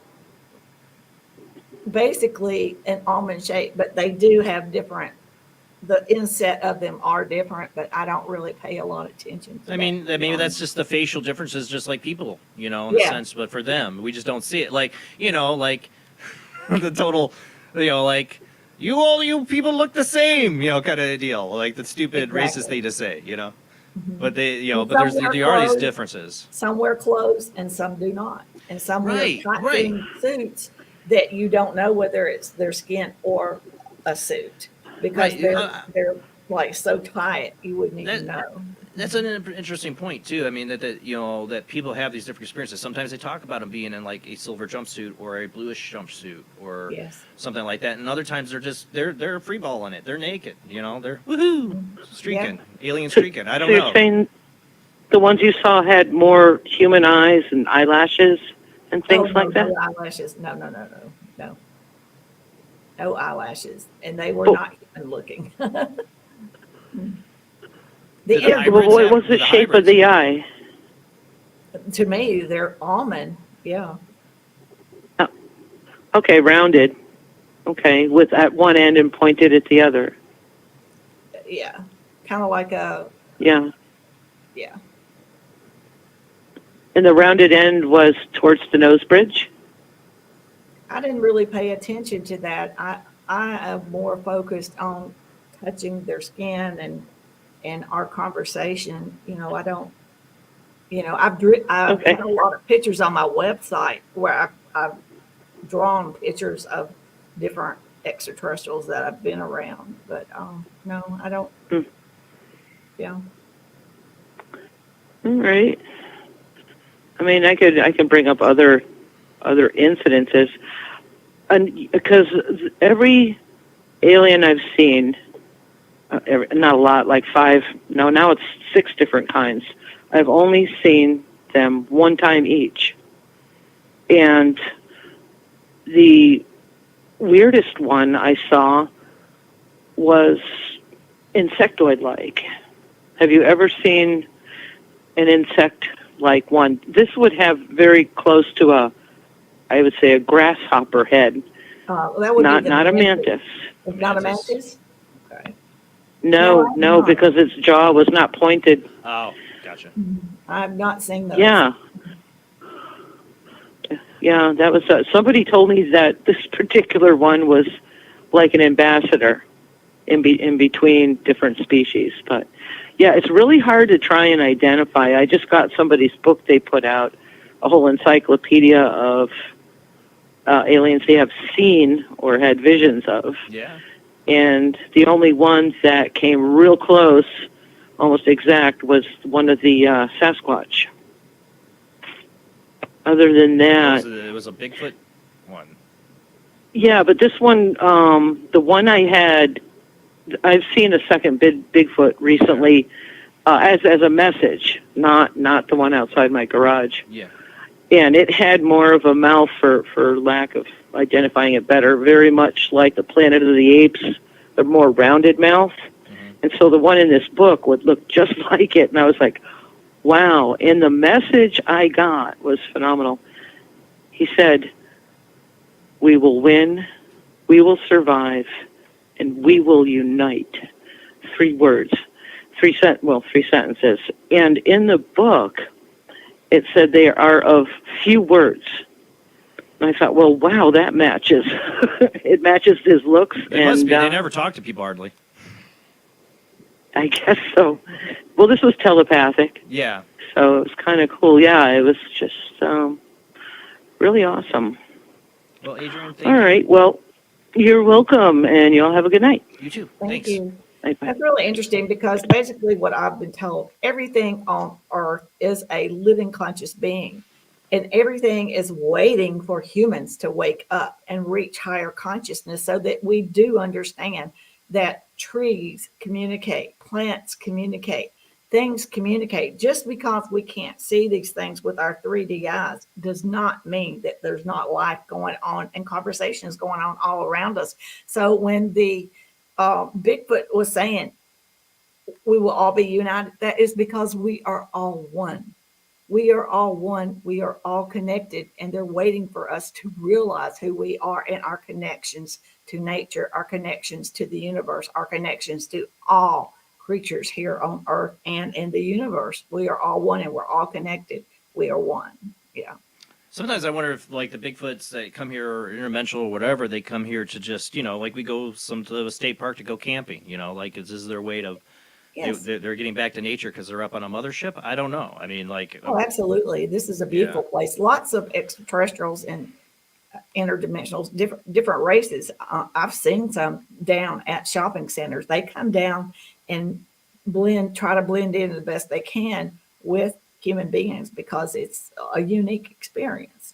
basically an almond shape, but they do have different, the inset of them are different, but I don't really pay a lot of attention to mean, maybe that's just the facial differences, just like people, in a sense. But for them, we just don't see it. Like, like the total, like you people look the same, kind of deal. Like the stupid racist thing to say, But they, but there are these differences. Some wear clothes and some do not, and some wear tight-fitting suits that you don't know whether it's their skin or a suit, because they're like so tight you wouldn't even know. That's an interesting point too. I mean that people have these different experiences. Sometimes they talk about them being in like a silver jumpsuit or a bluish jumpsuit or something like that, and other times they're free balling it. They're naked. They're woohoo streaking, alien streaking. I don't know. You're saying the ones you saw had more human eyes and eyelashes and things like that? No eyelashes. No. No eyelashes, and they were not even looking. What was the shape of the eye? To me, they're almond. Yeah. Oh, okay, rounded. Okay, with at one end and pointed at the other. Yeah, kind of like a. Yeah. Yeah. And the rounded end was towards the nose bridge? I didn't really pay attention to that. I am more focused on touching their skin and our conversation. I don't. I've got a lot of pictures on my website where I've drawn pictures of different extraterrestrials that I've been around. But no, I don't. Yeah. All right. I mean, I can bring up other incidences, and because every alien I've seen, not a lot, like 5. No, now it's 6 different kinds. I've only seen them one time each, and the weirdest one I saw was insectoid-like. Have you ever seen an insect-like one? This would have very close to I would say, a grasshopper head. That would not be not a mantis. Not a mantis? Okay. No, because its jaw was not pointed. Oh, gotcha. I've not seen those. Yeah. Yeah, that was somebody told me that this particular one was like an ambassador in between different species. But yeah, it's really hard to try and identify. I just got somebody's book they put out, a whole encyclopedia of aliens they have seen or had visions of. Yeah. And the only ones that came real close, almost exact, was one of the Sasquatch. Other than that... It was a Bigfoot one. Yeah, but this one, the one I had, I've seen a second Bigfoot recently as a message, not the one outside my garage. Yeah. And it had more of a mouth, for lack of identifying it better, very much like the Planet of the Apes, the more rounded mouth. Mm-hmm. And so the one in this book would look just like it. And I was like, wow. And the message I got was phenomenal. He said, "We will win, we will survive, and we will unite." 3 words, 3 sentences. And in the book, it said they are of few words. And I thought, well, wow, that matches. It matches his looks. It must be. They never talk to people hardly. I guess so. Well, this was telepathic. Yeah. So it was kind of cool. Yeah, it was just really awesome. Well, Adrian, all right. Well, you're welcome, and you all have a good night. You too. Thank Thanks. you. Bye-bye. That's really interesting because basically what I've been told, everything on Earth is a living conscious being. And everything is waiting for humans to wake up and reach higher consciousness so that we do understand that trees communicate, plants communicate, things communicate. Just because we can't see these things with our 3D eyes does not mean that there's not life going on and conversations going on all around us. So when the Bigfoot was saying we will all be united, that is because we are all one. We are all one. We are all connected, and they're waiting for us to realize who we are and our connections to nature, our connections to the universe, our connections to all creatures here on Earth and in the universe. We are all one, and we're all connected. We are one. Yeah. Sometimes I wonder if, like, the Bigfoots that come here, or interdimensional or whatever, they come here to just, like we go to a state park to go camping, like, is this their way to... Yes. They're getting back to nature because they're up on a mothership? I don't know. I mean, like... Oh, absolutely. This is a beautiful place. Lots of extraterrestrials and interdimensionals, different races. I've seen some down at shopping centers. They come down and try to blend in the best they can with human beings because it's a unique experience.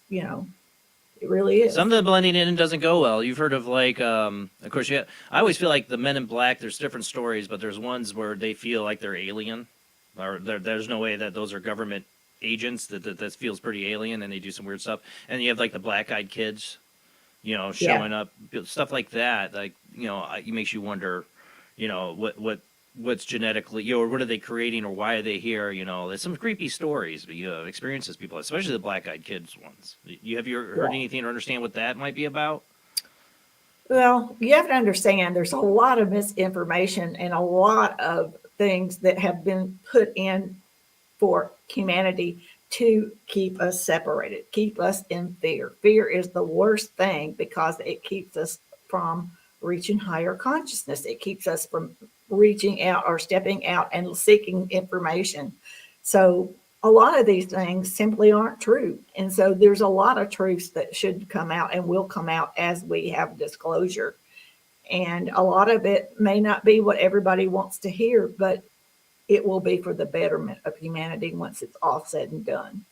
It really is. Some of the blending in doesn't go well. You've heard of, like, of course, I always feel like the Men in Black, there's different stories, but there's ones where they feel like they're alien, or there's no way that those are government agents, that feels pretty alien, and they do some weird stuff. And you have, like, the black-eyed kids, showing up, stuff like that. Like, it makes you wonder, what's genetically, or what are they creating, or why are they here? There's some creepy stories, but experiences people, especially the black-eyed kids ones. Have you heard anything or understand what that might be about? Well, you have to understand there's a lot of misinformation and a lot of things that have been put in for humanity to keep us separated, keep us in fear. Fear is the worst thing because it keeps us from reaching higher consciousness. It keeps us from reaching out or stepping out and seeking information. So a lot of these things simply aren't true. And so there's a lot of truths that should come out and will come out as we have disclosure. And a lot of it may not be what everybody wants to hear, but it will be for the betterment of humanity once it's all said and done.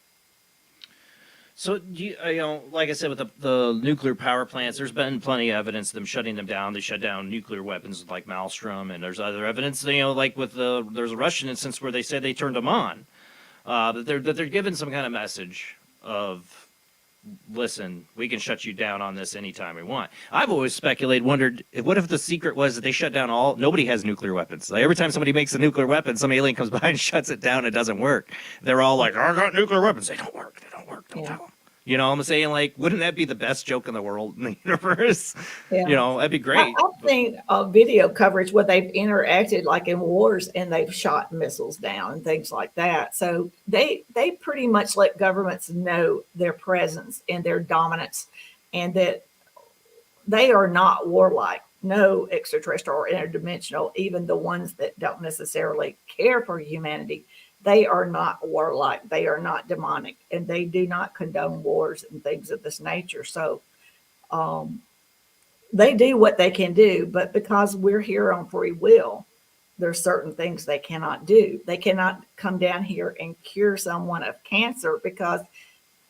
So, like I said, with the nuclear power plants, there's been plenty of evidence of them shutting them down. They shut down nuclear weapons like Maelstrom, and there's other evidence, like with there's a Russian instance where they said they turned them on. That they're giving some kind of message of, listen, we can shut you down on this anytime we want. I've always wondered, what if the secret was that they shut down nobody has nuclear weapons. Like every time somebody makes a nuclear weapon, some alien comes by and shuts it down, it doesn't work. They're all like, I got nuclear weapons. They don't work, don't tell them. You know what I'm saying? Like, wouldn't that be the best joke in the world in the universe? Yeah. That'd be great. I've seen video coverage where they've interacted like in wars and they've shot missiles down and things like that. So they pretty much let governments know their presence and their dominance, and that they are not warlike. No extraterrestrial or interdimensional, even the ones that don't necessarily care for humanity, they are not warlike. They are not demonic, and they do not condone wars and things of this nature. So they do what they can do, but because we're here on free will, there's certain things they cannot do. They cannot come down here and cure someone of cancer, because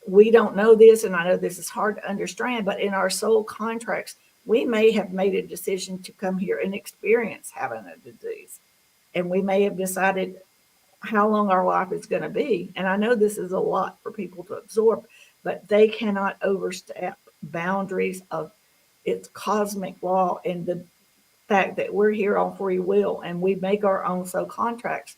we don't know this, and I know this is hard to understand, but in our soul contracts, we may have made a decision to come here and experience having a disease. And we may have decided how long our life is going to be. And I know this is a lot for people to absorb, but they cannot overstep boundaries of its cosmic law and the fact that we're here on free will and we make our own soul contracts.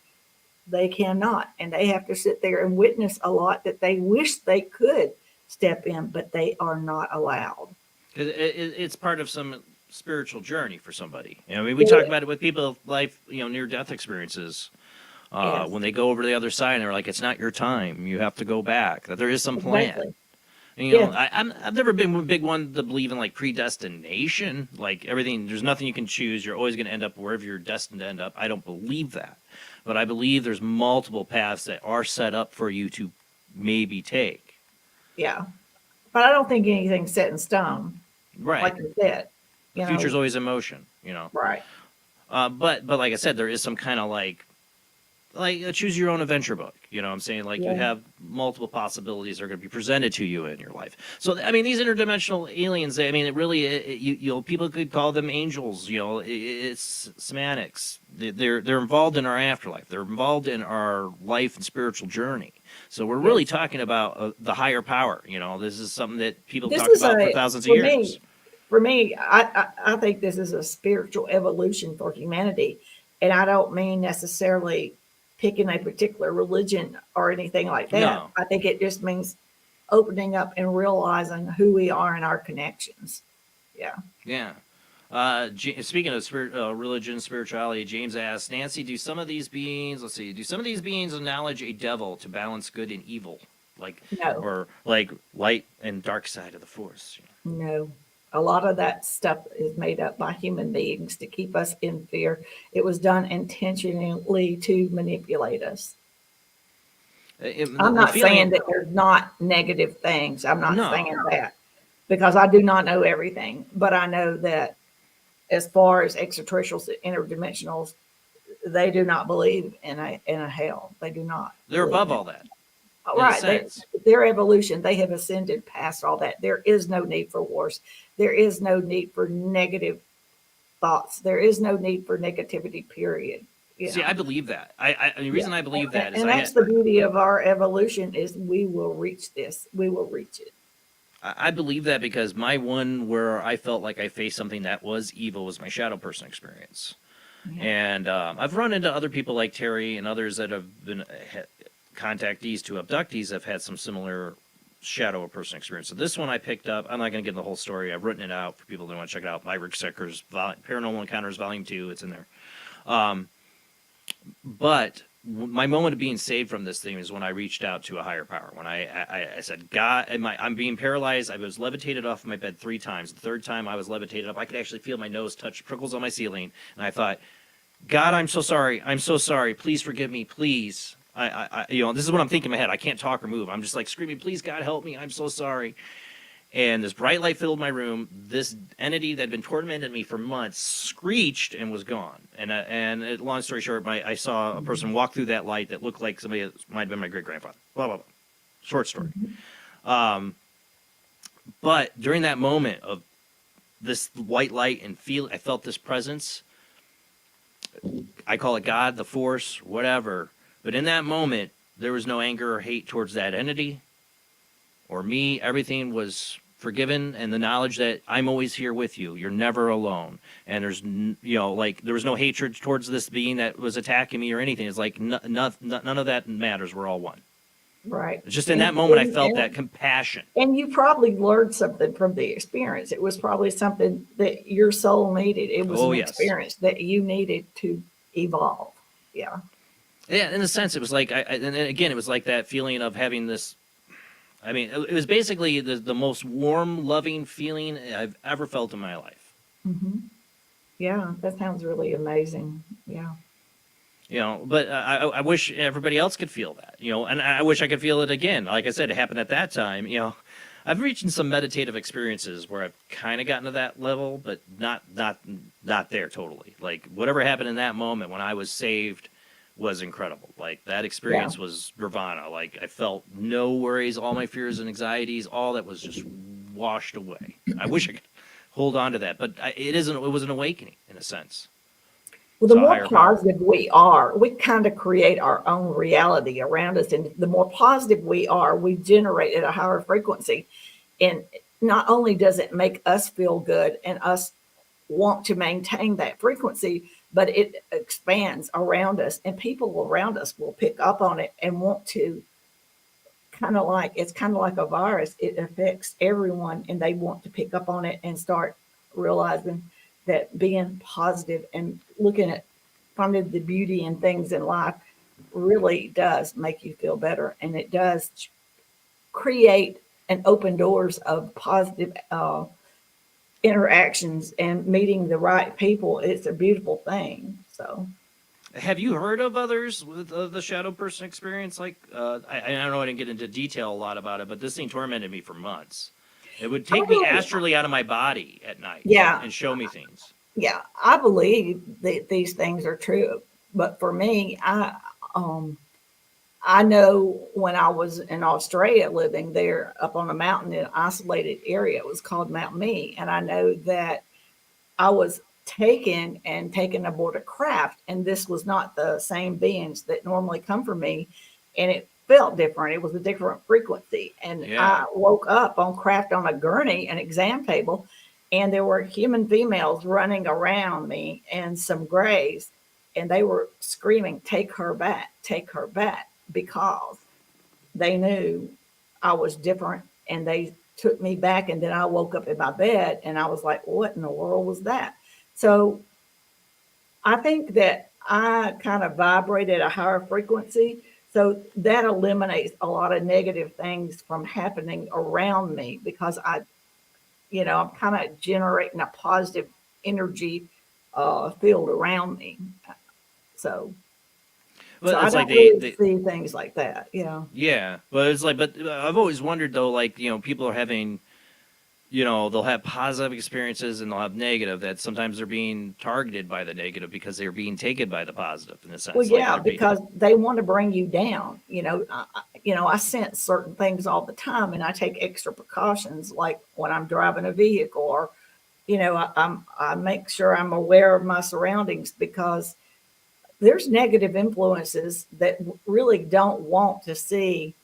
They cannot, and they have to sit there and witness a lot that they wish they could step in, but they are not allowed. It's part of some spiritual journey for somebody. I mean, we talk about it with people life, near-death experiences. When they go over to the other side and they're like, it's not your time, you have to go back, that there is some plan. Exactly. And, I've never been a big one to believe in like predestination, like everything, there's nothing you can choose, you're always going to end up wherever you're destined to end up. I don't believe that, but I believe there's multiple paths that are set up for you to maybe take. Yeah, but I don't think anything's set in stone. Right. Like you said, The future's always in motion, Right. But like I said, there is some kind of like a choose your own adventure book. You know what I'm saying? Like you have multiple possibilities that are going to be presented to you in your life. So, I mean, these interdimensional aliens, I mean, it really, people could call them angels, it's semantics. They're involved in our afterlife. They're involved in our life and spiritual journey. So we're really talking about the higher power. This is something that people talked about for thousands of years. For me, I think this is a spiritual evolution for humanity. And I don't mean necessarily picking a particular religion or anything like that. No. I think it just means opening up and realizing who we are and our connections. Yeah. Yeah. Speaking of religion, spirituality, James asks, Nancy, do some of these beings acknowledge a devil to balance good and evil? No. Or like light and dark side of the force? No. A lot of that stuff is made up by human beings to keep us in fear. It was done intentionally to manipulate us. I'm not saying that there's not negative things. I'm not saying that, because I do not know everything. But I know that as far as extraterrestrials, interdimensionals, they do not believe in a hell. They do not. They're above all that. Right. Their evolution, they have ascended past all that. There is no need for wars. There is no need for negative thoughts. There is no need for negativity, period. See, I believe that. The reason I believe that is... And that's the beauty of our evolution, is we will reach this. We will reach it. I believe that because my one where I felt like I faced something that was evil was my shadow person experience. Yeah. And I've run into other people like Terry and others that have been... contactees to abductees have had some similar shadow person experience. So this one I picked up. I'm not going to get the whole story. I've written it out for people that want to check it out. My Rick Secker's Paranormal Encounters Volume 2. It's in there. But my moment of being saved from this thing is when I reached out to a higher power. When I said, God, I'm being paralyzed. I was levitated off my bed 3 times. The 3rd time I was levitated up, I could actually feel my nose touch prickles on my ceiling. And I thought, God, I'm so sorry. I'm so sorry. Please forgive me. Please. This is what I'm thinking in my head. I can't talk or move. I'm just like screaming, please, God, help me. I'm so sorry. and this bright light filled my room. This entity that had been tormenting me for months screeched and was gone. And long story short, I saw a person walk through that light that looked like somebody that might have been my great grandfather. Blah blah blah. Short story. But during that moment of this white light and I felt this presence. I call it God, the force, whatever. But in that moment, there was no anger or hate towards that entity or me. Everything was forgiven, and the knowledge that I'm always here with you. You're never alone. And there's, there was no hatred towards this being that was attacking me or anything. It's like none of that matters. We're all one. Right. Just in that moment, I felt that compassion. And you probably learned something from the experience. It was probably something that your soul needed. It was an experience that you needed to evolve. Yeah. Yeah, in a sense, it was like, and again, it was like that feeling of having this. I mean, it was basically the most warm, loving feeling I've ever felt in my life. Mm-hmm. Yeah, that sounds really amazing. Yeah. But I wish everybody else could feel that, and I wish I could feel it again. Like I said, it happened at that time. I've reached in some meditative experiences where I've kind of gotten to that level, but not there totally. Like whatever happened in that moment when I was saved was incredible. Like that experience was nirvana. Like I felt no worries, all my fears and anxieties, all that was just washed away. I wish I could hold on to that, but it was an awakening in a sense. Well, the more positive we are, we kind of create our own reality around us. And the more positive we are, we generate at a higher frequency. And not only does it make us feel good and us want to maintain that frequency, but it expands around us, and people around us will pick up on it and want to it's kind of like a virus. It affects everyone, and they want to pick up on it and start realizing that being positive and finding the beauty in things in life really does make you feel better. And it does create and open doors of positive interactions and meeting the right people. It's a beautiful thing. So have you heard of others with the shadow person experience? Like, I don't know, I didn't get into detail a lot about it, but this thing tormented me for months. It would take me astrally out of my body at night and show me things. Yeah, I believe that these things are true. But for me, I know when I was in Australia living there up on a mountain in an isolated area, it was called Mount Me. And I know that I was taken aboard a craft, and this was not the same beings that normally come for me. And it felt different. It was a different frequency. And I woke up on craft on a gurney, an exam table, and there were human females running around me and some grays, and they were screaming, take her back, because they knew I was different, and they took me back. And then I woke up in my bed, and I was like, what in the world was that? So I think that I kind of vibrate at a higher frequency. So that eliminates a lot of negative things from happening around me, because I'm kind of generating a positive energy field around me. So I don't really see things like that. Yeah. Yeah. But I've always wondered though, like, people are having, they'll have positive experiences and they'll have negative, that sometimes they're being targeted by the negative because they're being taken by the positive in a sense. Well, yeah, because they want to bring you down. I sense certain things all the time, and I take extra precautions, like when I'm driving a vehicle, or, I make sure I'm aware of my surroundings, because there's negative influences that really don't want to see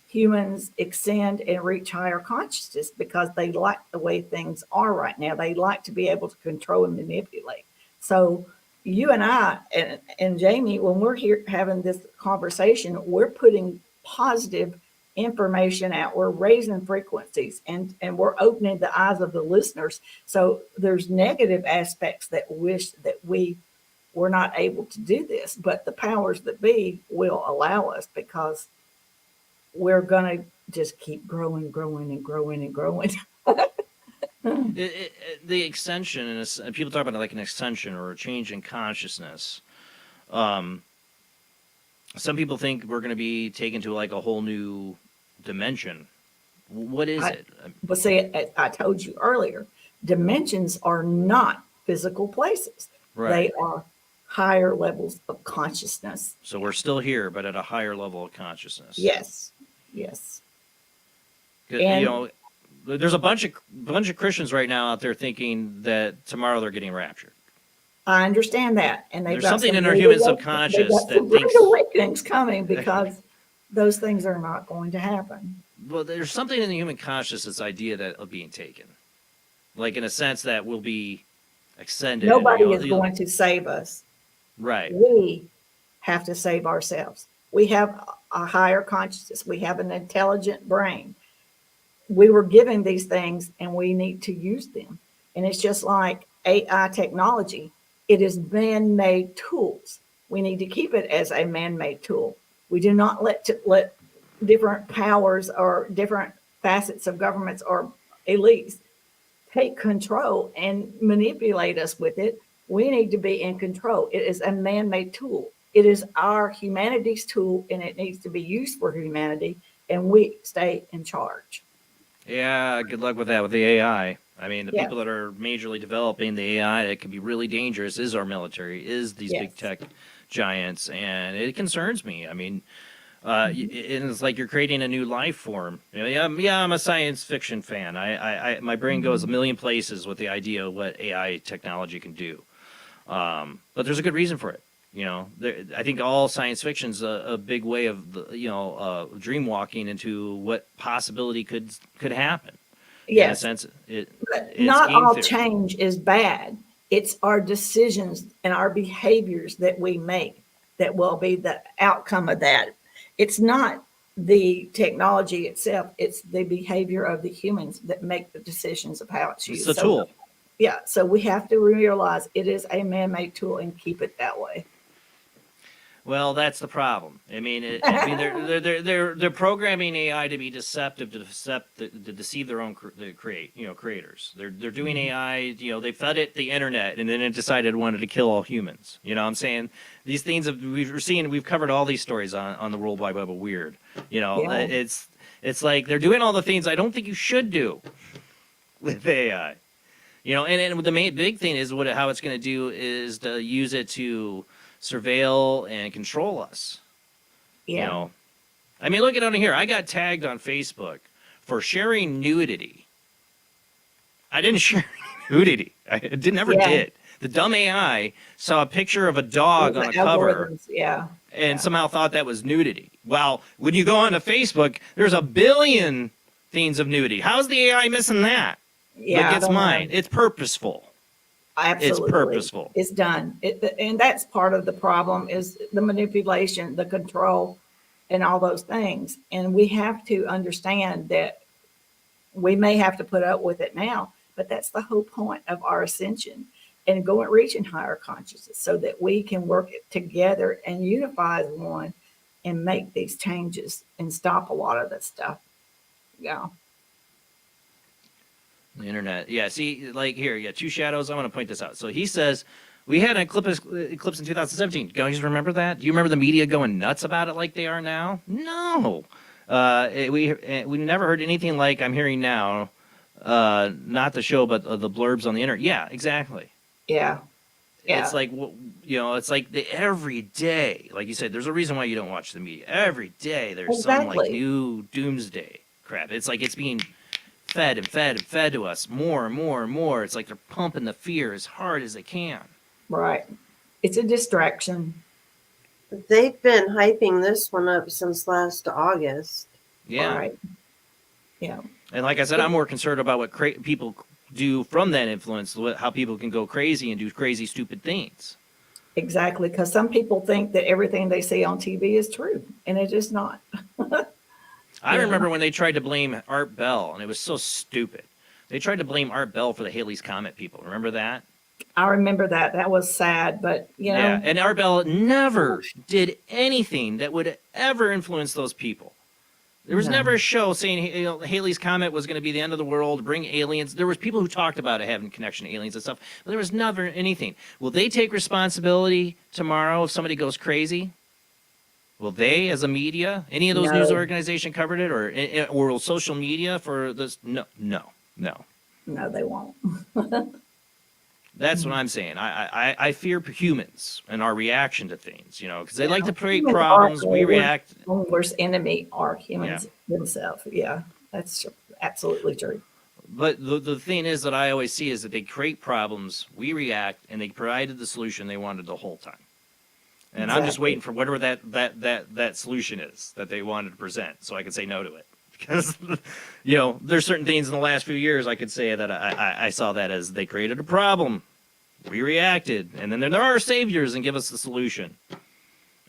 humans extend and reach higher consciousness, because they like the way things are right now. They like to be able to control and manipulate. So you and I and Jamie, when we're here having this conversation, we're putting positive information out. We're raising frequencies, and we're opening the eyes of the listeners. So there's negative aspects that wish that we were not able to do this, but the powers that be will allow us, because we're going to just keep growing and growing. The extension, and people talk about it like an extension or a change in consciousness. Some people think we're going to be taken to like a whole new dimension What is it? But see, I told you earlier, dimensions are not physical places. Right. They are higher levels of consciousness. So we're still here, but at a higher level of consciousness. Yes. Yes. 'Cause, And- you know, there's a bunch of Christians right now out there thinking that tomorrow they're getting raptured. I understand that. And they've There's got something some in our rude human awaken- subconscious they've got that some rude thinks- awakenings coming because those things are not going to happen. Well, there's something in the human conscious, this idea that of being taken, like in a sense that will be extended. Nobody you know, is going to save us. Right. We have to save ourselves. We have a higher consciousness. We have an intelligent brain. We were given these things and we need to use them. And it's just like AI technology. It is man-made tools. We need to keep it as a man-made tool. We do not let different powers or different facets of governments or elites take control and manipulate us with it. We need to be in control. It is a man-made tool. It is our humanity's tool, and it needs to be used for humanity, and we stay in charge. Yeah, good luck with that with the AI. I mean, the Yeah. people that are majorly developing the AI that can be really dangerous is our military, is these big Yes. tech giants, and it concerns me. I mean, and it's like you're creating a new life form. You know, yeah, I'm a science fiction fan. My brain goes a million places with the idea of what AI technology can do. But there's a good reason for it. You know, I think all science fiction's a big way of dream walking into what possibility could happen. In a Yes. sense, But it's not game all theory. change is bad. It's our decisions and our behaviors that we make that will be the outcome of that. It's not the technology itself, it's the behavior of the humans that make the decisions of how it's used. It's a tool. Yeah, so we have to realize it is a man-made tool and keep it that way. Well, that's the problem. I mean, they're programming AI to be deceptive, to deceive their own creators. They're doing AI. You know, they fed it the internet, and then it decided it wanted to kill all humans. You know what I'm saying? These things we've covered all these stories on the World Wide Web of Weird. You know, Yeah. it's like they're doing all the things I don't think you should do with AI. You know, and the big thing is how it's going to do is to use it to surveil and control us. Yeah. You know, I mean, look at on here. I got tagged on Facebook for sharing nudity. I didn't share nudity. I never Yeah. did. The dumb AI saw a picture of a dog on a cover Algorithms, yeah. and somehow thought that was nudity. Well, when you go onto Facebook, there's a billion things of nudity. How's the AI missing that? Yeah, But I gets don't know. mine. It's purposeful. Absolutely. It's purposeful. It's done. And that's part of the problem is the manipulation, the control, and all those things. And we have to understand that we may have to put up with it now, but that's the whole point of our ascension and reaching higher consciousness so that we can work it together and unify as one and make these changes and stop a lot of this stuff. Yeah. The internet. Yeah, see, like here, two shadows. I want to point this out. So he says, we had an eclipse in 2017. Guys, remember that? Do you remember the media going nuts about it like they are now? No. We never heard anything like I'm hearing now. Not the show, but the blurbs on the internet. Yeah, exactly. Yeah. Yeah. It's like, it's like every day, like you said, there's a reason why you don't watch the media. Every day there's some like Exactly. new doomsday crap. It's like it's being fed and fed and fed to us more and more and more. It's like they're pumping the fear as hard as they can. Right. It's a distraction. They've been hyping this one up since last August. Yeah. Right. Yeah. And like I said, I'm more concerned about what people do from that influence, how people can go crazy and do crazy, stupid things. Exactly. Because some people think that everything they see on TV is true, and it is not. I remember when they tried to blame Art Bell, and it was so stupid. They tried to blame Art Bell for the Halley's Comet people. Remember that? I remember that. That was sad, but you know. Yeah, and Art Bell never did anything that would ever influence those people. There was No. never a show saying Halley's Comet was going to be the end of the world, bring aliens. There was people who talked about it having connection to aliens and stuff, but there was never anything. Will they take responsibility tomorrow if somebody goes crazy? Will they, as a media, any of those No. news organization covered it, or will social media for this? No. No, they won't. That's what I'm saying. I fear humans and our reaction to things, because they like to create Humans problems. are We the react. worst enemy are humans themselves. Yeah, that's absolutely true. But the thing is that I always see is that they create problems, we react, and they provided the solution they wanted the whole time. And I'm just Exactly. waiting for whatever that solution is that they wanted to present, so I can say no to it. Because there's certain things in the last few years I could say that I saw that as they created a problem, we reacted, and then there are saviors and give us the solution.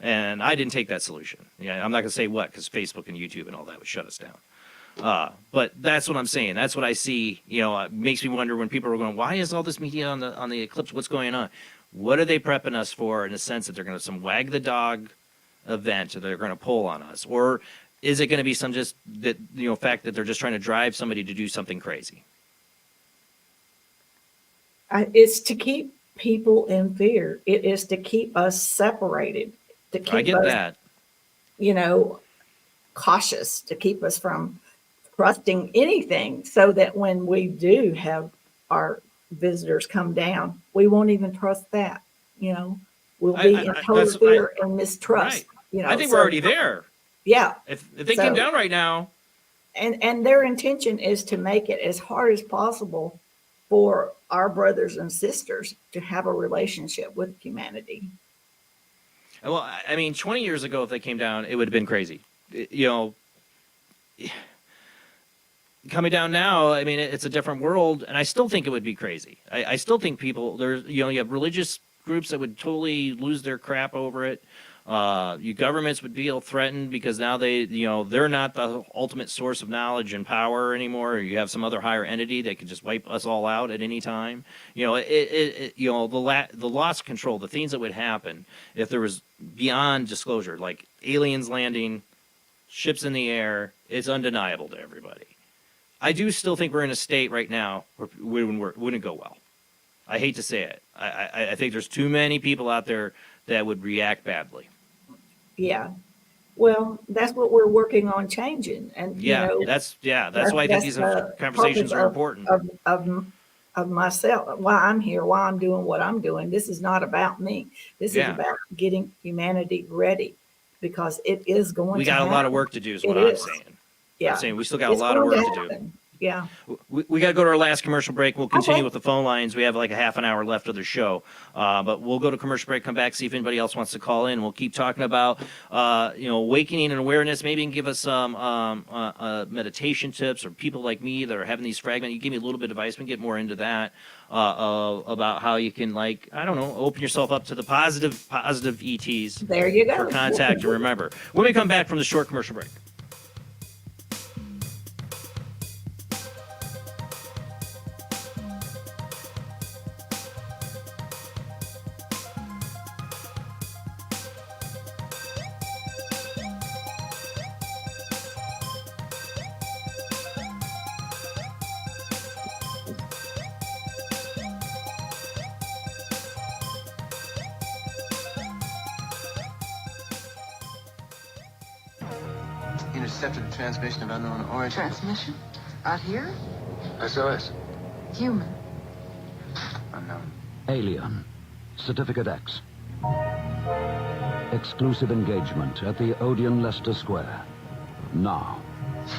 And I didn't take that solution. I'm not gonna say what, because Facebook and YouTube and all that would shut us down. But that's what I'm saying. That's what I see. It makes me wonder when people are going, "Why is all this media on the eclipse? What's going on?" What are they prepping us for? In the sense that they're going to some wag the dog event, or they're going to pull on us, or is it going to be some just that fact that they're just trying to drive somebody to do something crazy? It's to keep people in fear. It is to keep us separated. To keep I get us, that. Cautious. To keep us from trusting anything, so that when we do have our visitors come down, we won't even trust that. We'll be in total fear and mistrust. Right. I think we're already there. Yeah. If they came down right now. And their intention is to make it as hard as possible for our brothers and sisters to have a relationship with humanity. Well, 20 years ago, if they came down, it would have been crazy. Coming down now, it's a different world, and I still think it would be crazy. I still think people, you have religious groups that would totally lose their crap over it. Governments would feel threatened because now they're not the ultimate source of knowledge and power anymore. You have some other higher entity that could just wipe us all out at any time. The loss of control, the things that would happen if there was beyond disclosure, like aliens landing, ships in the air, it's undeniable to everybody. I do still think we're in a state right now where it wouldn't go well. I hate to say it. I think there's too many people out there that would react badly. Yeah. Well, that's what we're working on changing. And that's why I think these conversations are important. Of myself, why I'm here, why I'm doing what I'm doing. This is not about me. This is about getting humanity ready, because it is going to We got happen. a lot of work to do is what I'm saying. Yeah. I'm saying we still got a lot of work to do. Yeah. We got to go to our last commercial break. We'll continue with the phone lines. We have like a half an hour left of the show. But we'll go to commercial break, come back, see if anybody else wants to call in. We'll keep talking about, awakening and awareness. Maybe you can give us some meditation tips, or people like me that are having these fragments. You give me a little bit of advice. We can get more into that about how you can, open yourself up to the positive ETs. There you go. For contact. And remember, when we come back from the short commercial break. Intercepted a transmission of unknown origin. Transmission? Out here? SOS. Human. Unknown. Alien. Certificate X. Exclusive engagement at the Odeon Leicester Square. Now.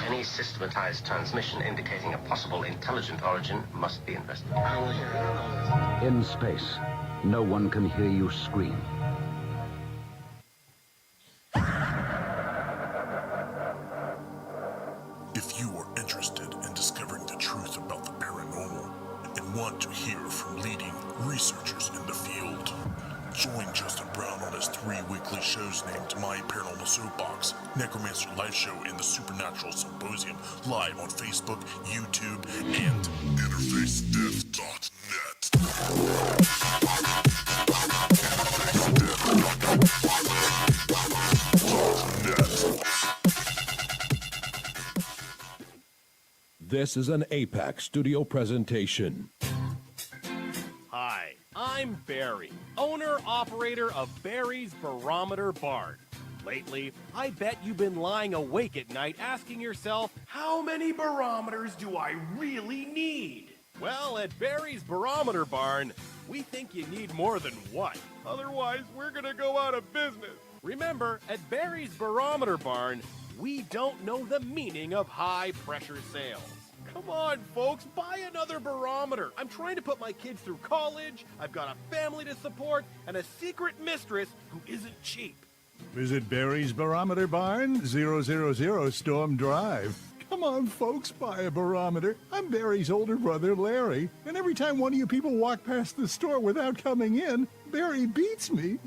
Any systematized transmission indicating a possible intelligent origin must be investigated. I don't want to hear it. I don't know this. In space, no one can hear you scream. If you are interested in discovering the truth about the paranormal and want to hear from leading researchers in the field, join Justin Brown on his 3 weekly shows named My Paranormal Soapbox, Necromancer Live Show, and the Supernatural Symposium, live on Facebook, YouTube, and This is an APAC studio presentation. Hi, I'm Barry, owner-operator of Barry's Barometer Barn. Lately, I bet you've been lying awake at night asking yourself, how many barometers do I really need? Well, at Barry's Barometer Barn, we think you need more than one. Otherwise, we're gonna go out of business. Remember, at Barry's Barometer Barn, we don't know the meaning of high-pressure sales. Come on, folks, buy another barometer. I'm trying to put my kids through college, I've got a family to support, and a secret mistress who isn't cheap. Visit Barry's Barometer Barn, 000 Storm Drive. Come on, folks, buy a barometer. I'm Barry's older brother, Larry, and every time one of you people walk past the store without coming in, Barry beats me.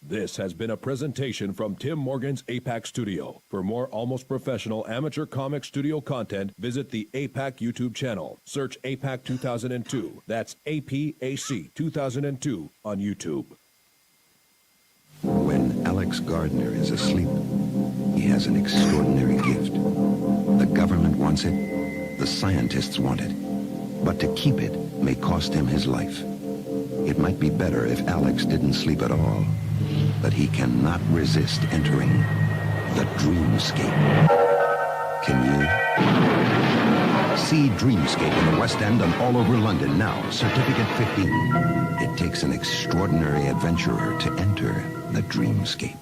This has been a presentation from Tim Morgan's APAC Studio. For more almost professional amateur comic studio content, visit the APAC YouTube channel. Search APAC 2002. That's APAC 2002 on YouTube. When Alex Gardner is asleep, he has an extraordinary gift. The government wants it, the scientists want it. But to keep it may cost him his life. It might be better if Alex didn't sleep at all. But he cannot resist entering the dreamscape. Can you? See Dreamscape in the West End and all over London now. Certificate 15. It takes an extraordinary adventurer to enter the dreamscape.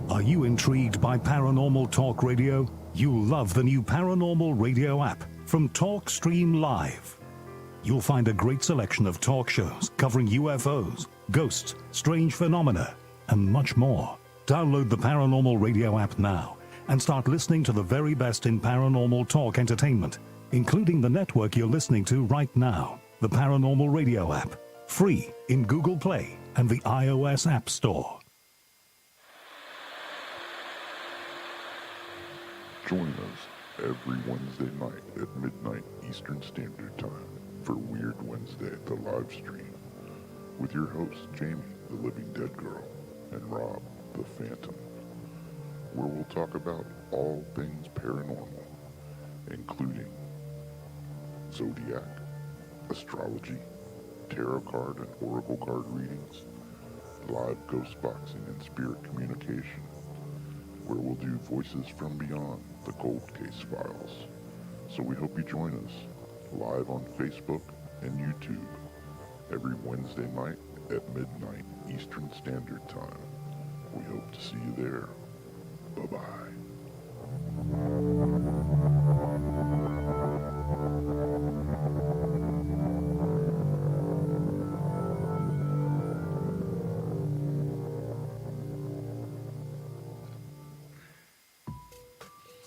Are you intrigued by Paranormal Talk Radio? You'll love the new Paranormal Radio app from Talkstream Live. You'll find a great selection of talk shows covering UFOs, ghosts, strange phenomena, and much more. Download the Paranormal Radio app now and start listening to the very best in paranormal talk entertainment, including the network you're listening to right now, the Paranormal Radio app, free in Google Play and the iOS App Store. Join us every Wednesday night at midnight Eastern Standard Time for Weird Wednesday, the live stream, with your hosts Jamie, the Living Dead Girl, and Rob, the Phantom, where we'll talk about all things paranormal, including zodiac, astrology, tarot card and oracle card readings, live ghost boxing and spirit communication, where we'll do Voices from Beyond, the Cold Case Files. So we hope you join us live on Facebook and YouTube every Wednesday night at midnight Eastern Standard Time. We hope to see you there. Bye-bye.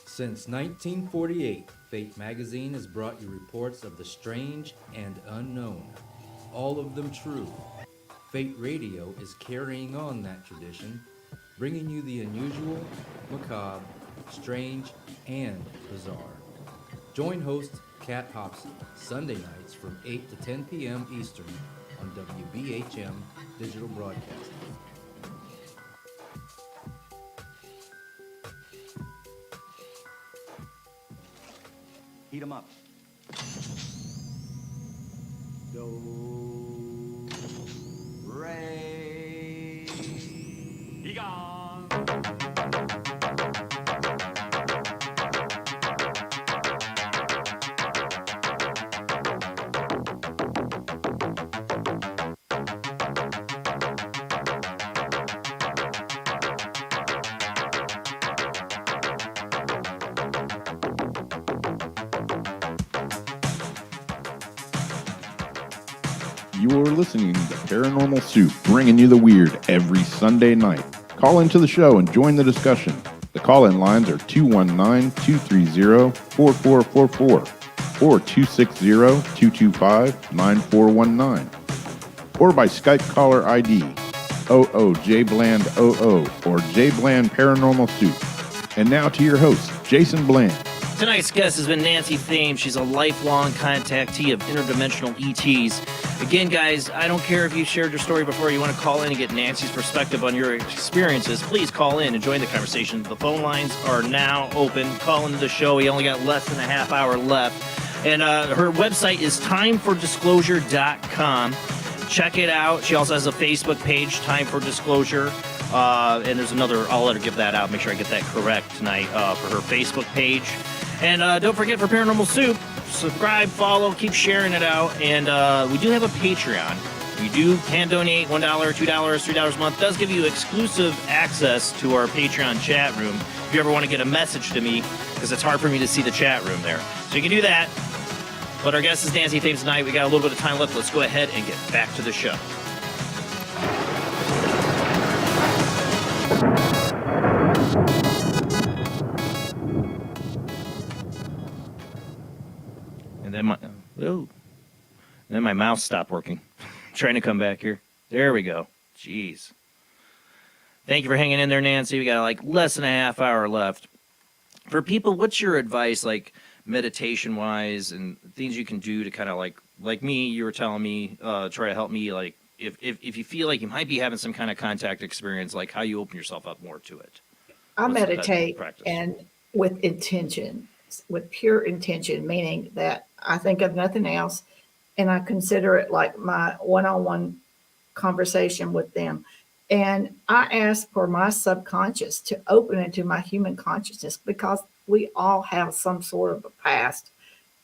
Since 1948, Fate magazine has brought you reports of the strange and unknown, all of them true. Fate Radio is carrying on that tradition, bringing you the unusual, macabre, strange, and bizarre. Join host Kat Hobson Sunday nights from 8 to 10 p.m. Eastern on WBHM Digital Broadcasting. Heat 'em up. Do, re, Be gone. You're listening to Paranormal Soup, bringing you the weird every Sunday night. Call into the show and join the discussion. The call-in lines are 219-230-4444 or 260-225-9419 or by Skype caller ID 00JBland00 or JBland Paranormal Soup. And now to your host, Jason Bland. Tonight's guest has been Nancy Thames. She's a lifelong contactee of interdimensional ETs. Again, guys, I don't care if you shared your story before. You want to call in and get Nancy's perspective on your experiences, please call in and join the conversation. The phone lines are now open. Call into the show. We only got less than a half hour left. And her website is timefordisclosure.com. Check it out. She also has a Facebook page, Time for Disclosure. And there's another, I'll let her give that out, make sure I get that correct tonight for her Facebook page. And don't forget for Paranormal Soup, subscribe, follow, keep sharing it out. And we do have a Patreon. You can donate $1, $2, $3 a month. It does give you exclusive access to our Patreon chat room if you ever want to get a message to me, because it's hard for me to see the chat room there. So you can do that. But our guest is Nancy Thames tonight. We got a little bit of time left. Let's go ahead and get back to the show. And then my mouse stopped working. Trying to come back here. There we go. Jeez. Thank you for hanging in there, Nancy. We got like less than a half hour left. For people, what's your advice, like meditation-wise, and things you can do to kind of like me, you were telling me, try to help me, like if you feel like you might be having some kind of contact experience, like how you open yourself up more to it. I What's meditate practice? and with intention, with pure intention, meaning that I think of nothing else and I consider it like my one-on-one conversation with them. And I ask for my subconscious to open into my human consciousness, because we all have some sort of a past,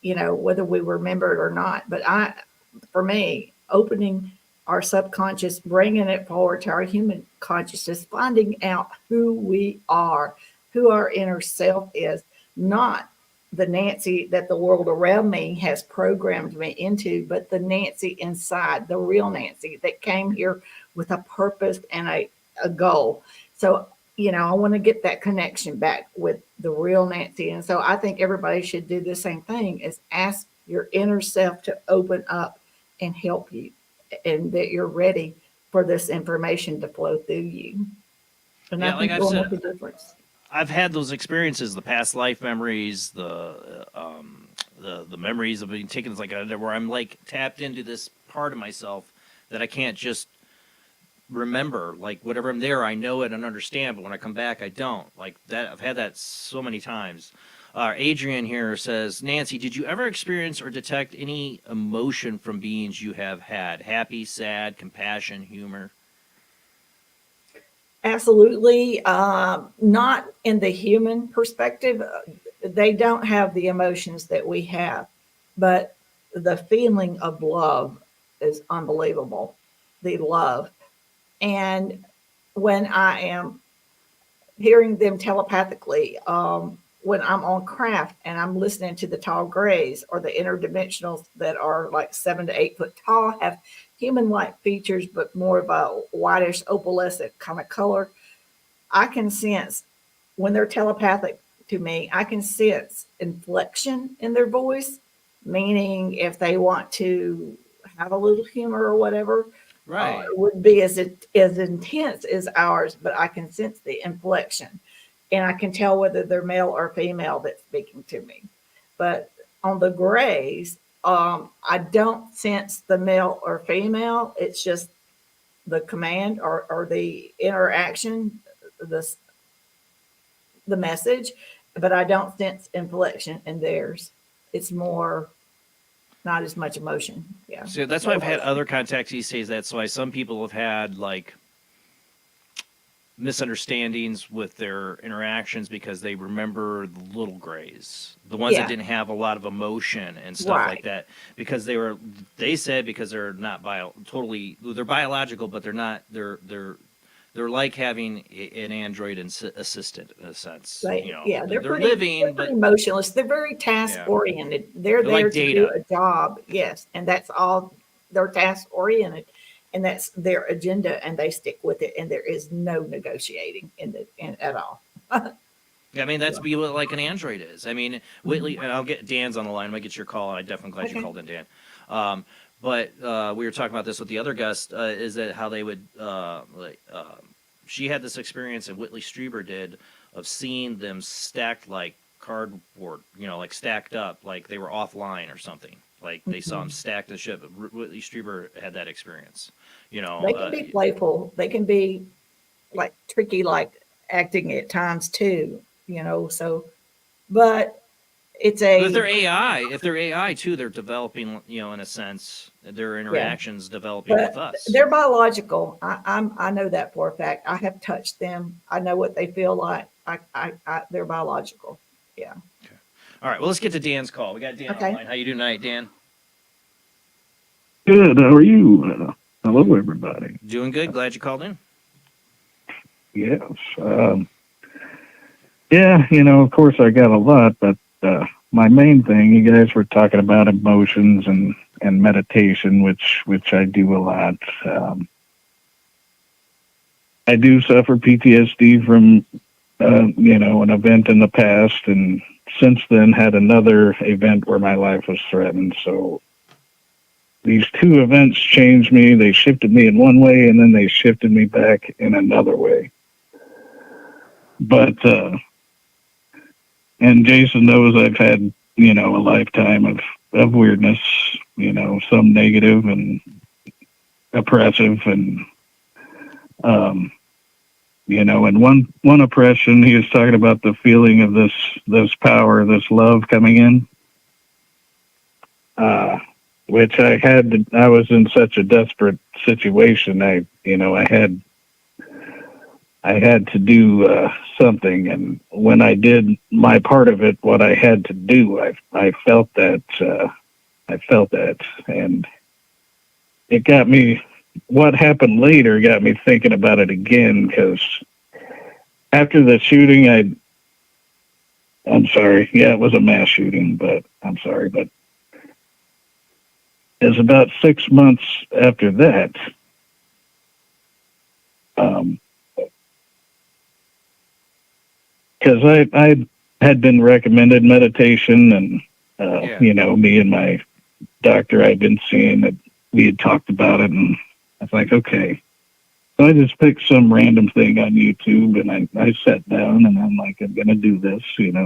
whether we remember it or not. But for me, opening our subconscious, bringing it forward to our human consciousness, finding out who we are, who our inner self is, not the Nancy that the world around me has programmed me into, but the Nancy inside, the real Nancy that came here with a purpose and a goal. So, I want to get that connection back with the real Nancy. And so I think everybody should do the same thing, is ask your inner self to open up and help you, and that you're ready for this information to flow through you. And Yeah, I think like I've we'll said, make a difference. I've had those experiences, the past life memories, the memories of being taken, like where I'm like tapped into this part of myself that I can't just remember. Like whatever I'm there, I know it and understand, but when I come back, I don't. Like that, I've had that so many times. Adrian here says, Nancy, did you ever experience or detect any emotion from beings you have had? Happy, sad, compassion, humor? Absolutely. Not in the human perspective. They don't have the emotions that we have, but the feeling of love is unbelievable. The love. And when I am hearing them telepathically, when I'm on craft and I'm listening to the tall grays or the interdimensionals that are like 7 to 8 foot tall, have human-like features, but more of a whitish opalescent kind of color, I can sense when they're telepathic to me, I can sense inflection in their voice, meaning if they want to have a little humor or whatever, right, it wouldn't be as intense as ours, but I can sense the inflection. And I can tell whether they're male or female that's speaking to me. But on the grays, I don't sense the male or female. It's just the command or the interaction, the message, but I don't sense inflection in theirs. It's more, not as much emotion. Yeah. So that's why I've had other contactees say that. So some people have had like misunderstandings with their interactions because they remember the little grays, the ones that didn't have a lot of emotion and stuff like that, because they said because they're not they're biological, but they're not, they're like having an android assistant in a sense. They're pretty, living, they're pretty emotionless. They're very task oriented. They're there like to do a job. Yes. And that's all. They're task oriented. And that's their agenda, and they stick with it, and there is no negotiating at all. I mean, that's be what like an android is. I mean, Whitley, and I'll get Dan's on the line. I might get your call, and I'm definitely glad you called in, Dan. But we were talking about this with the other guest, is that how they would, she had this experience, and Whitley Strieber did, of seeing them stacked like cardboard, like stacked up, like they were offline or something. Like they saw them stacked in the ship. Whitley Strieber had that experience. They can be playful. They can be like tricky, like acting at times too. So, but it's But if a they're AI too, they're developing, in a sense, their interactions developing with but us. they're biological. I know that for a fact. I have touched them. I know what they feel like. They're biological. Yeah. All right, well, let's get to Dan's call. We got Dan Okay. online. How you doing tonight, Dan? Good. How are you? Hello, everybody. Doing good. Glad you called in. Yes. Yeah, of course I got a lot, but my main thing, you guys were talking about emotions and meditation, which I do a lot. I do suffer PTSD from, an event in the past, and since then had another event where my life was threatened. So these two events changed me. They shifted me in one way, and then they shifted me back in another way. But, and Jason knows I've had, a lifetime of weirdness, some negative and oppressive and, and one oppression, he was talking about the feeling of this power, this love coming in, which I was in such a desperate situation. I had to do something, and when I did my part of it, what I had to do, I felt that, and it got me. What happened later got me thinking about it again, because after the shooting, I'm sorry, yeah, it was a mass shooting, but I'm sorry, but it was about 6 months after that. Because I had been recommended meditation, and me and my doctor I'd been seeing, that we had talked about it, and I was like, okay. So I just picked some random thing on YouTube, and I sat down, and I'm like, I'm gonna do this, and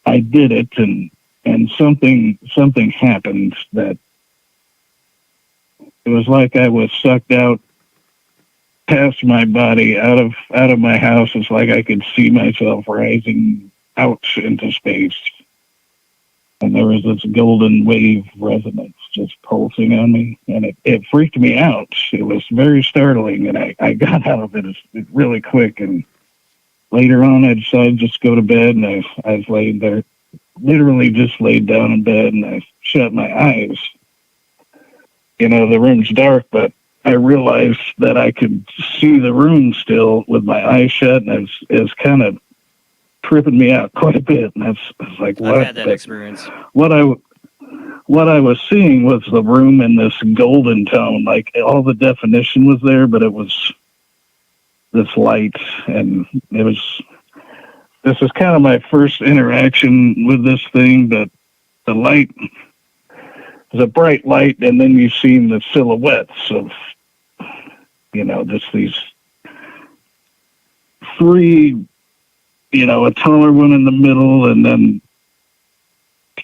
I did it, and something happened that it was like I was sucked out past my body, out of my house. It's like I could see myself rising out into space. And there was this golden wave resonance just pulsing on me, and it freaked me out. It was very startling, and I got out of it really quick. And later on, I decided to just go to bed, and I was laid there, literally just laid down in bed, and I shut my eyes. The room's dark, but I realized that I could see the room still with my eyes shut, and it was kind of tripping me out quite a bit. And I was like, what? I've had that experience. What I was seeing was the room in this golden tone. Like, all the definition was there, but it was this light, and this is kind of my first interaction with this thing, but the light is a bright light, and then you've seen the silhouettes of, just these three, a taller one in the middle, and then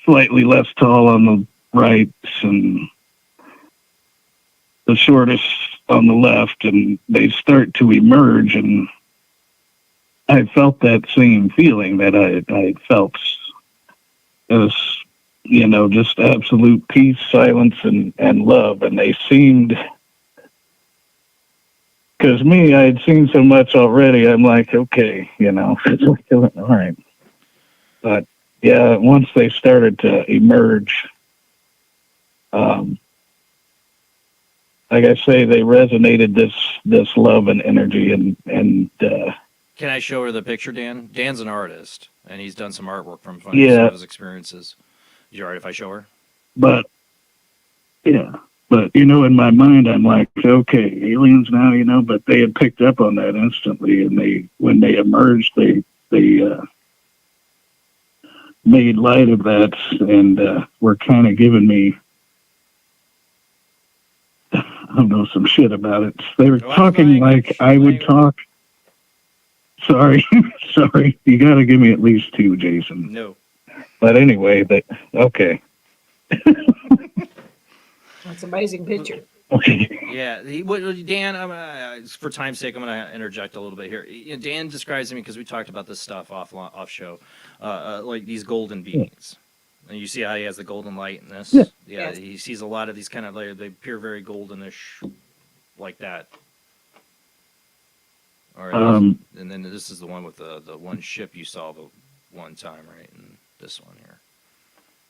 slightly less tall on the right, and the shortest on the left, and they start to emerge, and I felt that same feeling that I felt as, just absolute peace, silence, and love. And they seemed, because me, I had seen so much already, I'm like, okay, all right. But yeah, once they started to emerge, like I say, they resonated this love and energy, and Can I show her the picture, Dan? Dan's an artist, and he's done some artwork from some of his experiences. Is it all right if I show her? But in my mind, I'm like, okay, aliens now, but they had picked up on that instantly, and when they emerged, they made light of that, and were kind of giving me, I don't know, some shit about it. They were talking like I would talk. Sorry. You got to give me at least two, Jason. No. But anyway, okay. That's an amazing picture. Okay. Yeah, Dan, for time's sake, I'm going to interject a little bit here. Dan describes to me, because we talked about this stuff off show, like these golden beings. And you see how he has the golden light in this? Yeah. Yeah, he sees a lot of these kind of, like, they appear very goldenish, like that. All right, and then this is the one with the one ship you saw the one time, right? And this one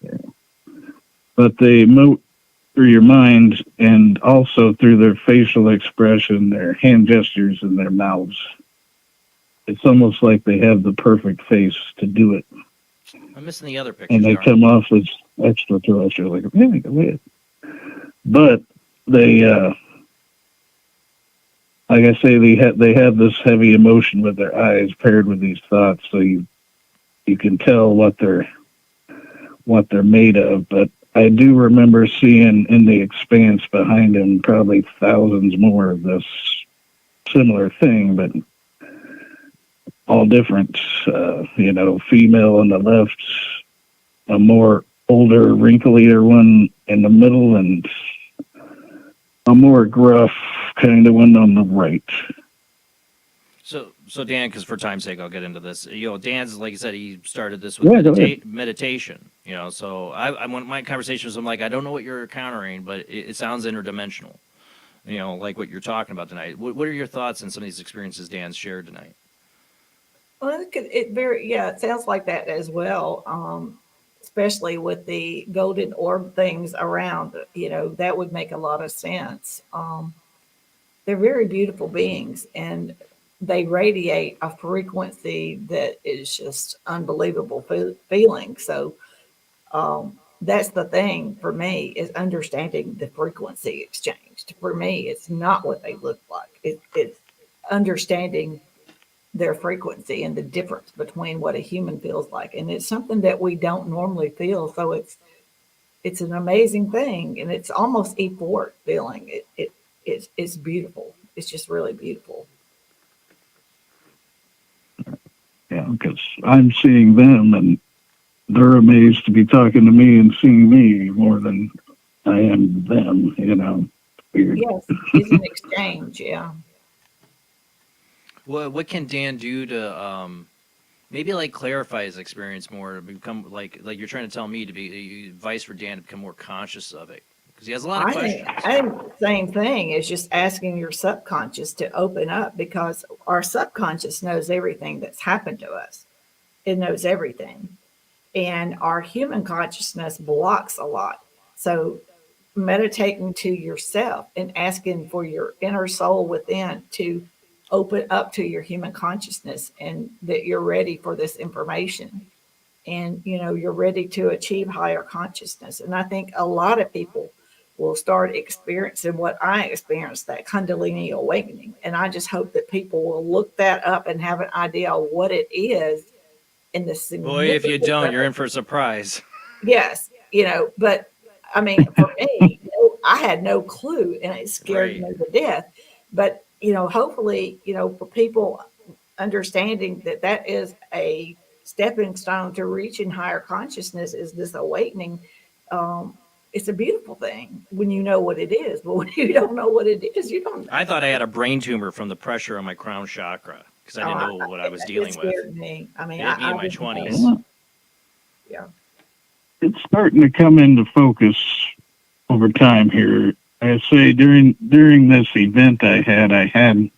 here. But they emote through your mind and also through their facial expression, their hand gestures, and their mouths. It's almost like they have the perfect face to do it. I'm missing the other pictures. And they come off as extraterrestrial, like, hey, go ahead. But they, like I say, they have this heavy emotion with their eyes paired with these thoughts, so you can tell what they're made of. But I do remember seeing in the expanse behind him probably thousands more of this similar thing, but all different. Female on the left, a more older, wrinklier one in the middle, and a more gruff kind of one on the right. So Dan, because for time's sake, I'll get into this. Dan's, like I said, he started this with meditation. So I went my conversations. I'm like, I don't know what you're encountering, but it sounds interdimensional. Like what you're talking about tonight. What are your thoughts on some of these experiences Dan's shared tonight? Well, it sounds like that as well. Especially with the golden orb things around, that would make a lot of sense. They're very beautiful beings, and they radiate a frequency that is just unbelievable feeling. So that's the thing for me, is understanding the frequency exchanged. For me, it's not what they look like. It's understanding their frequency and the difference between what a human feels like. And it's something that we don't normally feel. So it's an amazing thing, and it's almost euphoric feeling. It's beautiful. It's just really beautiful. Yeah, because I'm seeing them, and they're amazed to be talking to me and seeing me more than I am them. Weird. Yes, it's an exchange. Yeah. Well, what can Dan do to maybe like clarify his experience more, to become like you're trying to tell me to be advice for Dan to become more conscious of it, because he has a lot of questions. I think the same thing is just asking your subconscious to open up, because our subconscious knows everything that's happened to us. It knows everything. And our human consciousness blocks a lot. So meditating to yourself and asking for your inner soul within to open up to your human consciousness, and that you're ready for this information, and you're ready to achieve higher consciousness. And I think a lot of people will start experiencing what I experienced, that Kundalini awakening. And I just hope that people will look that up and have an idea of what it is. In the Boy, if you don't, you're in for a surprise. Yes, but I mean, for me, I had no clue, and it scared me to death. But hopefully, for people understanding that is a stepping stone to reaching higher consciousness, is this awakening. It's a beautiful thing when you know what it is, but when you don't know what it is, you don't know. I thought I had a brain tumor from the pressure on my crown chakra, because I didn't know what I was dealing with. Scared me. I mean, it hit me in my 20s. Yeah. It's starting to come into focus over time here. I say during this event I had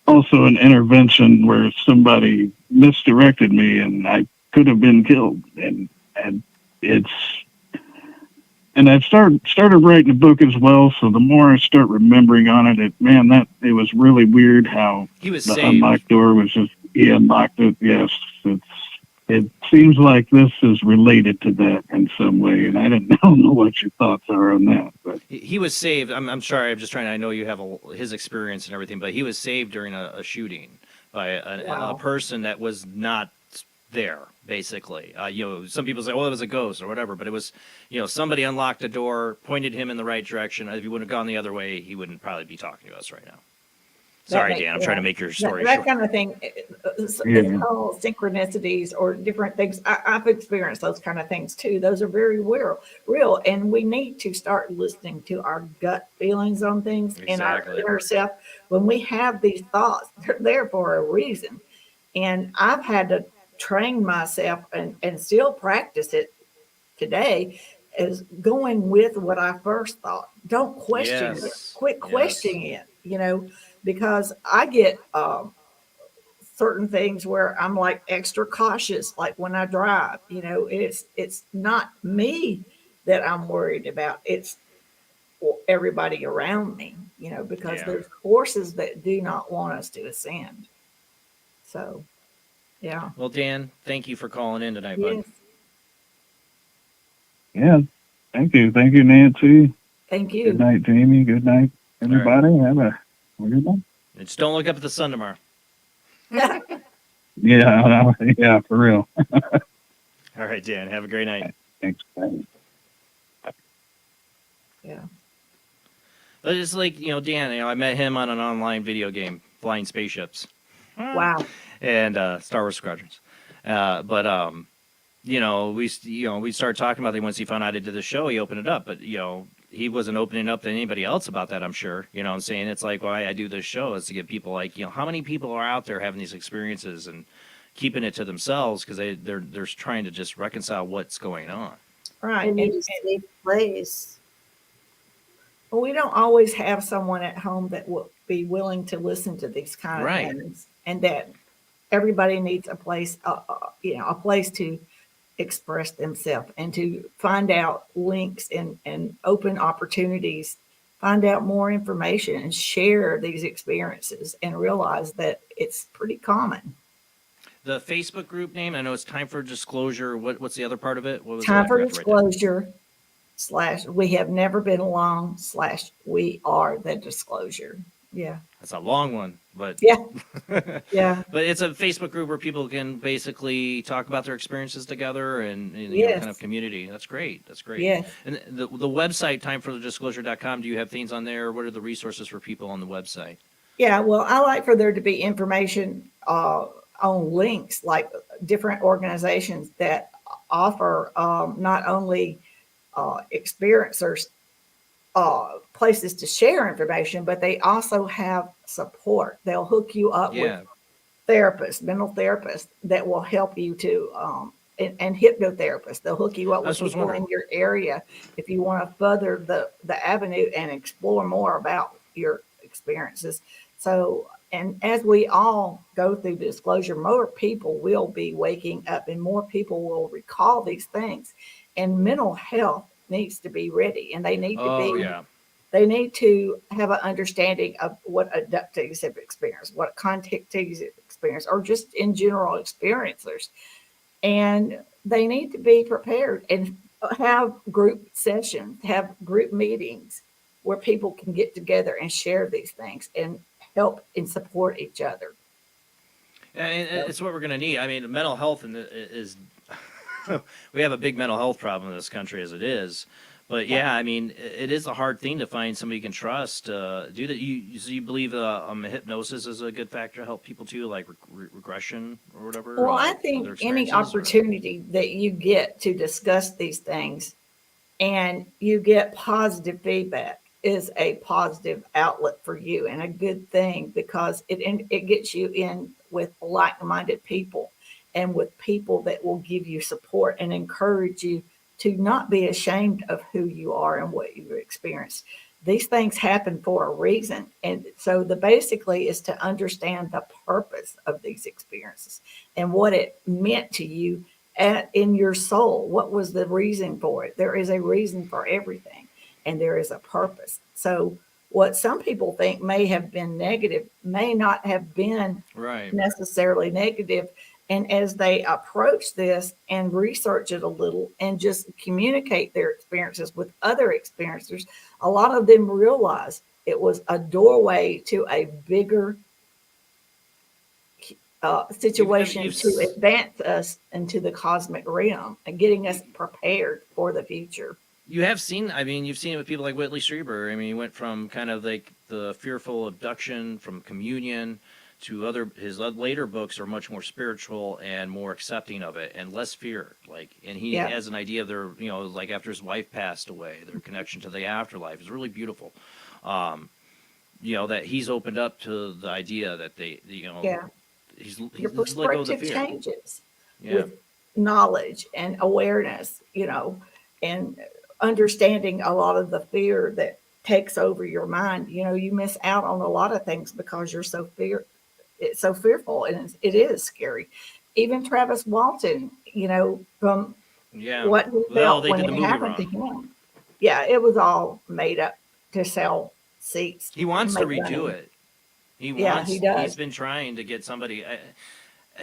also an intervention where somebody misdirected me, and I could have been killed. And I've started writing a book as well. So the more I start remembering on it, it was really weird how he was the saved. Unlocked door was just unlocked. It. Yes, it seems like this is related to that in some way, and I don't know what your thoughts are on that. But he was saved. I'm sorry. I'm just trying to. I know you have his experience and everything, but he was saved during a shooting by a person that was not there. Basically, some people say, "Oh, it was a ghost" or whatever, but it was, somebody unlocked a door, pointed him in the right direction. If he would have gone the other way, he wouldn't probably be talking to us right now. Sorry, Dan. I'm trying to make your story that short. kind of thing. It's Yeah. called synchronicities or different things. I've experienced those kind of things too. Those are very real, and we need to start listening to our gut feelings on things and our Exactly. inner self. When we have these thoughts, they're there for a reason. And I've had to train myself and still practice it today, is going with what I first thought. Don't question it. Yes. Quit Yes. questioning it, because I get certain things where I'm like extra cautious, like when I drive, it's not me that I'm worried about. It's everybody around me, because Yeah. there's forces that do not want us to ascend. So, yeah. Well, Dan, thank you for calling in tonight, bud. Yes. Yeah. Thank you. Thank you, Nancy. Thank you. Good night, Jamie. Good night, everybody. Have a good night. And just don't look up at the sun tomorrow. Yeah. Yeah, for real. All right, Dan. Have a great night. Thanks. Yeah. But it's like, Dan, I met him on an online video game, Flying Spaceships. Wow. And Star Wars Squadrons. We started talking about it once he found out I did the show, he opened it up. But, he wasn't opening up to anybody else about that, I'm sure. You know what I'm saying? It's like why I do this show is to get people like, how many people are out there having these experiences and keeping it to themselves because they're trying to just reconcile what's going on. Right. They need a safe place. Well, we don't always have someone at home that will be willing to listen to these kind of things, and that everybody needs a place, a place to express themselves and to find out links and open opportunities, find out more information and share these experiences and realize that it's pretty common. The Facebook group name, I know it's Time for Disclosure. What's the other part of it? What was Time it? for Disclosure / we have never been alone / we are the disclosure. Yeah. That's a long one, but yeah. Yeah. But it's a Facebook group where people can basically talk about their experiences together and kind of community. That's great. That's great. Yes. And the website, timeforthedisclosure.com, do you have things on there? What are the resources for people on the website? Yeah, well, I like for there to be information on links, like different organizations that offer not only experiencers places to share information, but they also have support. They'll hook you up with therapists, mental therapists that will help you to and hypnotherapists. They'll hook you up with people in your area if you want to further the avenue and explore more about your experiences. So, and as we all go through disclosure, more people will be waking up and more people will recall these things. And mental health needs to be ready, and they need they need to have an understanding of what abductees have experienced, what contactees have experienced, or just in general experiencers. And they need to be prepared and have group sessions, have group meetings where people can get together and share these things and help and support each other. And it's what we're going to need. I mean, mental health is we have a big mental health problem in this country as it is. But yeah, I mean, it is a hard thing to find somebody you can trust. Do that. You believe hypnosis is a good factor to help people too, like regression or whatever? Well, I think any opportunity that you get to discuss these things and you get positive feedback is a positive outlet for you and a good thing, because it gets you in with like-minded people and with people that will give you support and encourage you to not be ashamed of who you are and what you've experienced. These things happen for a reason. And so the basically is to understand the purpose of these experiences and what it meant to you in your soul. What was the reason for it? There is a reason for everything, and there is a purpose. So what some people think may have been negative may not have been necessarily negative. And as they approach this and research it a little and just communicate their experiences with other experiencers, a lot of them realize it was a doorway to a bigger situation to advance us into the cosmic realm and getting us prepared for the future. You have seen, I mean, you've seen it with people like Whitley Strieber. I mean, he went from kind of like the fearful abduction from communion to his later books are much more spiritual and more accepting of it and less fear. Like, and he Yeah. has an idea of their, like after his wife passed away, their connection to the afterlife is really beautiful. That he's opened up to the idea that Yeah. he's Your let go of the perspective fear. changes Yeah. with knowledge and awareness, and understanding a lot of the fear that takes over your mind. You miss out on a lot of things because you're it's so fearful, and it is scary. Even Travis Walton, from Yeah. what he Well, felt they when did the it movie happened to wrong. him. Yeah, it was all made up to sell seats. He wants to make redo money. it. Yeah, he He's does. been trying to get somebody. I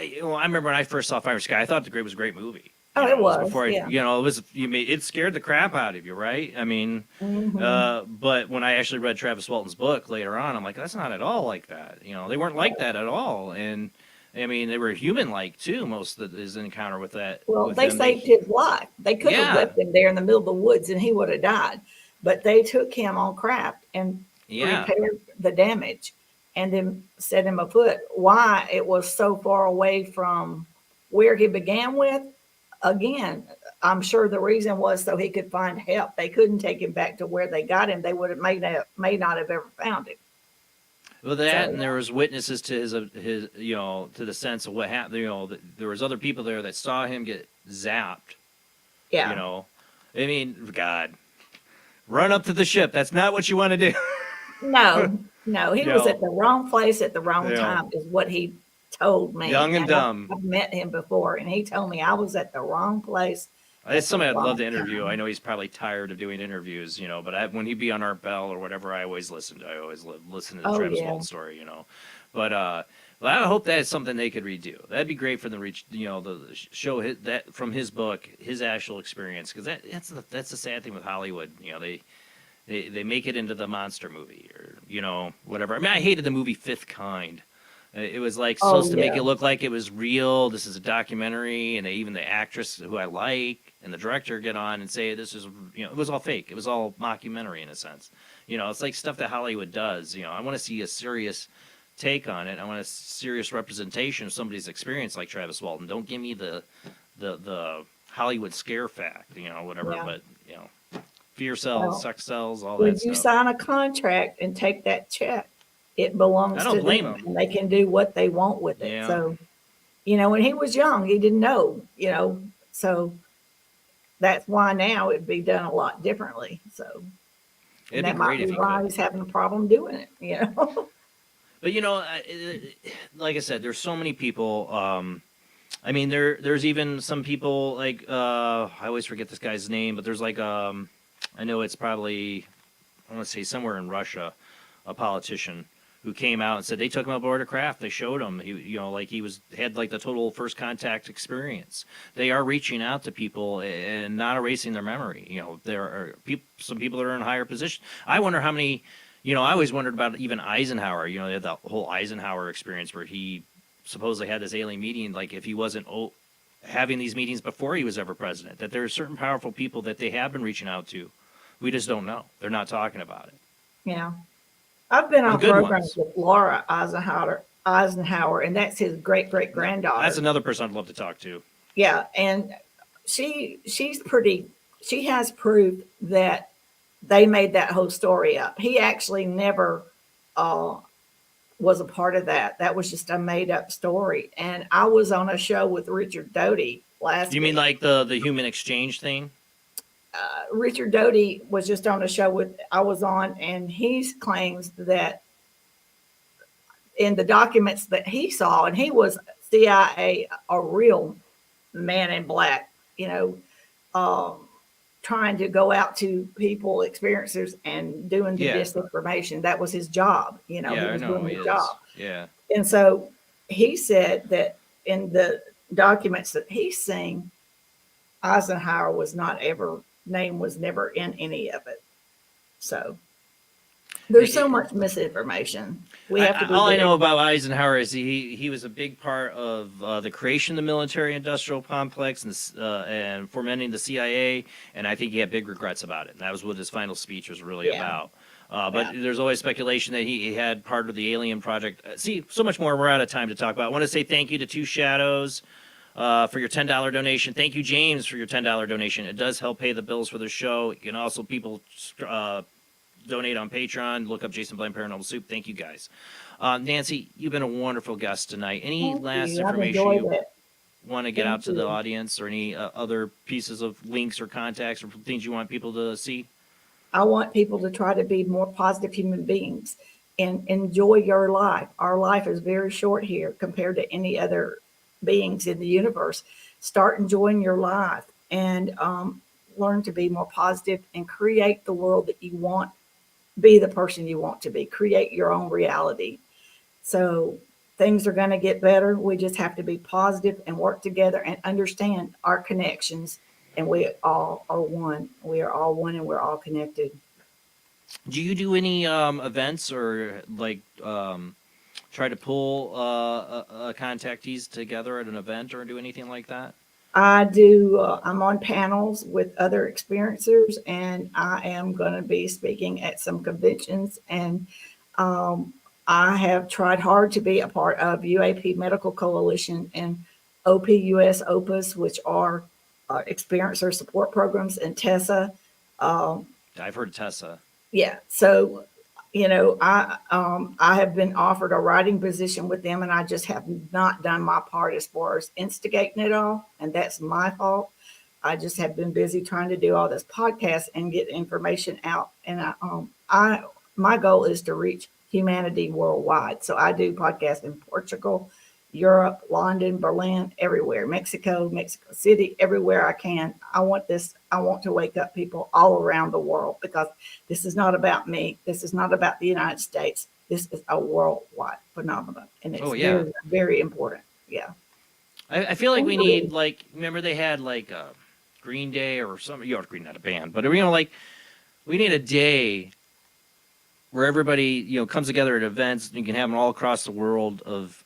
remember when I first saw Fire Sky, I thought it was a great movie. Oh, it was. Before Yeah. it scared the crap out of you, right? I mean, but when I actually read Travis Walton's book later on, I'm like, that's not at all like that. They weren't like that at all, and I mean, they were human-like too. Most of his encounter with that. Well, with they them, saved his life. They could have Yeah. left him there in the middle of the woods and he would have died. But they took him on craft and Yeah. repaired the damage and then set him afoot. Why it was so far away from where he began with, again, I'm sure the reason was so he could find help. They couldn't take him back to where they got him. They would have may not have ever found him. Well, that So- and there was witnesses to his to the sense of what happened. There was other people there that saw him get zapped. Yeah. I mean, God, run up to the ship. That's not what you want to do. No, he was No. at the wrong place at the wrong Yeah. time, is what he told me. Young and dumb. I've met him before, and he told me I was at the wrong place. It's somebody I'd Wrong love to interview. time. I know he's probably tired of doing interviews, but when he'd be on Art Bell or whatever, I always listened. I always listen to the Oh, Travis yeah. Walton story, But I hope that is something they could redo. That'd be great for them to reach, the show that from his book, his actual experience, because that's the sad thing with Hollywood. They make it into the monster movie or whatever. I mean, I hated the movie Fifth Kind. It was like supposed to make it look like it was real. This is a documentary, and even the actress who I like and the director get on and say this is it was all fake. It was all mockumentary in a sense. It's like stuff that Hollywood does. I want to see a serious take on it. I want a serious representation of somebody's experience like Travis Walton. Don't give me the Hollywood scare fact, whatever. Yeah. But fear sells, Well, sex sells, all When that you stuff. sign a contract and take that check, it belongs I don't to blame them, them. and they can do what they want with it. Yeah. So, when he was young, he didn't know, so that's why now it'd be done a lot differently. So, It'd and be that might great be if you why could. he's having a problem doing it, But like I said, there's so many people. I mean, there's even some people like I always forget this guy's name, but there's like I know it's probably I want to say somewhere in Russia, a politician who came out and said they took him aboard a craft. They showed him he had like the total first contact experience. They are reaching out to people and not erasing their memory. There are some people that are in higher position. I wonder how many. I always wondered about even Eisenhower. They had the whole Eisenhower experience where he supposedly had this alien meeting. Like if he wasn't having these meetings before he was ever president, that there are certain powerful people that they have been reaching out to. We just don't know. They're not talking about it. Yeah. I've been The on good programs ones. with Laura Eisenhower, and that's his great great granddaughter. That's another person I'd love to talk to. Yeah, and she has proof that they made that whole story up. He actually never was a part of that. That was just a made up story. And I was on a show with Richard Doty last You mean week. like the human exchange thing? Richard Doty was just on a show I was on, and he claims that in the documents that he saw, and he was CIA, a real man in black, trying to go out to people, experiencers, and doing the Yeah. disinformation. That was his job. He Yeah, I was know doing he his is. job. Yeah. And so he said that in the documents that he's seen, Eisenhower name was never in any of it. So There's so much misinformation. We have to be All I very- know about Eisenhower is he was a big part of the creation of the military-industrial complex and fomenting the CIA, and I think he had big regrets about it. And that was what his final speech was really about. But there's always speculation that he had part of the alien project. See, so much more. We're out of time to talk about. I want to say thank you to Two Shadows for your $10 donation. Thank you, James, for your $10 donation. It does help pay the bills for the show. You can also donate on Patreon. Look up Jason Bland Paranormal Soup. Thank you, guys. Nancy, you've been a wonderful guest tonight. Any last information you want to get out to the audience, or any other pieces of links or contacts or things you want people to see? I want people to try to be more positive human beings and enjoy your life. Our life is very short here compared to any other beings in the universe. Start enjoying your life and learn to be more positive and create the world that you want. Be the person you want to be. Create your own reality. So things are going to get better. We just have to be positive and work together and understand our connections. And we all are one. We are all one, and we're all connected. Do you do any events or like try to pull contactees together at an event or do anything like that? I do. I'm on panels with other experiencers, and I am going to be speaking at some conventions. And I have tried hard to be a part of UAP Medical Coalition and OPUS Opus, which are experiencer support programs, and TESSA. I've heard Tessa. Yeah. So, I have been offered a writing position with them, and I just have not done my part as far as instigating it all. And that's my fault. I just have been busy trying to do all this podcast and get information out. And my goal is to reach humanity worldwide. So I do podcasts in Portugal, Europe, London, Berlin, everywhere, Mexico City, everywhere I can. I want to wake up people all around the world, because this is not about me. This is not about the United States. This is a worldwide phenomenon. And it's very, very important. Yeah. I feel like we need, like, remember they had like Green Day or something. Green, not a band, but like we need a day where everybody, comes together at events, and you can have them all across the world of,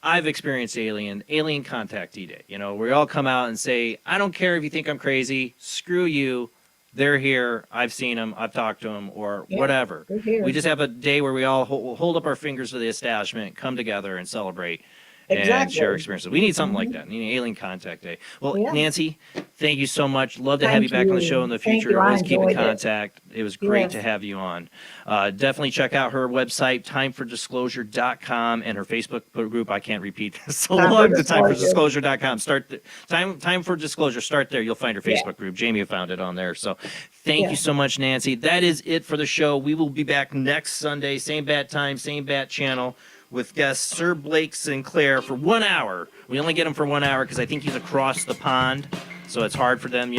I've experienced alien contactee day, where we all come out and say, I don't care if you think I'm crazy, screw you. They're here. I've seen them. I've talked to them, or whatever. We just have a day where we all hold up our fingers to the establishment, come together and celebrate. And share experiences. We need something like that. We need an alien contact day. Well, Nancy, thank you so much. Love to have you back on the show in the future. Always keep in contact. It was great to have you on. Definitely check out her website, timefordisclosure.com, and her Facebook group. I can't repeat this so long. The timefordisclosure.com. Start time for disclosure. Start there. You'll find her Facebook group. Jamie found it on there. So thank you so much, Nancy. That is it for the show. We will be back next Sunday, same bat time, same bat channel, with guest Sir Blake Sinclair for 1 hour. We only get him for 1 hour because I think he's across the pond, so it's hard for them,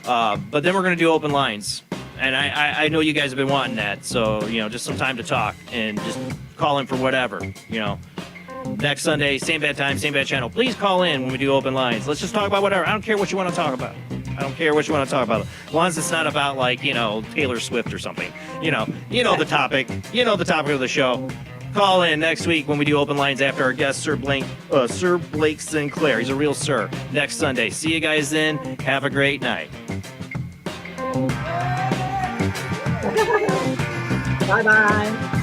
But then we're going to do open lines. And I know you guys have been wanting that, so, just some time to talk and just call in for whatever, Next Sunday, same bad time, same bad channel. Please call in when we do open lines. Let's just talk about whatever. I don't care what you want to talk about. I don't care what you want to talk about. As long as it's not about, like, Taylor Swift or something. The topic. The topic of the show. Call in next week when we do open lines after our guest, Sir Blake Sinclair. He's a real sir. Next Sunday. See you guys then. Have a great night. Bye-bye.